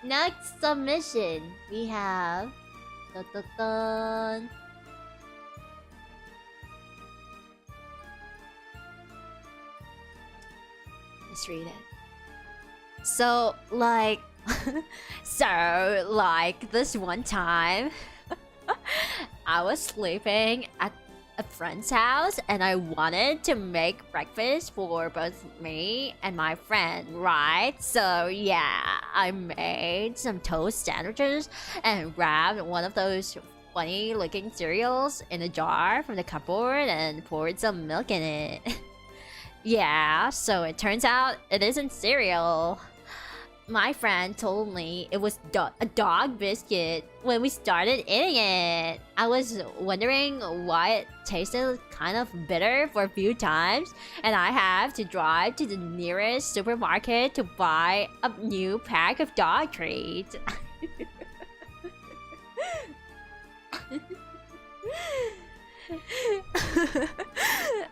A: Next submission. We have... Dun, dun, dun. Let's read it. So, like... this one time... I was sleeping at a friend's house and I wanted to make breakfast for both me and my friend, right? So yeah, I made some toast sandwiches and grabbed one of those funny looking cereals in a jar from the cupboard and poured some milk in it. Yeah, so it turns out it isn't cereal. My friend told me it was a dog biscuit when we started eating it. I was wondering why it tasted kind of bitter for a few times, and I have to drive to the nearest supermarket to buy a new pack of dog treats.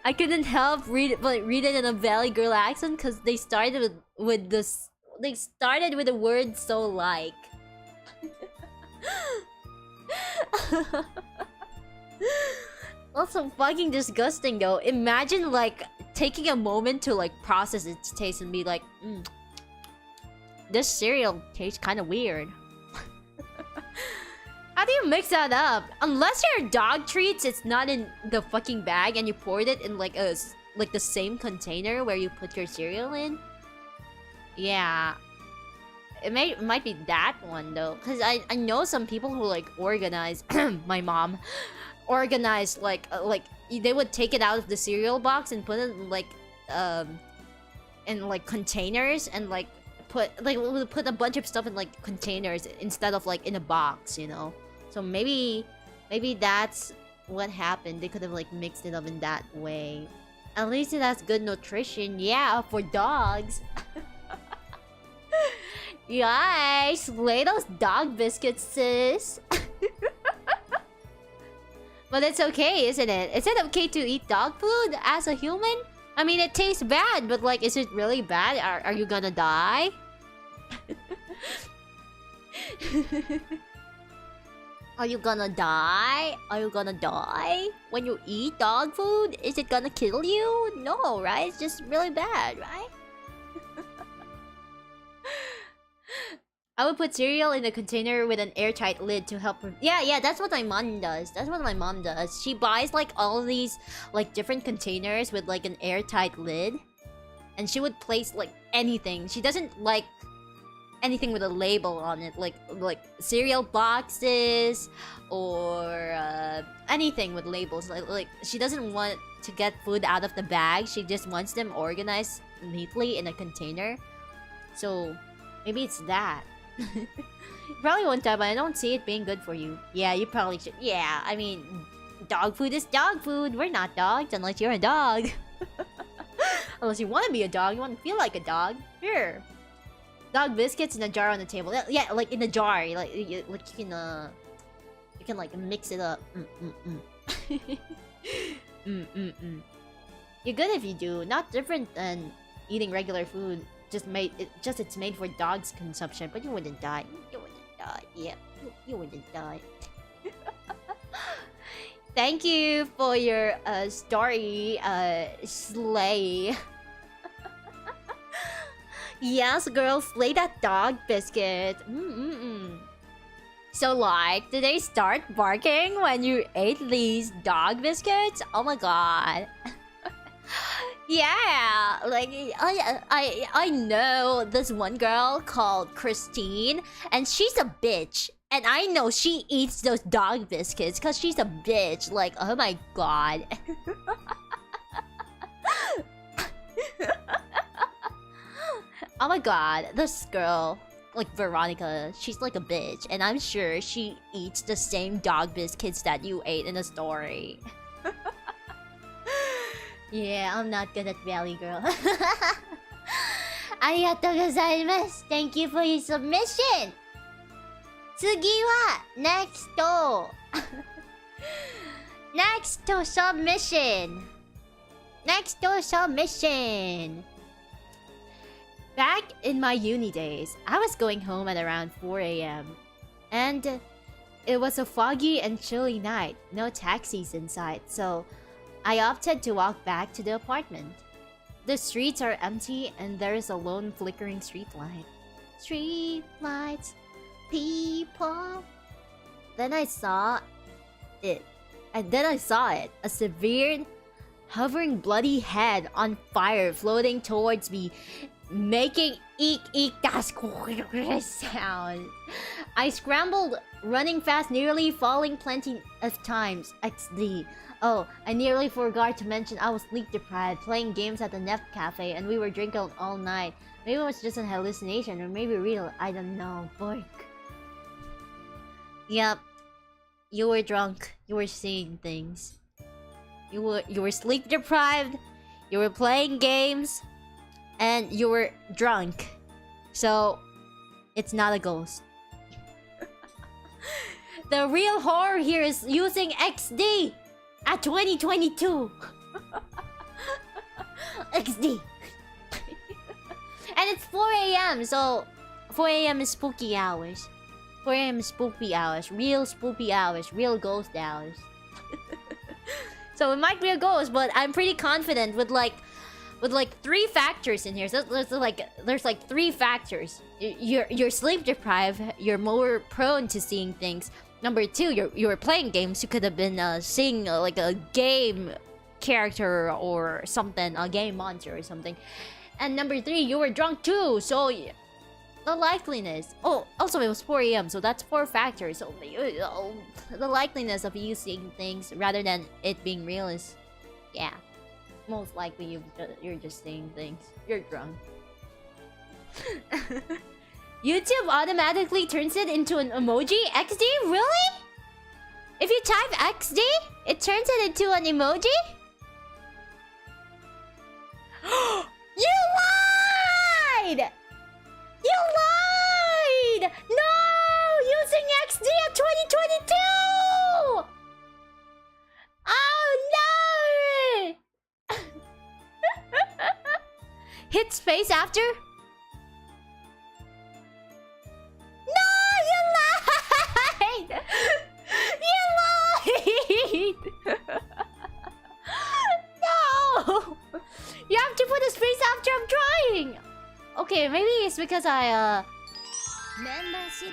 A: I couldn't help read it in a Valley Girl accent because they started with this. They started with a word so like. That's so fucking disgusting though. Imagine like taking a moment to like process its taste and be like, this cereal tastes kind of weird. How do you mix that up? Unless your dog treats, it's not in the fucking bag and you poured it in like the same container where you put your cereal in. Yeah. It might be that one though, because I know some people who like organize. My mom organized like they would take it out of the cereal box and put it in like containers and like put a bunch of stuff in like containers instead of like in a box, you know. So maybe that's what happened. They could have like mixed it up in that way. At least it has good nutrition. Yeah, for dogs. Yes, lay those dog biscuits, sis. But it's okay, isn't it? Is it okay to eat dog food as a human? I mean, it tastes bad, but like, is it really bad? Are you gonna die? Are you gonna die? Are you gonna die when you eat dog food? Is it gonna kill you? No, right? It's just really bad, right? I would put cereal in a container with an airtight lid to help. Yeah, that's what my mom does. That's what my mom does. She buys like all these like different containers with like an airtight lid, and she would place like anything. She doesn't like anything with a label on it, like cereal boxes or anything with labels. Like she doesn't want to get food out of the bag. She just wants them organized neatly in a container. So maybe it's that. You probably won't die, but I don't see it being good for you. Yeah, you probably should. Yeah, I mean, dog food is dog food. We're not dogs unless you're a dog. Unless you want to be a dog, you want to feel like a dog. Here, dog biscuits in a jar on the table. Yeah, like in a jar. Like you can like mix it up. You're good if you do. Not different than eating regular food. It's made for dogs' consumption, but you wouldn't die. You wouldn't die. Yeah, you wouldn't die. Thank you for your story, Slay. Yes, girl, slay that dog biscuit. So like, did they start barking when you ate these dog biscuits? Oh my god. Yeah, like I know this one girl called Christine, and she's a bitch. And I know she eats those dog biscuits because she's a bitch. Like, oh my god. Oh my god, this girl, like Veronica, she's like a bitch. And I'm sure she eats the same dog biscuits that you ate in the story. Yeah, I'm not good at Valley Girl. Arigatou gozaimasu. Thank you for your submission. 次は next submission. Next submission. Back in my uni days, I was going home at around 4 a.m. And it was a foggy and chilly night. No taxis in sight, so I opted to walk back to the apartment. The streets are empty and there is a lone flickering street light. Street lights, people. Then I saw it. A severe, hovering bloody head on fire floating towards me, making eek eek that sound. I scrambled, running fast, nearly falling plenty of times. XD. Oh, I nearly forgot to mention I was sleep deprived, playing games at the Neft Cafe, and we were drinking all night. Maybe it was just a hallucination, or maybe real. I don't know. Bork. Yep. You were drunk. You were seeing things. You were sleep deprived. You were playing games, and you were drunk. So, it's not a ghost. The real horror here is using XD. At 2022. XD. And it's 4 a.m. So 4 a.m. is spooky hours. 4 a.m. is spooky hours. Real spooky hours. Real ghost hours. So it might be a ghost, but I'm pretty confident with like 3 factors in here. So there's like 3 factors. You're sleep deprived. You're more prone to seeing things. Number 2, you were playing games. You could have been seeing like a game character or something, a game monster or something. And number 3, you were drunk too. So the likeliness. Oh, also it was 4 a.m. So that's 4 factors. So the likeliness of you seeing things rather than it being real is, yeah, most likely you're just seeing things. You're drunk. YouTube automatically turns it into an emoji? XD? Really? If you type XD, it turns it into an emoji? You lied! You lied! No! Using XD at 2022! Oh no! Hit space after? No! You lied! You lied! No! You have to put a space after I'm trying! Okay, maybe it's because I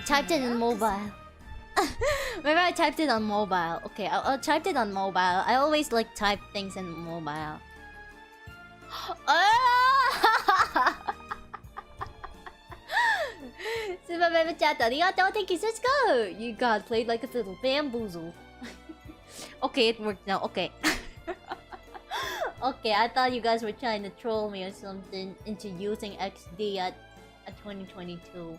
A: typed it in mobile. Maybe I typed it on mobile. Okay, I'll typed it on mobile. I always like type things in mobile. Super Baby Chat, arigatou, thank you, let's go! You got played like a little bamboozle. Okay, it worked now, okay. Okay, I thought you guys were trying to troll me or something into using XD at 2022.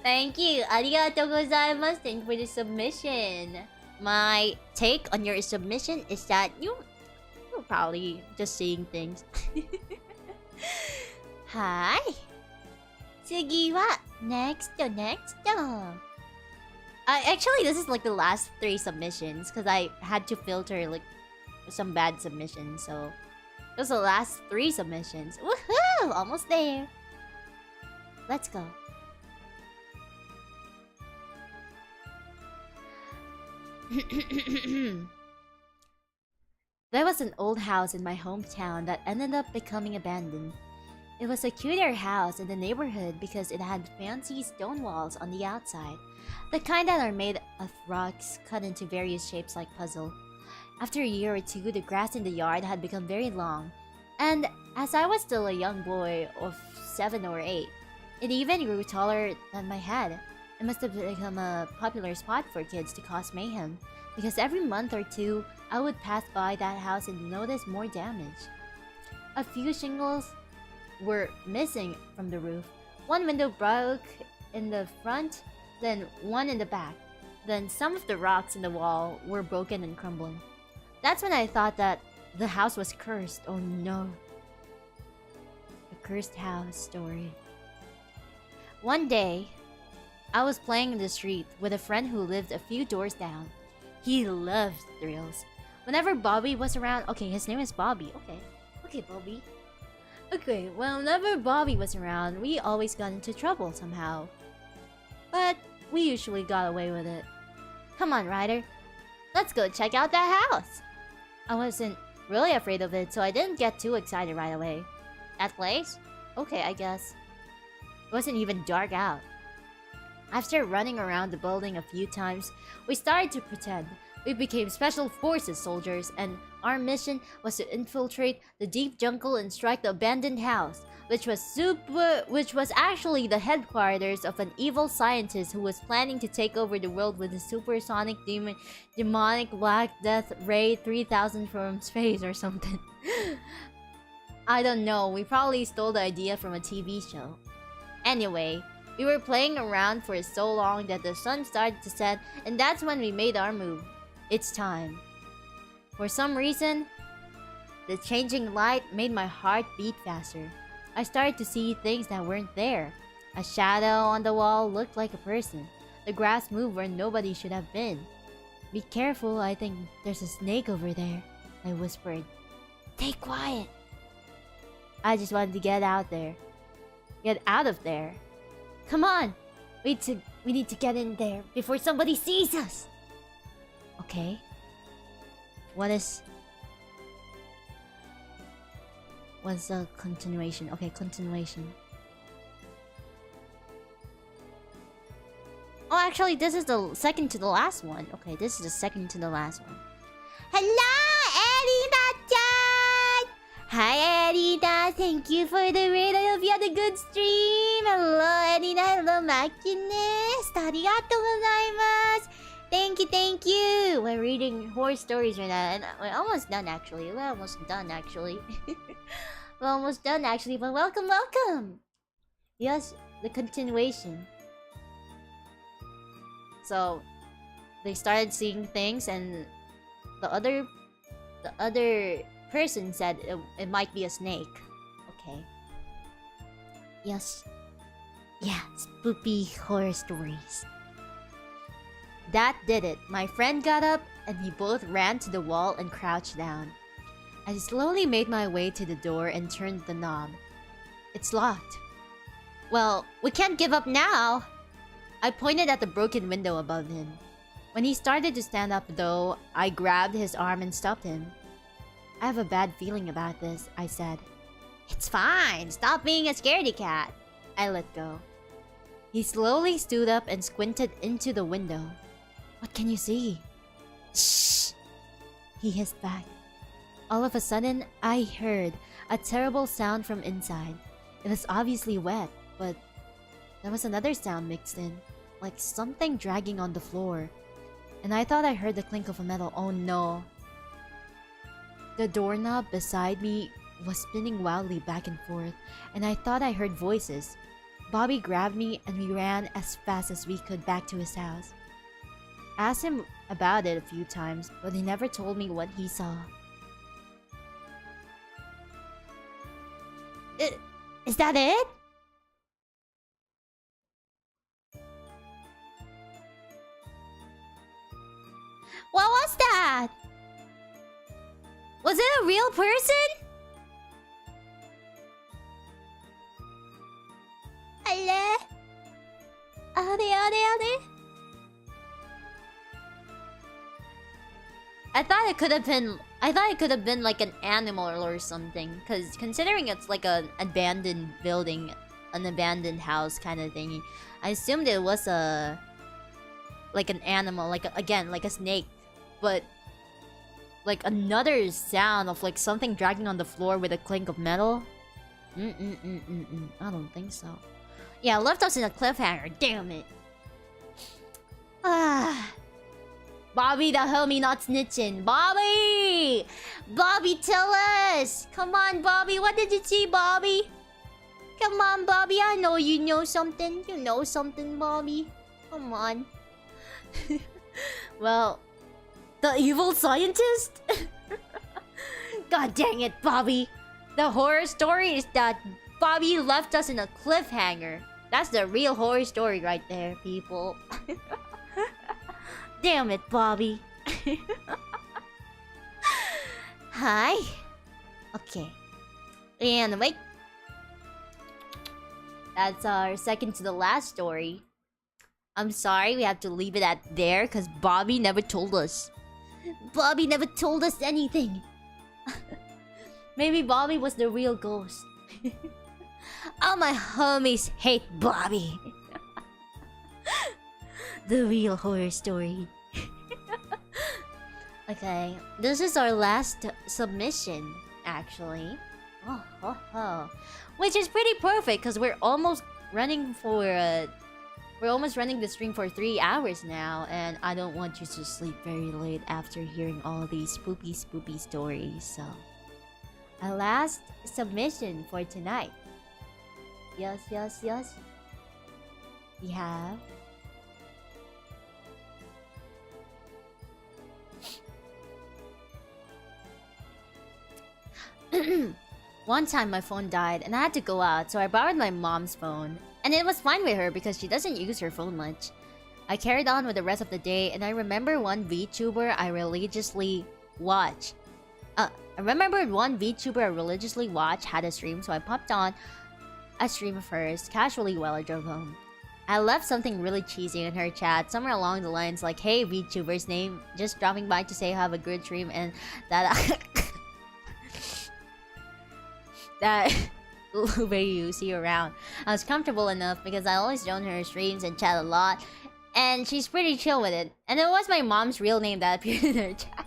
A: Thank you, arigatou gozaimasu, thank you for the submission. My take on your submission is that you're probably just seeing things. Hi. Tsugi wa next. Actually, this is like the last 3 submissions because I had to filter like some bad submissions. So those are the last 3 submissions. Woohoo! Almost there. Let's go. There was an old house in my hometown that ended up becoming abandoned. It was a cuter house in the neighborhood because it had fancy stone walls on the outside, the kind that are made of rocks cut into various shapes like puzzle. After a year or 2, the grass in the yard had become very long, and as I was still a young boy of 7 or 8, it even grew taller than my head. It must have become a popular spot for kids to cause mayhem, because every month or 2, I would pass by that house and notice more damage. A few shingles were missing from the roof. One window broke in the front, then one in the back. Then some of the rocks in the wall were broken and crumbling. That's when I thought that the house was cursed. Oh no. The cursed house story. One day, I was playing in the street with a friend who lived a few doors down. He loved thrills. Whenever Bobby was around... Okay, his name is Bobby. Okay, Bobby. Okay, whenever Bobby was around, we always got into trouble somehow. But we usually got away with it. Come on, Ryder. Let's go check out that house. I wasn't really afraid of it, so I didn't get too excited right away. That place? Okay, I guess. It wasn't even dark out. After running around the building a few times, we started to pretend. We became special forces soldiers, and our mission was to infiltrate the deep jungle and strike the abandoned house, which was actually the headquarters of an evil scientist who was planning to take over the world with a supersonic demonic Black Death Ray 3000 from space or something. I don't know, we probably stole the idea from a TV show. Anyway, we were playing around for so long that the sun started to set, and that's when we made our move. It's time. For some reason, the changing light made my heart beat faster. I started to see things that weren't there. A shadow on the wall looked like a person. The grass moved where nobody should have been. Be careful, I think there's a snake over there, I whispered. Stay quiet. I just wanted to get out there. Get out of there. Come on! We need to get in there before somebody sees us! Okay. What's the continuation? Okay, continuation. actually, this is the second to the last one. Okay, this is the second to the last one. Hello, Erina-chan! Hi, Erina. Thank you for the raid. I hope you had a good stream. Hello, Erina. Hello, Makines. Arigatou gozaimasu. Thank you, thank you. We're reading horror stories right now. And we're almost done, actually. We're almost done, actually. We're almost done, actually. But welcome, welcome. Yes, the continuation. So, they started seeing things, and the other person said it might be a snake. Okay. Yes. Yeah, spooky horror stories. That did it. My friend got up, and we both ran to the wall and crouched down. I slowly made my way to the door and turned the knob. It's locked. Well, we can't give up now. I pointed at the broken window above him. When he started to stand up, though, I grabbed his arm and stopped him. I have a bad feeling about this, I said. It's fine. Stop being a scaredy cat. I let go. He slowly stood up and squinted into the window. What can you see? Shh! He hissed back. All of a sudden, I heard a terrible sound from inside. It was obviously wet, but there was another sound mixed in, like something dragging on the floor. And I thought I heard the clink of a metal. Oh no. The doorknob beside me was spinning wildly back and forth, and I thought I heard voices. Bobby grabbed me and we ran as fast as we could back to his house. I asked him about it a few times, but he never told me what he saw. Is that it? What was that? Was it a real person? Hello? Are they? I thought it could have been like an animal or something. Cause considering it's like an abandoned building, an abandoned house kind of thingy, I assumed it was like an animal, like like a snake. But like another sound of like something dragging on the floor with a clink of metal. I don't think so. Yeah, left us in a cliffhanger. Damn it. Bobby, the homie not snitching. Bobby! Bobby, tell us! Come on, Bobby. What did you see, Bobby? Come on, Bobby. I know you know something. You know something, Bobby. Come on. Well, the evil scientist? God dang it, Bobby. The horror story is that Bobby left us in a cliffhanger. That's the real horror story right there, people. Damn it, Bobby. Hi. Okay. And wait. That's our second to the last story. I'm sorry, we have to leave it at there because Bobby never told us. Bobby never told us anything. Maybe Bobby was the real ghost. All my homies hate Bobby. The real horror story. Okay, this is our last submission, actually. Which is pretty perfect because we're almost running the stream for 3 hours now, and I don't want you to sleep very late after hearing all these spooky stories. So, our last submission for tonight. Yes. We have one time my phone died and I had to go out, so I borrowed my mom's phone. And it was fine with her because she doesn't use her phone much. I carried on with the rest of the day, and I remember one VTuber I religiously watch had a stream, so I popped on a stream first, casually while I drove home. I left something really cheesy in her chat, somewhere along the lines like, "Hey VTuber's name, just dropping by to say have a good stream," and that that Lube, you see you around. I was comfortable enough because I always join her streams and chat a lot. And she's pretty chill with it. And it was my mom's real name that appeared in her chat.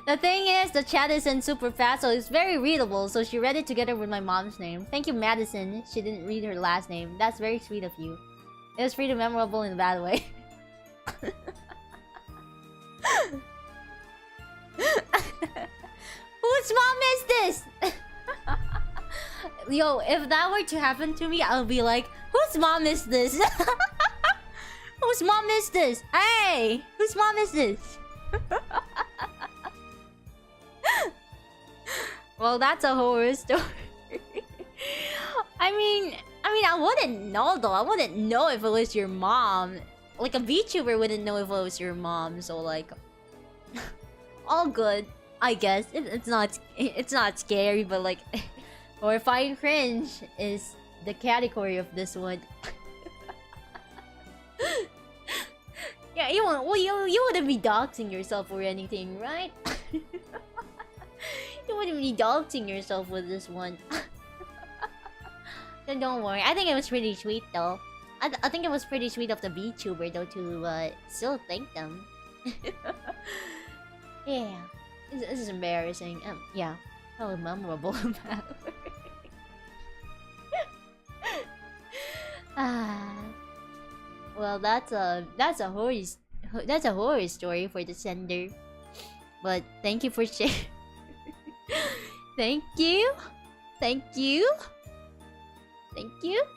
A: The thing is, the chat isn't super fast, so it's very readable. So she read it together with my mom's name. Thank you, Madison. She didn't read her last name. That's very sweet of you. It was pretty memorable in a bad way. Whose mom is this? Yo, if that were to happen to me, I'll be like, whose mom is this? Whose mom is this? Hey! Whose mom is this? Well, that's a horror story. I mean, I wouldn't know though. I wouldn't know if it was your mom. Like a VTuber wouldn't know if it was your mom. So like, all good, I guess. It's not scary, but like, horrifying cringe is the category of this one. Yeah, you wouldn't be doxing yourself or anything, right? You wouldn't be doxing yourself with this one. Then don't worry. I think it was pretty sweet though. I think it was pretty sweet of the VTuber though to still thank them. Yeah. This is embarrassing. Yeah. Probably memorable. Well, that's a horror story for the sender. But thank you for sharing. Thank you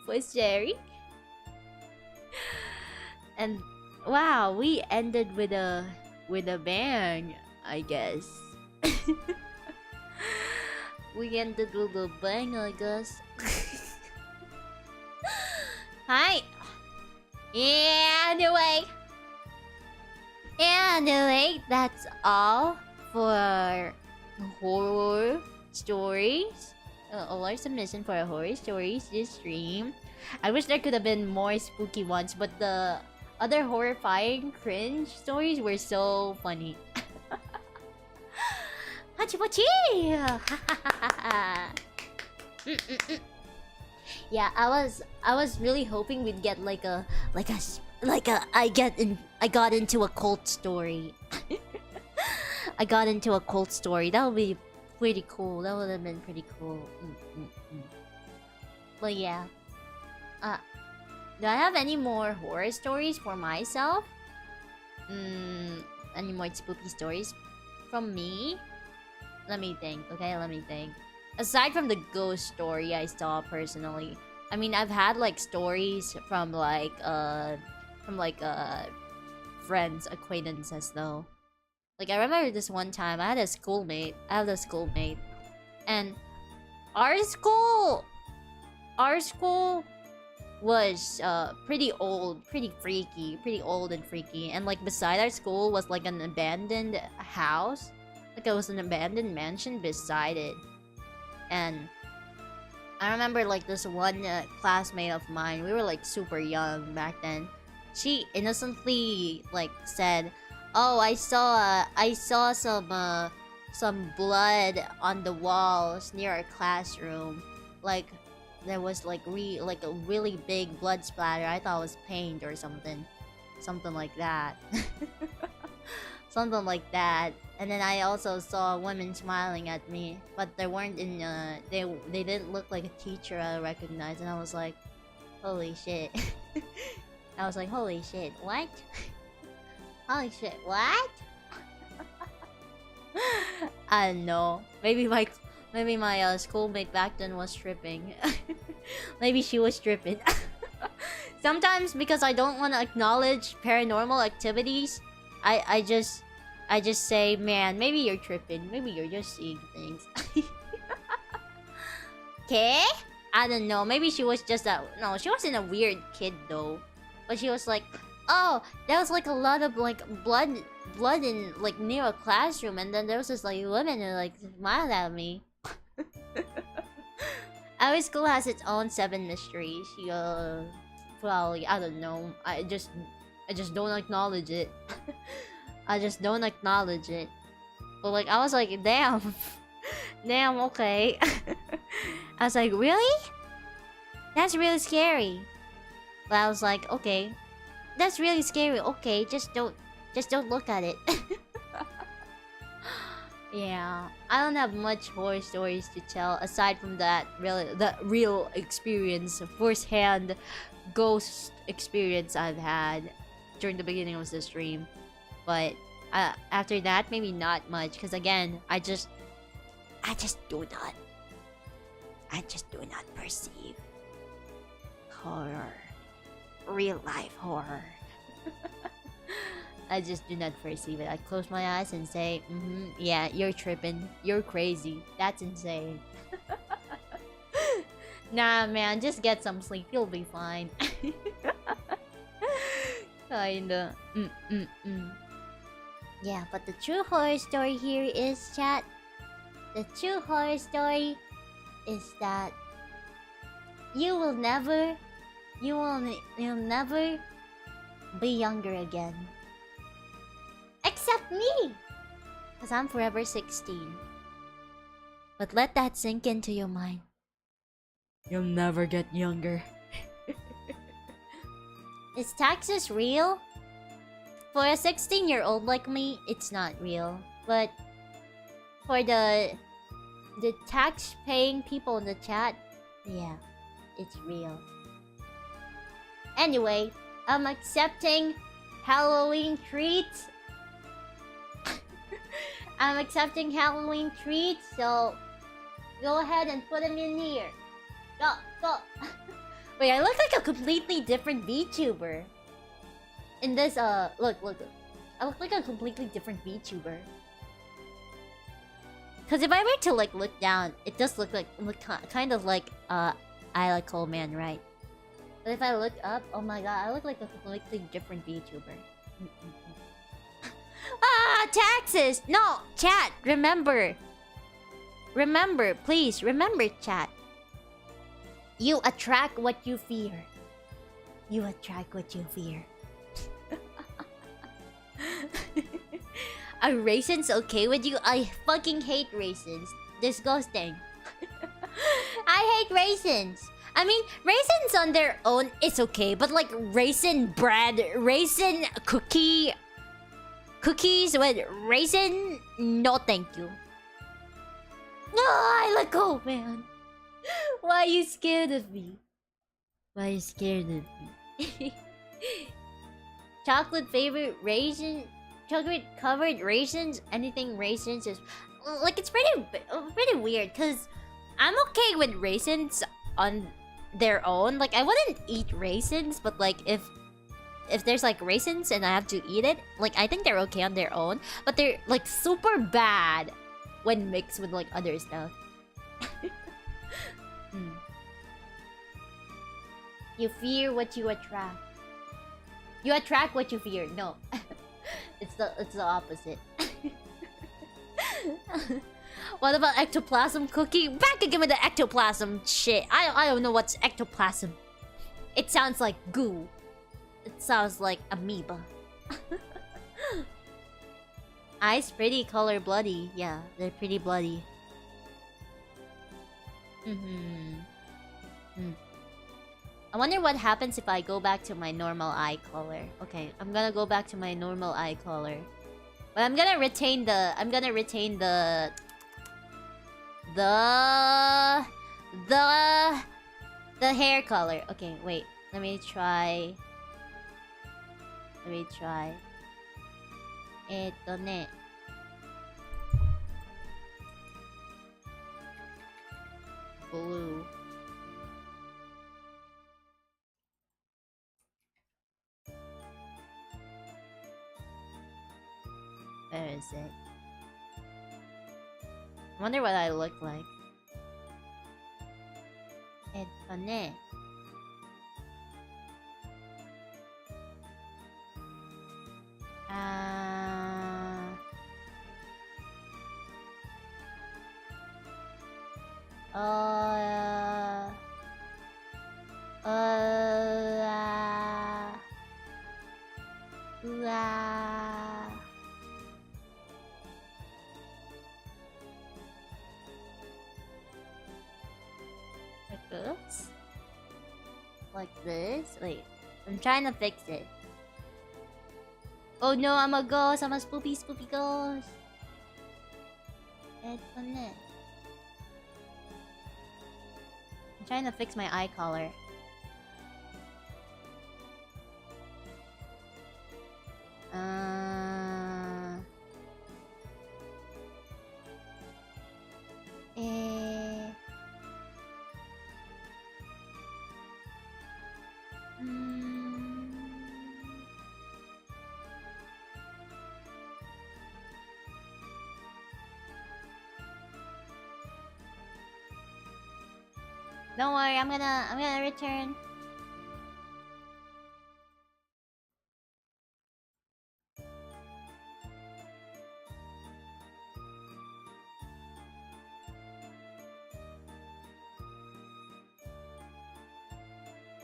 A: for sharing. And wow, we ended with a bang, I guess. We ended with a bang, I guess. Hi. Anyway, that's all for horror stories. Our submission for horror stories this stream. I wish there could have been more spooky ones, but the other horrifying cringe stories were so funny. Hachi-pachi! Yeah, I was really hoping we'd get I got into a cult story. I got into a cult story. That would be pretty cool. That would have been pretty cool. But yeah. Do I have any more horror stories for myself? Any more spooky stories from me? Let me think, okay? Let me think. Aside from the ghost story I saw personally, I mean, I've had like stories from friends, acquaintances though. Like I remember this one time I had a schoolmate. And our school was pretty old, pretty old and freaky. And like beside our school was like an abandoned house. Like it was an abandoned mansion beside it. And I remember like this one classmate of mine, we were like super young back then. She innocently like said, "Oh, I saw some blood on the walls near our classroom. Like there was like a really big blood splatter. I thought it was paint or something like that." Something like that. And then I also saw women smiling at me, but they weren't in they didn't look like a teacher I recognized. And I was like, holy shit. I was like, holy shit, what? Holy shit, what? I don't know. Maybe my schoolmate back then was tripping. Maybe she was tripping. Sometimes because I don't want to acknowledge paranormal activities, I just say, man, maybe you're tripping. Maybe you're just seeing things. Okay? I don't know. Maybe she was just no, she wasn't a weird kid though. But she was like, oh, there was like a lot of like blood in like near a classroom, and then there was this like woman who like smiled at me. Every school has its own 7 mysteries. Probably, I don't know. I just don't acknowledge it. I just don't acknowledge it. But like I was like, damn. Damn, okay. I was like, really? That's really scary. But I was like, okay, that's really scary. Okay, just don't look at it. Yeah, I don't have much horror stories to tell aside from that real experience, first-hand ghost experience I've had during the beginning of the stream. But after that, maybe not much, because again, I just do not perceive horror, real life horror. I just do not perceive it. I close my eyes and say, yeah, you're tripping. You're crazy. That's insane. Nah, man, just get some sleep. You'll be fine. Kinda. Yeah, but the true horror story here is, chat. The true horror story is that you'll never be younger again. Except me! Because I'm forever 16. But let that sink into your mind. You'll never get younger. Is taxes real? For a 16-year-old like me, it's not real. But for the tax-paying people in the chat, yeah, it's real. Anyway, I'm accepting Halloween treats. I'm accepting Halloween treats, so go ahead and put them in here. Go. Wait, I look like a completely different VTuber. In this, look. I look like a completely different VTuber. Cause if I were to like look down, it does look kind of like Isla Coleman, right? But if I look up, oh my god, I look like a completely different VTuber. Taxes! No, chat, remember. Remember, please, remember, chat. You attract what you fear. You attract what you fear. Are raisins okay with you? I fucking hate raisins. Disgusting. I hate raisins. I mean, raisins on their own is okay, but like raisin bread, raisin cookies with raisin, no thank you. No, I let go, man. Why are you scared of me? Why are you scared of me? Chocolate favorite raisin, chocolate covered raisins, anything raisins is like it's pretty weird because I'm okay with raisins on their own. Like I wouldn't eat raisins, but like if there's like raisins and I have to eat it, like I think they're okay on their own, but they're like super bad when mixed with like other stuff. You fear what you attract. You attract what you fear. No. it's the opposite. What about ectoplasm cookie? Back again with the ectoplasm shit. I don't know what's ectoplasm. It sounds like goo. It sounds like amoeba. Eyes pretty color bloody. Yeah, they're pretty bloody. I wonder what happens if I go back to my normal eye color. Okay, I'm gonna go back to my normal eye color. But I'm gonna retain the hair color. Okay, wait. Let me try. Eto ne. Blue. Where is it? I wonder what I look like. Eto ne. Like this? Like this? Wait, I'm trying to fix it. Oh no, I'm a ghost. I'm a spoopy ghost. It's fun. I'm trying to fix my eye color. Don't worry, I'm gonna return.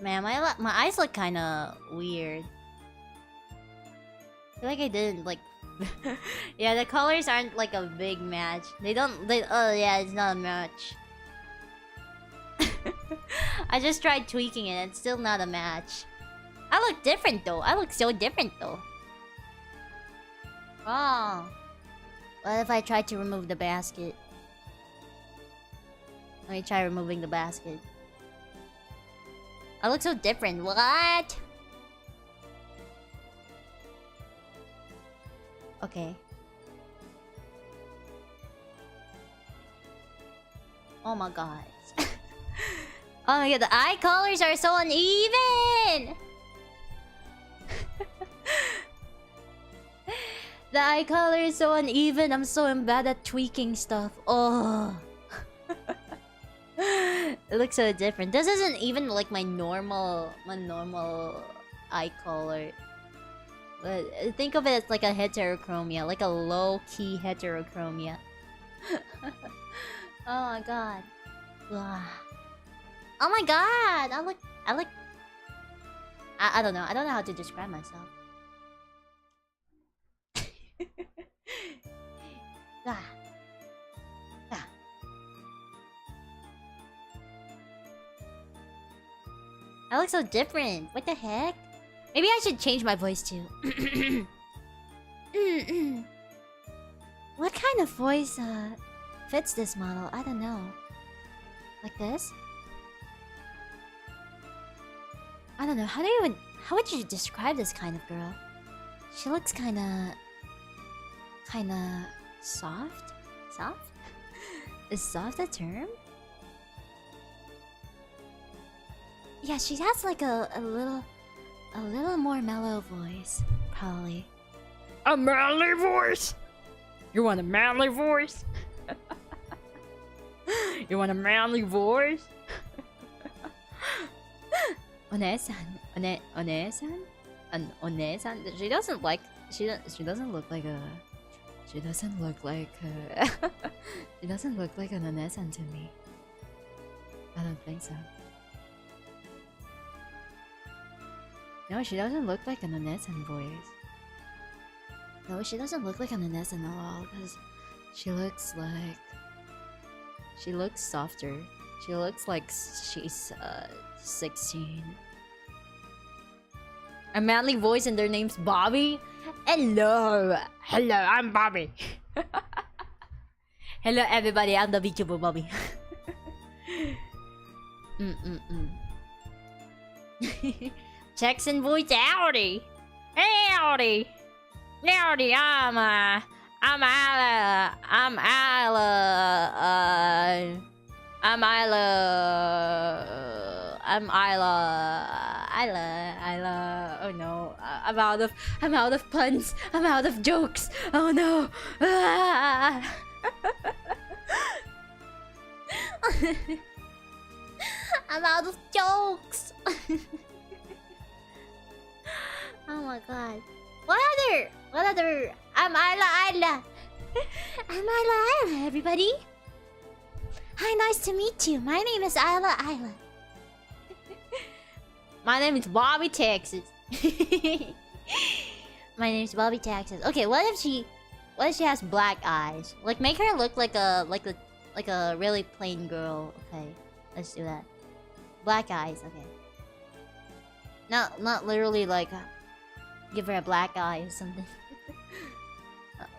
A: Man, my eyes look kind of weird. I feel like I didn't like. Yeah, the colors aren't like a big match. They don't. Oh yeah, it's not a match. I just tried tweaking it. It's still not a match. I look different though. I look so different though. Oh. What if I tried to remove the basket? Let me try removing the basket. I look so different. What? Okay. Oh my god. Oh my god, the eye colors are so uneven! The eye color is so uneven. I'm so bad at tweaking stuff. Oh. It looks so different. This isn't even like my normal eye color. But think of it as like a heterochromia, like a low-key heterochromia. Oh my god. Ugh. Oh my god! I don't know. I don't know how to describe myself. Ah. Ah. I look so different. What the heck? Maybe I should change my voice too. What kind of voice fits this model? I don't know. Like this? I don't know. How would you describe this kind of girl? She looks kinda soft? Soft? Is soft a term? Yeah, she has like a little more mellow voice, probably.
B: A manly voice? You want a manly voice? You want a manly voice? One-san? One-san? She doesn't look like she doesn't look like an One-san to me. I don't think so. No, she doesn't look like an One-san voice. No, she doesn't look like an One-san at all, because she looks softer. She looks like she's 16. A manly voice and their name's Bobby? Hello! Hello, I'm Bobby. Hello everybody, I'm the VTuber Bobby. Texan voice, howdy! Howdy! Howdy, I'm Isla. Oh no, I'm out of puns. I'm out of jokes. Oh no.
A: I'm out of jokes. Oh my god. What other? I'm Isla. I'm Isla, everybody. Hi, nice to meet you. My name is Isla. My name is Bobby Texas. My name is Bobby Texas. Okay, what if she has black eyes? Like, make her look like a really plain girl. Okay, let's do that. Black eyes. Okay. Not literally like give her a black eye or something.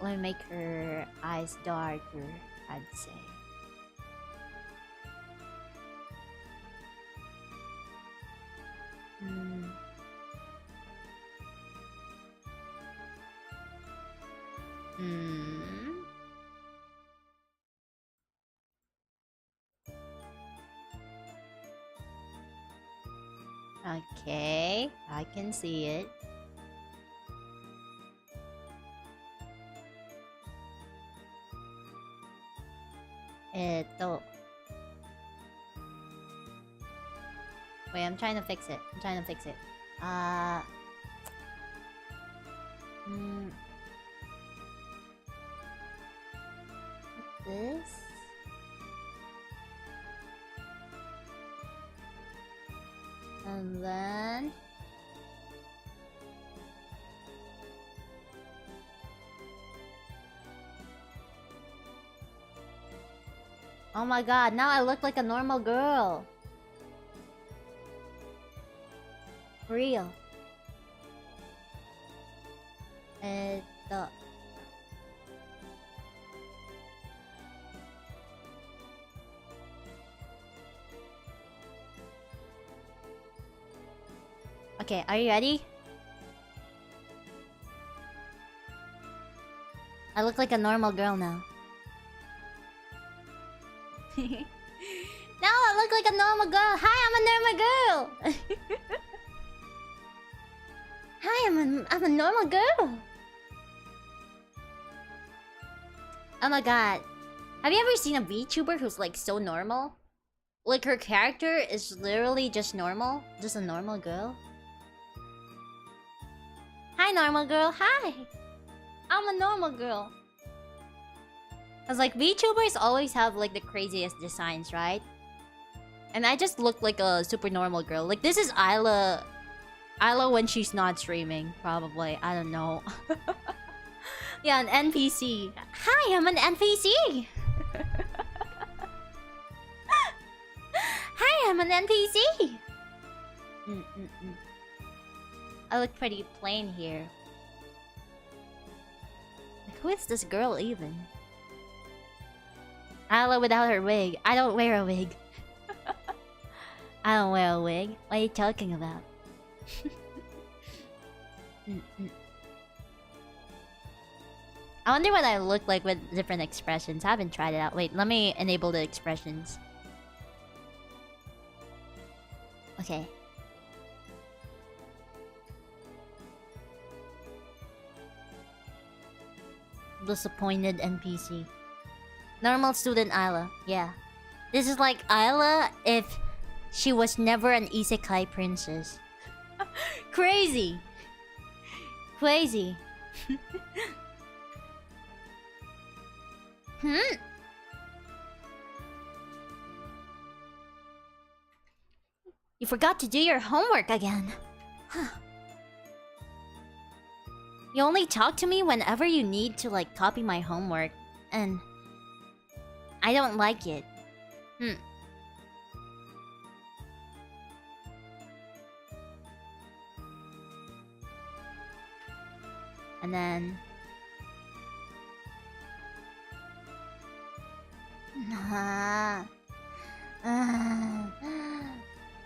A: Let me make her eyes darker, I'd say. Okay, I can see it. Wait, I'm trying to fix it. This? And then... Oh my god, now I look like a normal girl. For real. Okay, are you ready? I look like a normal girl now. Now I look like a normal girl. Hi, I'm a normal girl. Hi, I'm a normal girl. Oh my god. Have you ever seen a VTuber who's like so normal? Like her character is literally just normal. Just a normal girl. Hi, normal girl. Hi. I'm a normal girl. Cause like VTubers always have like the craziest designs, right? And I just look like a super normal girl. Like this is Isla when she's not streaming, probably. I don't know. Yeah, an NPC. Hi, I'm an NPC. Hi, I'm an NPC. I look pretty plain here. Like, who is this girl even? Isla without her wig. I don't wear a wig. I don't wear a wig. What are you talking about? I wonder what I look like with different expressions. I haven't tried it out. Wait, let me enable the expressions. Okay. Disappointed NPC. Normal student Isla. Yeah. This is like Isla if she was never an isekai princess. Crazy. Crazy. You forgot to do your homework again. Huh. You only talk to me whenever you need to like copy my homework, and I don't like it. And then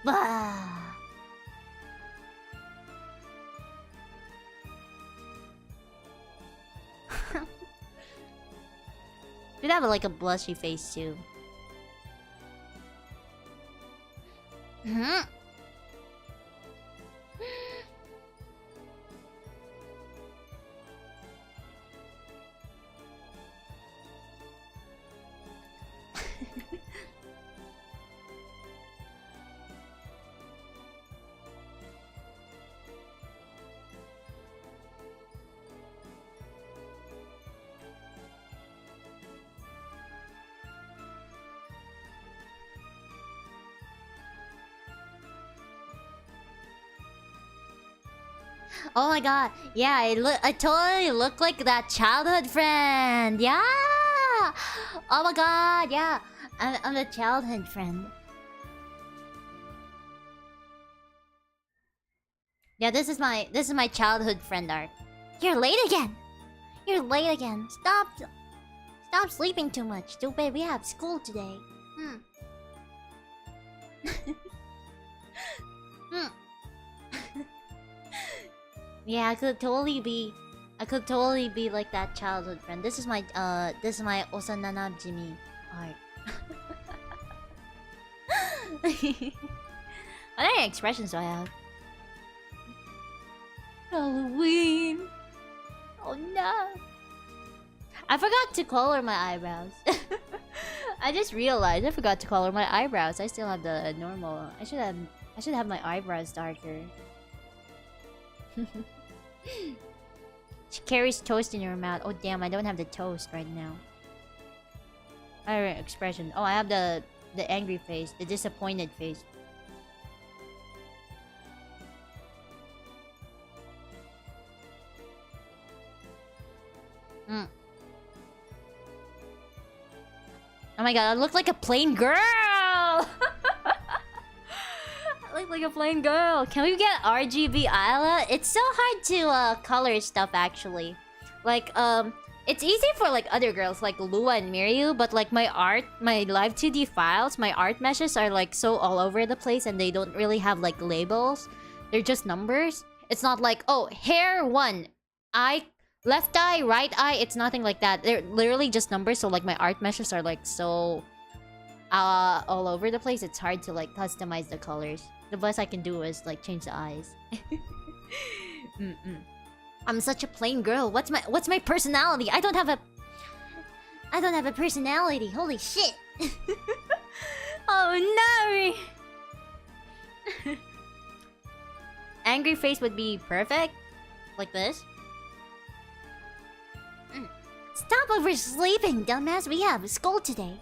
A: bah. You'd have like a blushy face too. Oh my god, yeah, I totally look like that childhood friend. Yeah. Oh my god, yeah. I'm the childhood friend. Yeah, this is my childhood friend art. You're late again. You're late again. Stop sleeping too much. Too bad we have school today. Yeah, I could totally be like that childhood friend. This is my Osanana Jimmy art. What other expressions do I have? Halloween. Oh no. I forgot to color my eyebrows. I just realized I forgot to color my eyebrows. I still have the normal. I should have my eyebrows darker. She carries toast in her mouth. Oh damn, I don't have the toast right now. Other expression. Oh, I have the angry face, the disappointed face. Oh my god, I look like a plain girl! I look like a plain girl. Can we get RGB Isla? It's so hard to color stuff actually. Like, it's easy for like other girls like Lua and Miryu, but like my live 2D files, my art meshes are like so all over the place and they don't really have like labels. They're just numbers. It's not like, oh, hair 1, eye, left eye, right eye. It's nothing like that. They're literally just numbers. So like my art meshes are like so all over the place. It's hard to like customize the colors. The best I can do is like change the eyes. I'm such a plain girl. What's my personality? I don't have a personality. Holy shit. Oh no. Angry face would be perfect. Like this. Stop oversleeping, dumbass. We have school today.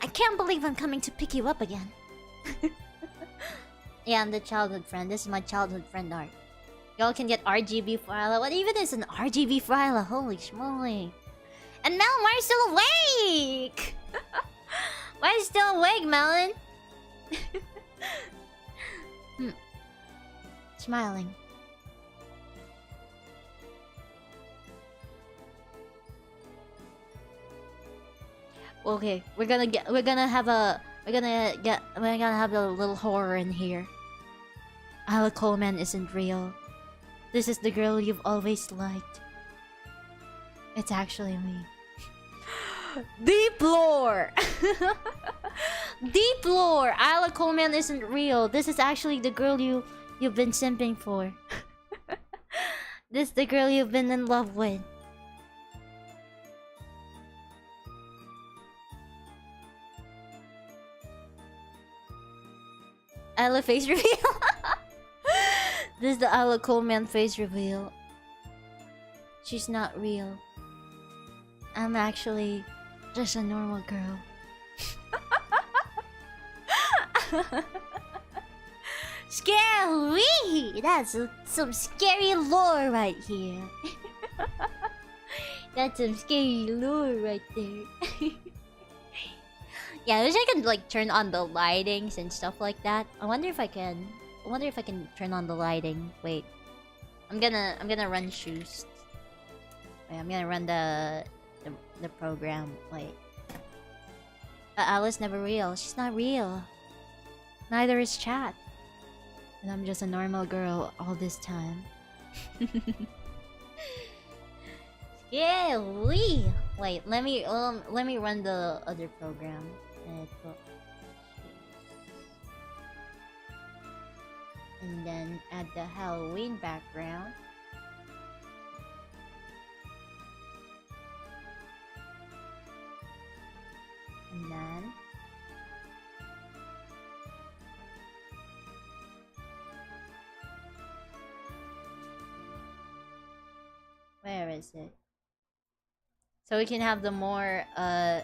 A: I can't believe I'm coming to pick you up again. Yeah, I'm the childhood friend. This is my childhood friend art. Y'all can get RGB for Isla. What even is an RGB for Isla? Holy schmoly. And Melon, why are you still awake? Why are you still awake, Melon? Smiling. Okay, we're gonna have a little horror in here. Isla Coleman isn't real. This is the girl you've always liked. It's actually me. Deep lore! Deep lore! Isla Coleman isn't real. This is actually the girl you've been simping for. This is the girl you've been in love with. Isla face reveal. This is the Isla Coleman face reveal. She's not real. I'm actually just a normal girl. Scary! That's some scary lore right here. That's some scary lore right there. Yeah, I wish I could like turn on the lightings and stuff like that. I wonder if I can turn on the lighting. Wait. I'm gonna run shoes. Wait, I'm gonna run the program. Wait. Alice never real. She's not real. Neither is Chat. And I'm just a normal girl all this time. Scary! Wait, let me run the other program. And then add the Halloween background. And then where is it? So we can have the more a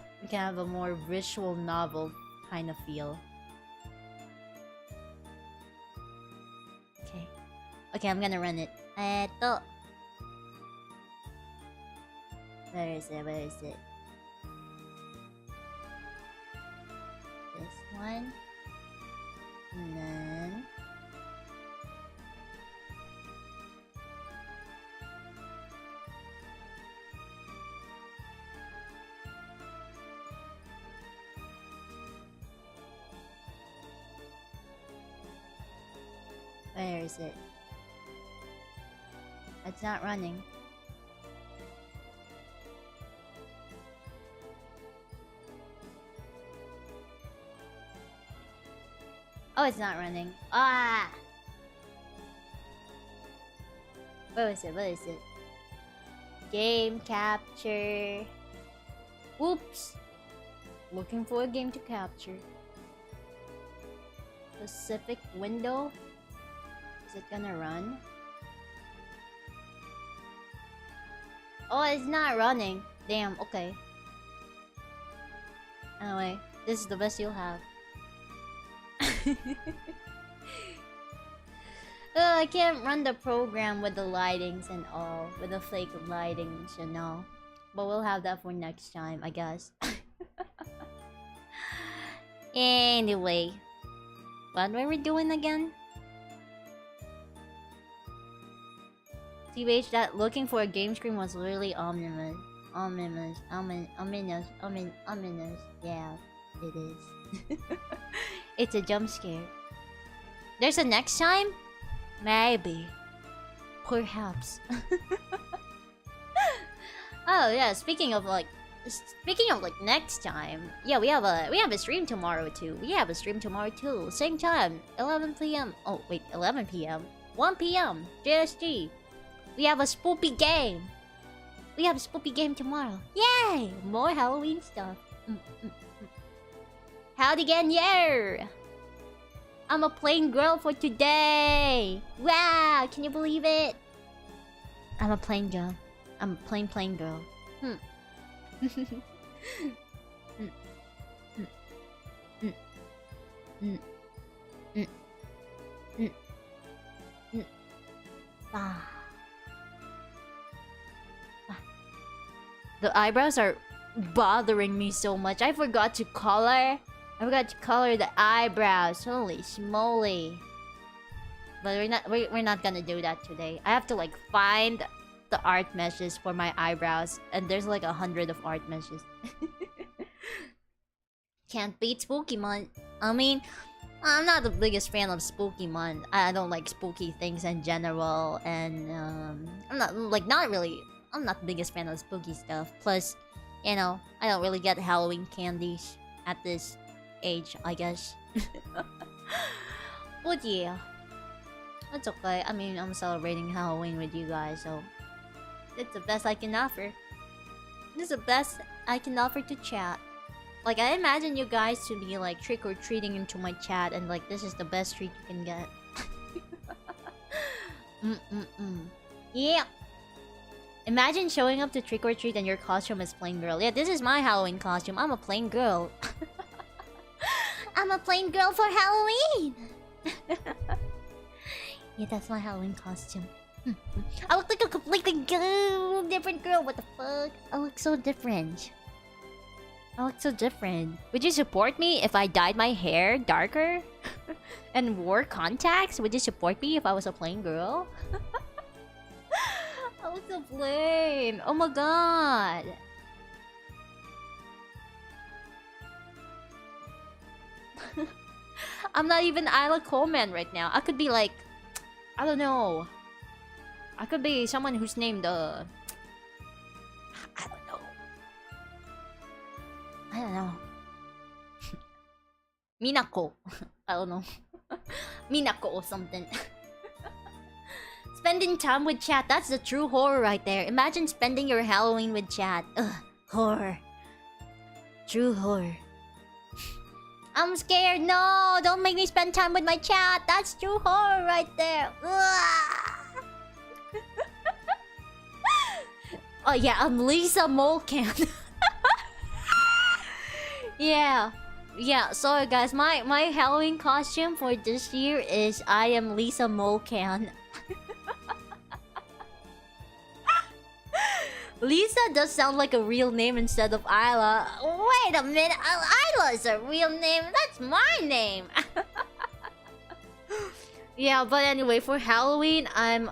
A: more visual novel kind of feel. Okay, I'm gonna run it. Where is it? This one. And then
B: Where is it? It's not running. Oh, it's not running. Ah! Where is it? What is it? Game capture. Oops. Looking for a game to capture. Specific window. Is it gonna run? Oh, it's not running. Damn, okay. Anyway, this is the best you'll have. I can't run the program with the lightings and all. With the fake lightings, you know. But we'll have that for next time, I guess. Anyway. What were we doing again? TBH, that looking for a game screen was really ominous. Ominous. Yeah, it is. It's a jump scare. There's a next time? Maybe. Perhaps. Oh yeah, speaking of like next time. Yeah, we have a stream tomorrow too. Same time, 11 p.m. Oh wait, 11 p.m. 1 p.m. JST. We have a spooky game. Tomorrow. Yay! More Halloween stuff. Howdy again, yeah! I'm a plain girl for today! Wow! Can you believe it? I'm a plain girl. I'm a plain girl. Ah. The eyebrows are bothering me so much. I forgot to color the eyebrows. Holy smoly. But we're not gonna do that today. I have to like find the art meshes for my eyebrows, and there's like 100 of art meshes. Can't beat Spooky Month. I mean, I'm not the biggest fan of Spooky Month. I don't like spooky things in general, and I'm not the biggest fan of spooky stuff. Plus, you know, I don't really get Halloween candies at this age, I guess. But yeah, that's okay. I mean, I'm celebrating Halloween with you guys, so it's the best I can offer. This is the best I can offer to chat. Like, I imagine you guys to be like trick-or-treating into my chat, and like, this is the best treat you can get. Yeah. Imagine showing up to trick-or-treat and your costume is plain girl. Yeah, this is my Halloween costume. I'm a plain girl. I'm a plain girl for Halloween! Yeah, that's my Halloween costume. I look like a completely different girl. What the fuck? I look so different. Would you support me if I dyed my hair darker? And wore contacts? Would you support me if I was a plain girl? I look so plain. Oh my god. I'm not even Isla Coleman right now. I could be like, I don't know. I could be someone who's named I don't know. Minako. I don't know. Minako or something. Spending time with chat. That's the true horror right there. Imagine spending your Halloween with chat. Ugh. Horror. True horror. I'm scared. No, don't make me spend time with my chat. That's true horror right there. Oh yeah, I'm Lisa Molcan. Yeah. Sorry guys, my Halloween costume for this year is I am Lisa Molcan. Lisa does sound like a real name instead of Isla. Wait a minute, Isla is a real name. That's my name. Yeah, but anyway, for Halloween, I'm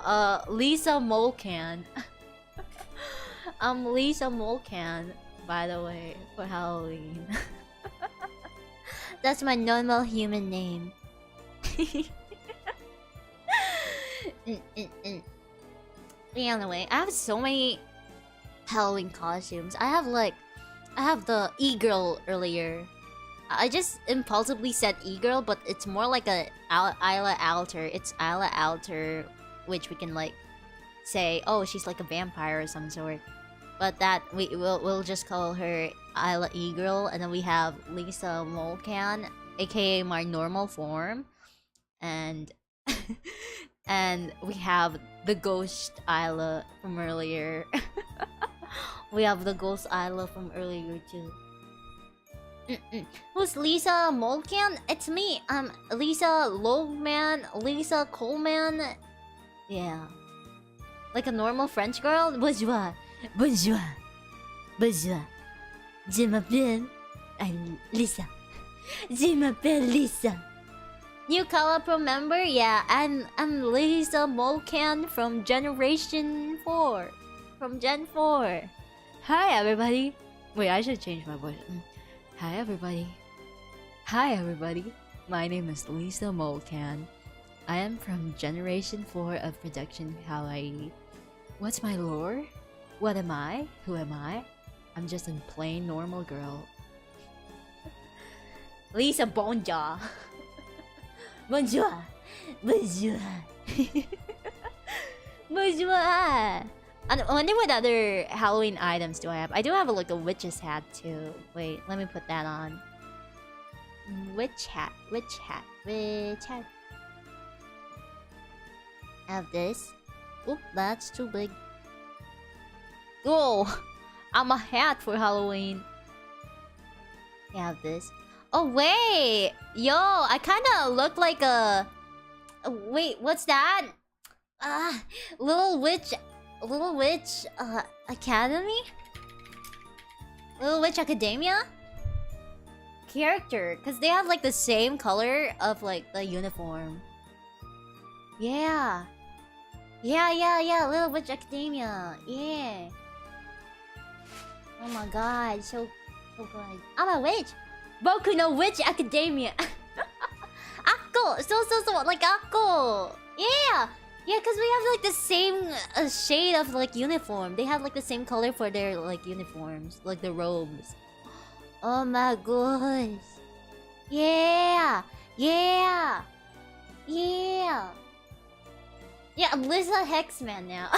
B: Lisa Molcan. I'm Lisa Molcan, by the way, for Halloween. That's my normal human name. Anyway, I have so many Halloween costumes. I have the e-girl earlier. I just impulsively said e-girl, but it's more like a Isla alter. It's Isla alter, which we can like say, oh, she's like a vampire or some sort. But that we'll just call her Isla e-girl, and then we have Lisa Molcan, aka my normal form, and and we have the ghost Isla from earlier. We have the ghost Isla from earlier too. Who's Lisa Molcan? It's me. Lisa Logman, Lisa Coleman. Yeah. Like a normal French girl? Bonjour. Bonjour. Bonjour. Je m'appelle... I'm Lisa. Je m'appelle Lisa. New Color Pro member? Yeah, I'm Lisa Molcan from Generation 4. From Gen 4. Hi, everybody. Wait, I should change my voice. Hi, everybody. Hi, everybody. My name is Lisa Molcan. I am from Generation 4 of Production Hawaii. What's my lore? What am I? Who am I? I'm just a plain normal girl. Lisa Bonja. Bonjour. Bonjour. Bonjour. I wonder what other Halloween items do I have. I do have like a witch's hat too. Wait, let me put that on. Witch hat. Witch hat. Witch hat. I have this. Oop, that's too big. Oh, I'm a hat for Halloween. I have this. Oh wait, yo, I kind of look like a. Wait, what's that? Little Witch Academy? Little Witch Academia? Character, because they have like the same color of like the uniform. Yeah. Yeah, Little Witch Academia. Yeah. Oh my god, so good. I'm a witch! Boku no Witch Academia! Akko! So, like Akko! Yeah! Yeah, because we have like the same shade of like uniform. They have like the same color for their like uniforms, like the robes. Oh my gosh. Yeah! Yeah! Yeah! Yeah, I'm Lisa Hexman now.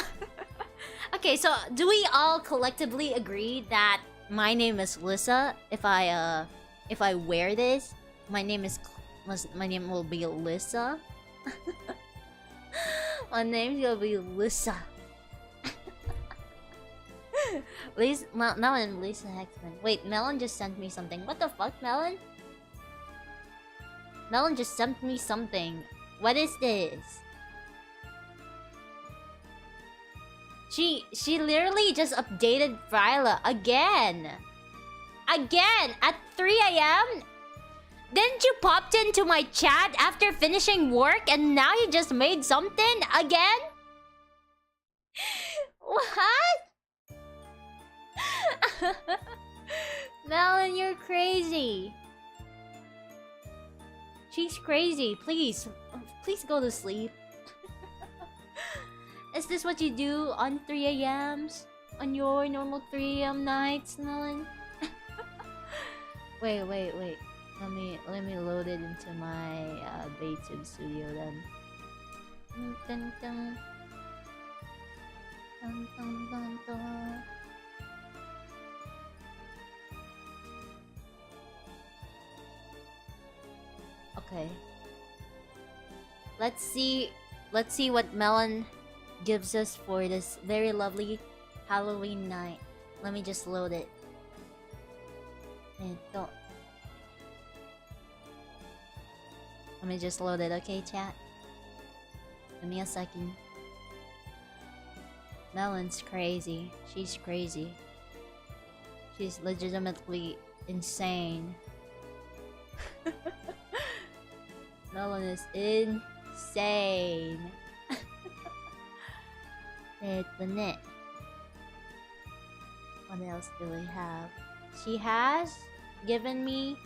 B: Okay, so do we all collectively agree that my name is Lisa? If I wear this, my name will be Lisa. My name's gonna be Lisa. Melon, Lisa Hexman. Wait, Melon just sent me something. What the fuck, Melon? Melon just sent me something. What is this? She literally just updated Fryla again. Again at 3 a.m. Didn't you popped into my chat after finishing work and now you just made something again? What? Melon, you're crazy. She's crazy. Please go to sleep. Is this what you do on 3 a.m.s? On your normal 3 a.m. nights, Melon? Wait. Let me load it into my Baited studio then. Dun, dun, dun, dun, dun, dun. Okay. Let's see what Melon gives us for this very lovely Halloween night. Let me just load it. Let me just load it, okay, chat? Give me a second. Melon's crazy. She's crazy. She's legitimately insane. Melon is insane. What else do we have? She has given me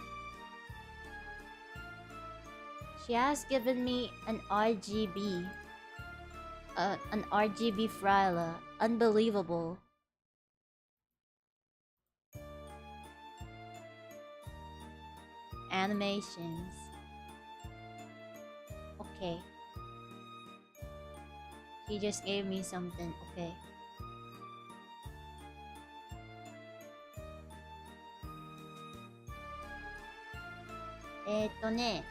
B: an RGB. An RGB Fryla. Unbelievable. Animations. Okay. He just gave me something. Okay. Ne.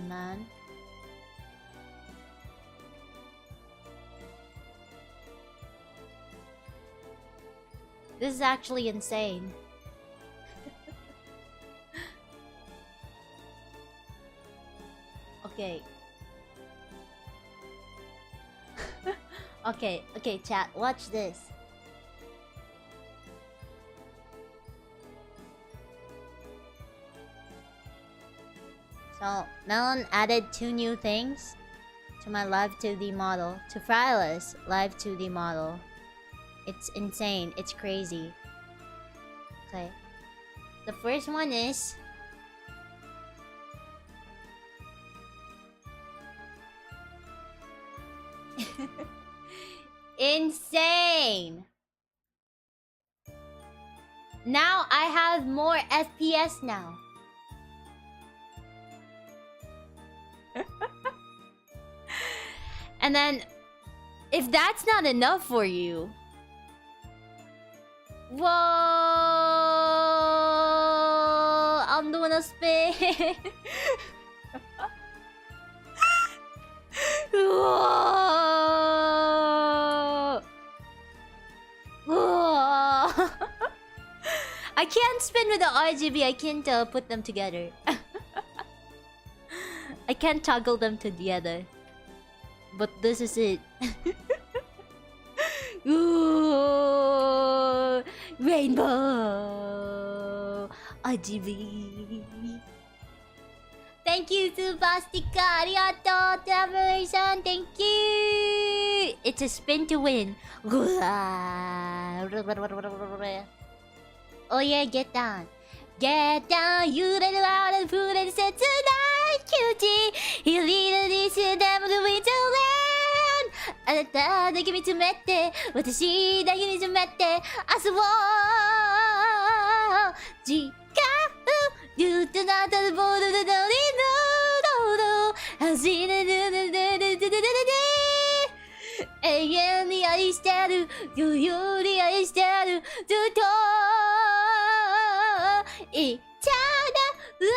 B: Man. This is actually insane. Okay. Okay, chat, watch this. So, Melon added 2 new things to my live 2D model. To Fryla's live 2D model. It's insane. It's crazy. Okay. The first one is... insane! Now I have more FPS now. And then, if that's not enough for you... Whoa! I'm doing a spin. Whoa! Whoa! I can't spin with the RGB. I can't put them together. I can't toggle them together. But this is it. Ooh, rainbow RGB. Thank you, Subastika. Arigato, Travelation. Thank you. It's a spin to win. Oh yeah, get down. Get down, you let it out and put it set tonight, cutie. You lead this damn the winter land. あなただけ見つめて私だけ見つめて遊ぼう時間ずっとなたのボードの通りの道路走る永遠に愛してる余裕に愛してるずっといっちゃうわ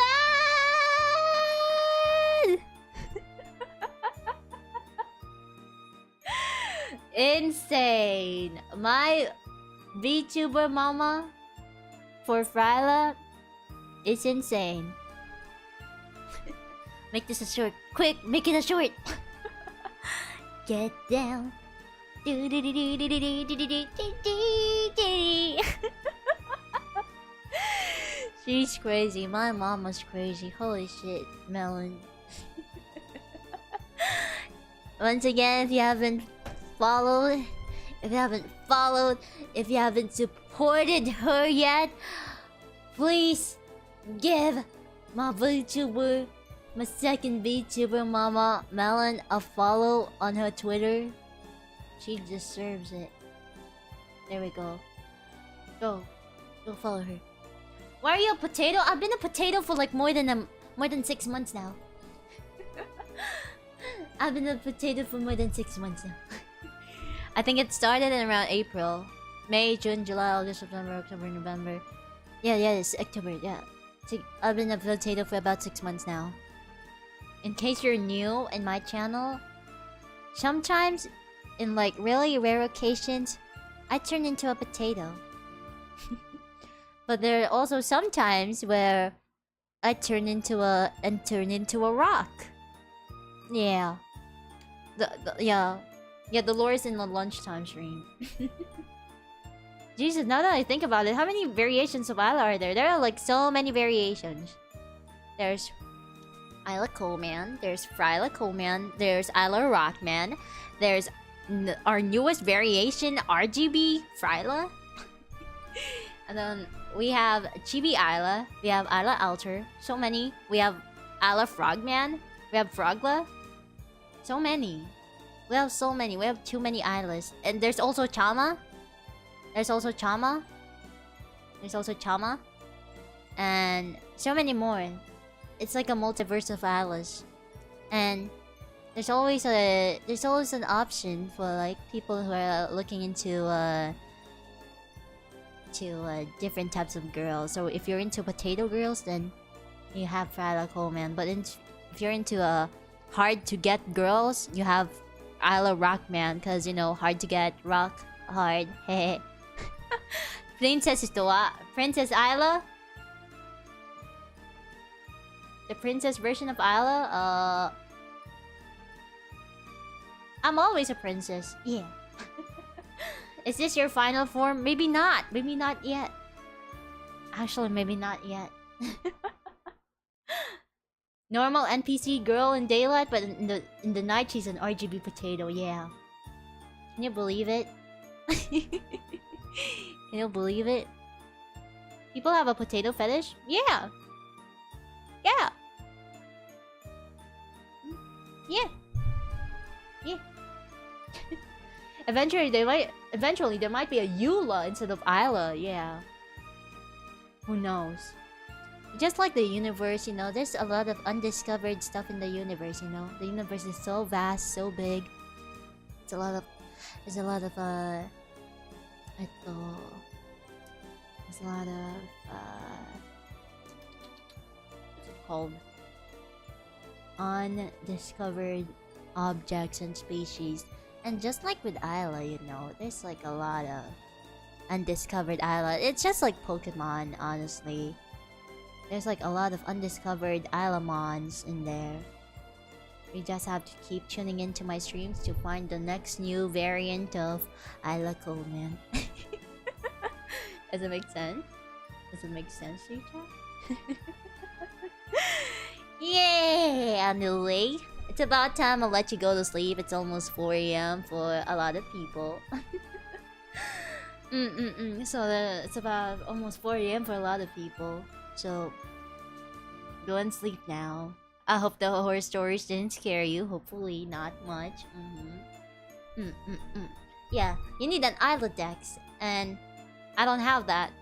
B: Insane. My VTuber mama for Fryla is insane. Make this a short. Quick, make it a short. Get down. She's crazy. My mama's crazy. Holy shit, Melon. Once again, if you haven't followed, if you haven't supported her yet, please give my VTuber, my second VTuber mama, Melon, a follow on her Twitter. She deserves it. There we go. Go follow her. Why are you a potato? I've been a potato for like more than 6 months now. I've been a potato for more than 6 months now. I think it started in around April. May, June, July, August, September, October, November. Yeah, it's October, yeah. I've been a potato for about 6 months now. In case you're new in my channel, sometimes, in like really rare occasions, I turn into a potato. But there are also some times where I turn into a rock. Yeah. The lore is in the lunchtime stream. Jesus, now that I think about it, how many variations of Isla are there? There are like so many variations. Isla Coleman. There's Fryla Coleman. There's Isla Rockman. There's our newest variation, RGB Fryla. And then we have Chibi Isla. We have Isla Alter. So many. We have Isla Frogman. We have Frogla. So many. We have so many. We have too many Islas. And there's also Chama. There's also Chama. There's also Chama. And so many more. It's like a multiverse of Islas. And there's always an option for like people who are looking into different types of girls. So if you're into potato girls, then you have Frida Coleman. But if you're into hard to get girls, you have Isla Rockman, because you know, hard to get, rock hard. Hehe. Princess Isla. The princess version of Isla. I'm always a princess. Yeah. Is this your final form? Maybe not. Maybe not yet. Actually, maybe not yet. Normal NPC girl in daylight, but in the night she's an RGB potato. Yeah. Can you believe it? Can you believe it? People have a potato fetish? Yeah. Yeah. Yeah. Yeah. Eventually there might be a Eula instead of Isla. Yeah. Who knows? Just like the universe, you know, there's a lot of undiscovered stuff in the universe, you know. The universe is so vast, so big. There's a lot of what's it called? Undiscovered objects and species. And just like with Isla, you know, there's like a lot of undiscovered Isla. It's just like Pokemon, honestly. There's like a lot of undiscovered Islamons in there. We just have to keep tuning into my streams to find the next new variant of Isla Coleman. Does it make sense? Does it make sense to you, chat? Yay! Anyway, it's about time I'll let you go to sleep. It's almost 4 AM for a lot of people. So it's about almost 4 AM for a lot of people. So go and sleep now. I hope the horror stories didn't scare you. Hopefully not much. Yeah, you need an Isla Dex, and I don't have that.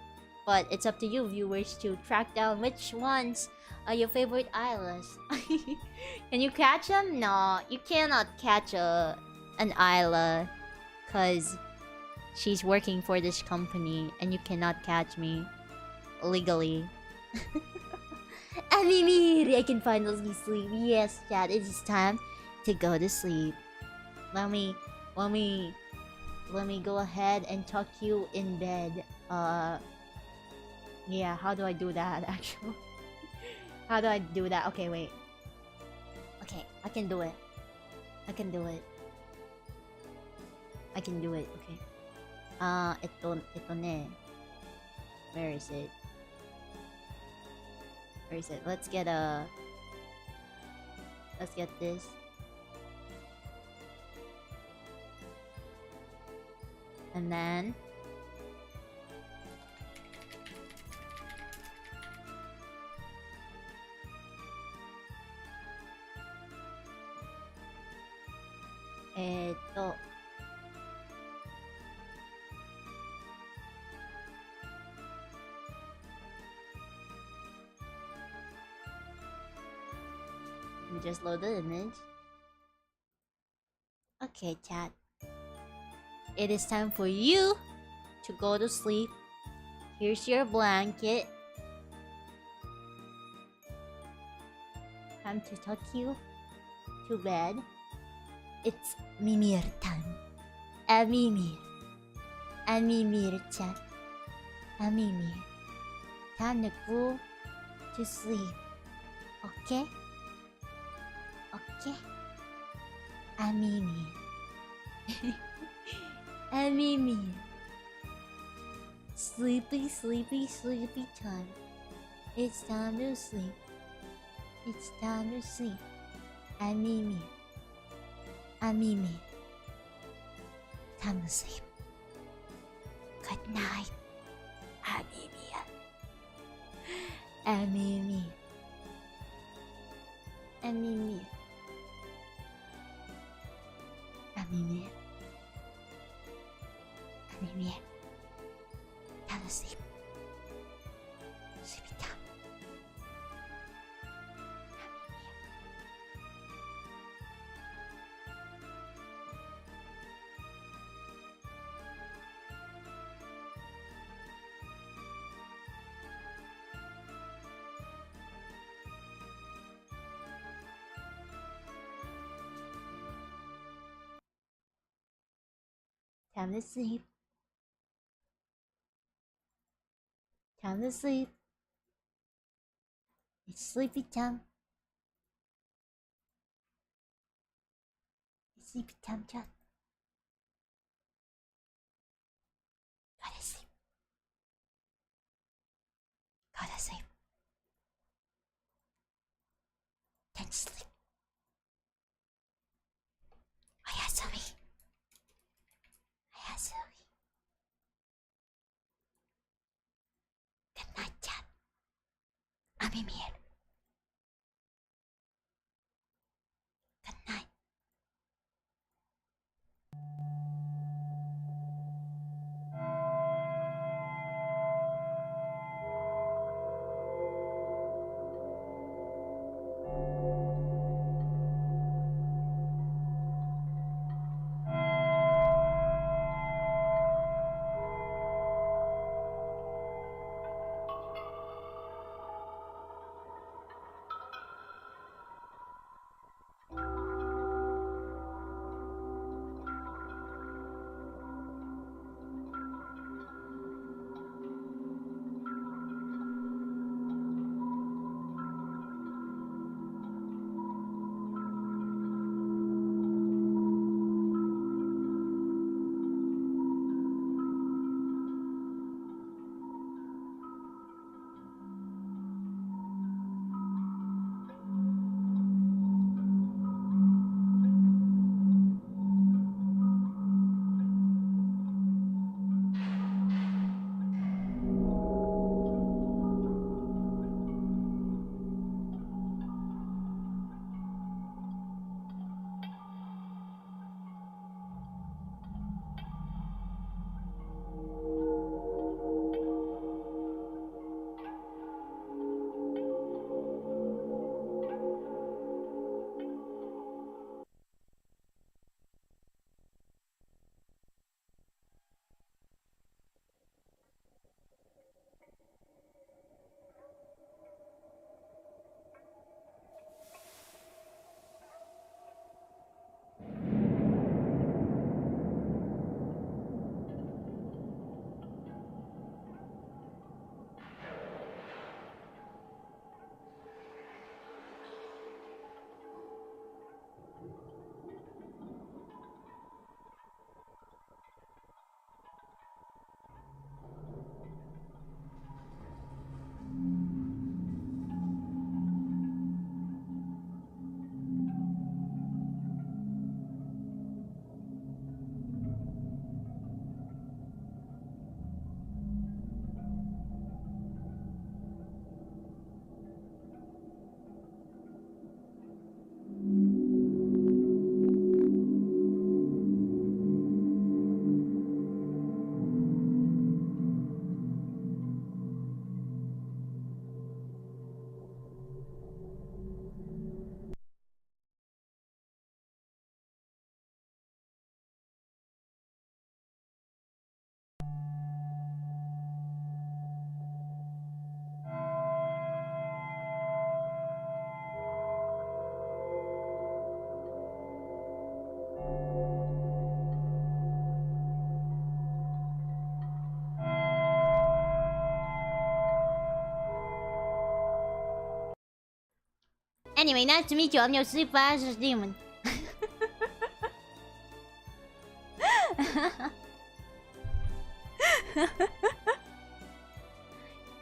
B: But it's up to you, viewers, to track down which ones are your favorite Islas. Can you catch them? No, you cannot catch an Isla, cause she's working for this company, and you cannot catch me legally. I can finally sleep. Yes, chat, it is time to go to sleep. Let me go ahead and tuck you in bed. Yeah, how do I do that actually? How do I do that? Okay, wait. Okay, I can do it. I can do it. I can do it. Okay. Ito ne. Where is it? Where is it? Let's get this. And then let me just load the image. Okay, chat. It is time for you to go to sleep. Here's your blanket. Time to tuck you to bed. It's Mimir time. Mimir. Mimir, chat. Mimir. Time to go to sleep. Okay? Okay? Mimir. Mimir. Sleepy, sleepy, sleepy time. It's time to sleep. It's time to sleep. Amimi. Amimi. Time to sleep. Good night. Amimi. Amimi. Amimi. Amimi. Amimi. Time to sleep. Sleepy time. Time to sleep. Time to sleep. It's sleepy time. It's sleepy time, chat. Gotta sleep. Gotta sleep. Then sleep. Oyasumi. Oyasumi. Good night, chat. Amimir. Good night.
A: Anyway, nice to meet you. I'm your sleep paralysis demon.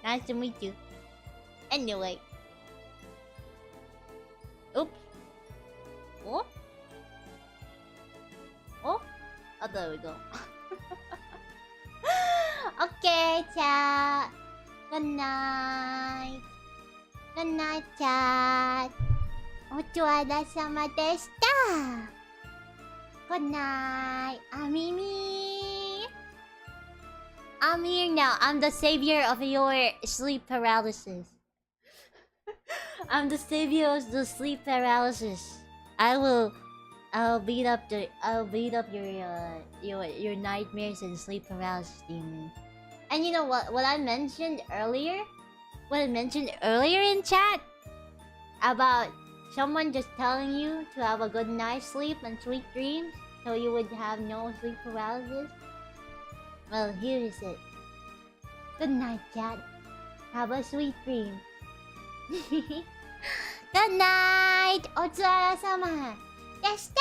A: Nice to meet you. Anyway.
B: Oh, there we go.
A: Okay, chat. Good night. Good night, chat. お疲れ様でした。Good night. I'm Mimi. I'm here now. I'm the savior of your sleep paralysis. I'm the savior of the sleep paralysis. I'll beat up your nightmares and sleep paralysis demon. And you know what I mentioned earlier? What I mentioned earlier in chat about someone just telling you to have a good night's sleep and sweet dreams so you would have no sleep paralysis? Well, here is it. Good night, chat. Have a sweet dream. Good night! お疲れ様でした!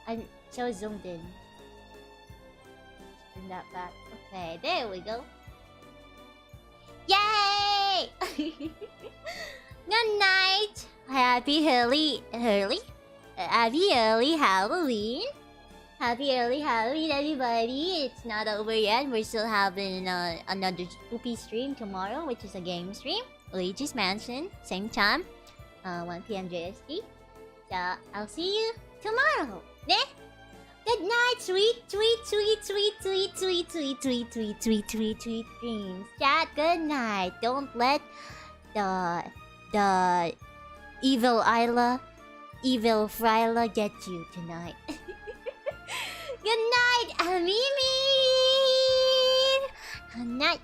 A: I'm so zoomed in. Bring that back. Okay, there we go. Yay! Good night! Happy early Halloween! Happy early Halloween, everybody! It's not over yet. We're still having another spooky stream tomorrow, which is a game stream. Luigi's Mansion, same time, 1 p.m. JST. So I'll see you tomorrow. Ne? Good night, sweet dreams. Chat, good night. Don't let the evil Fryla get you tonight. Good night, Amimi. Good night,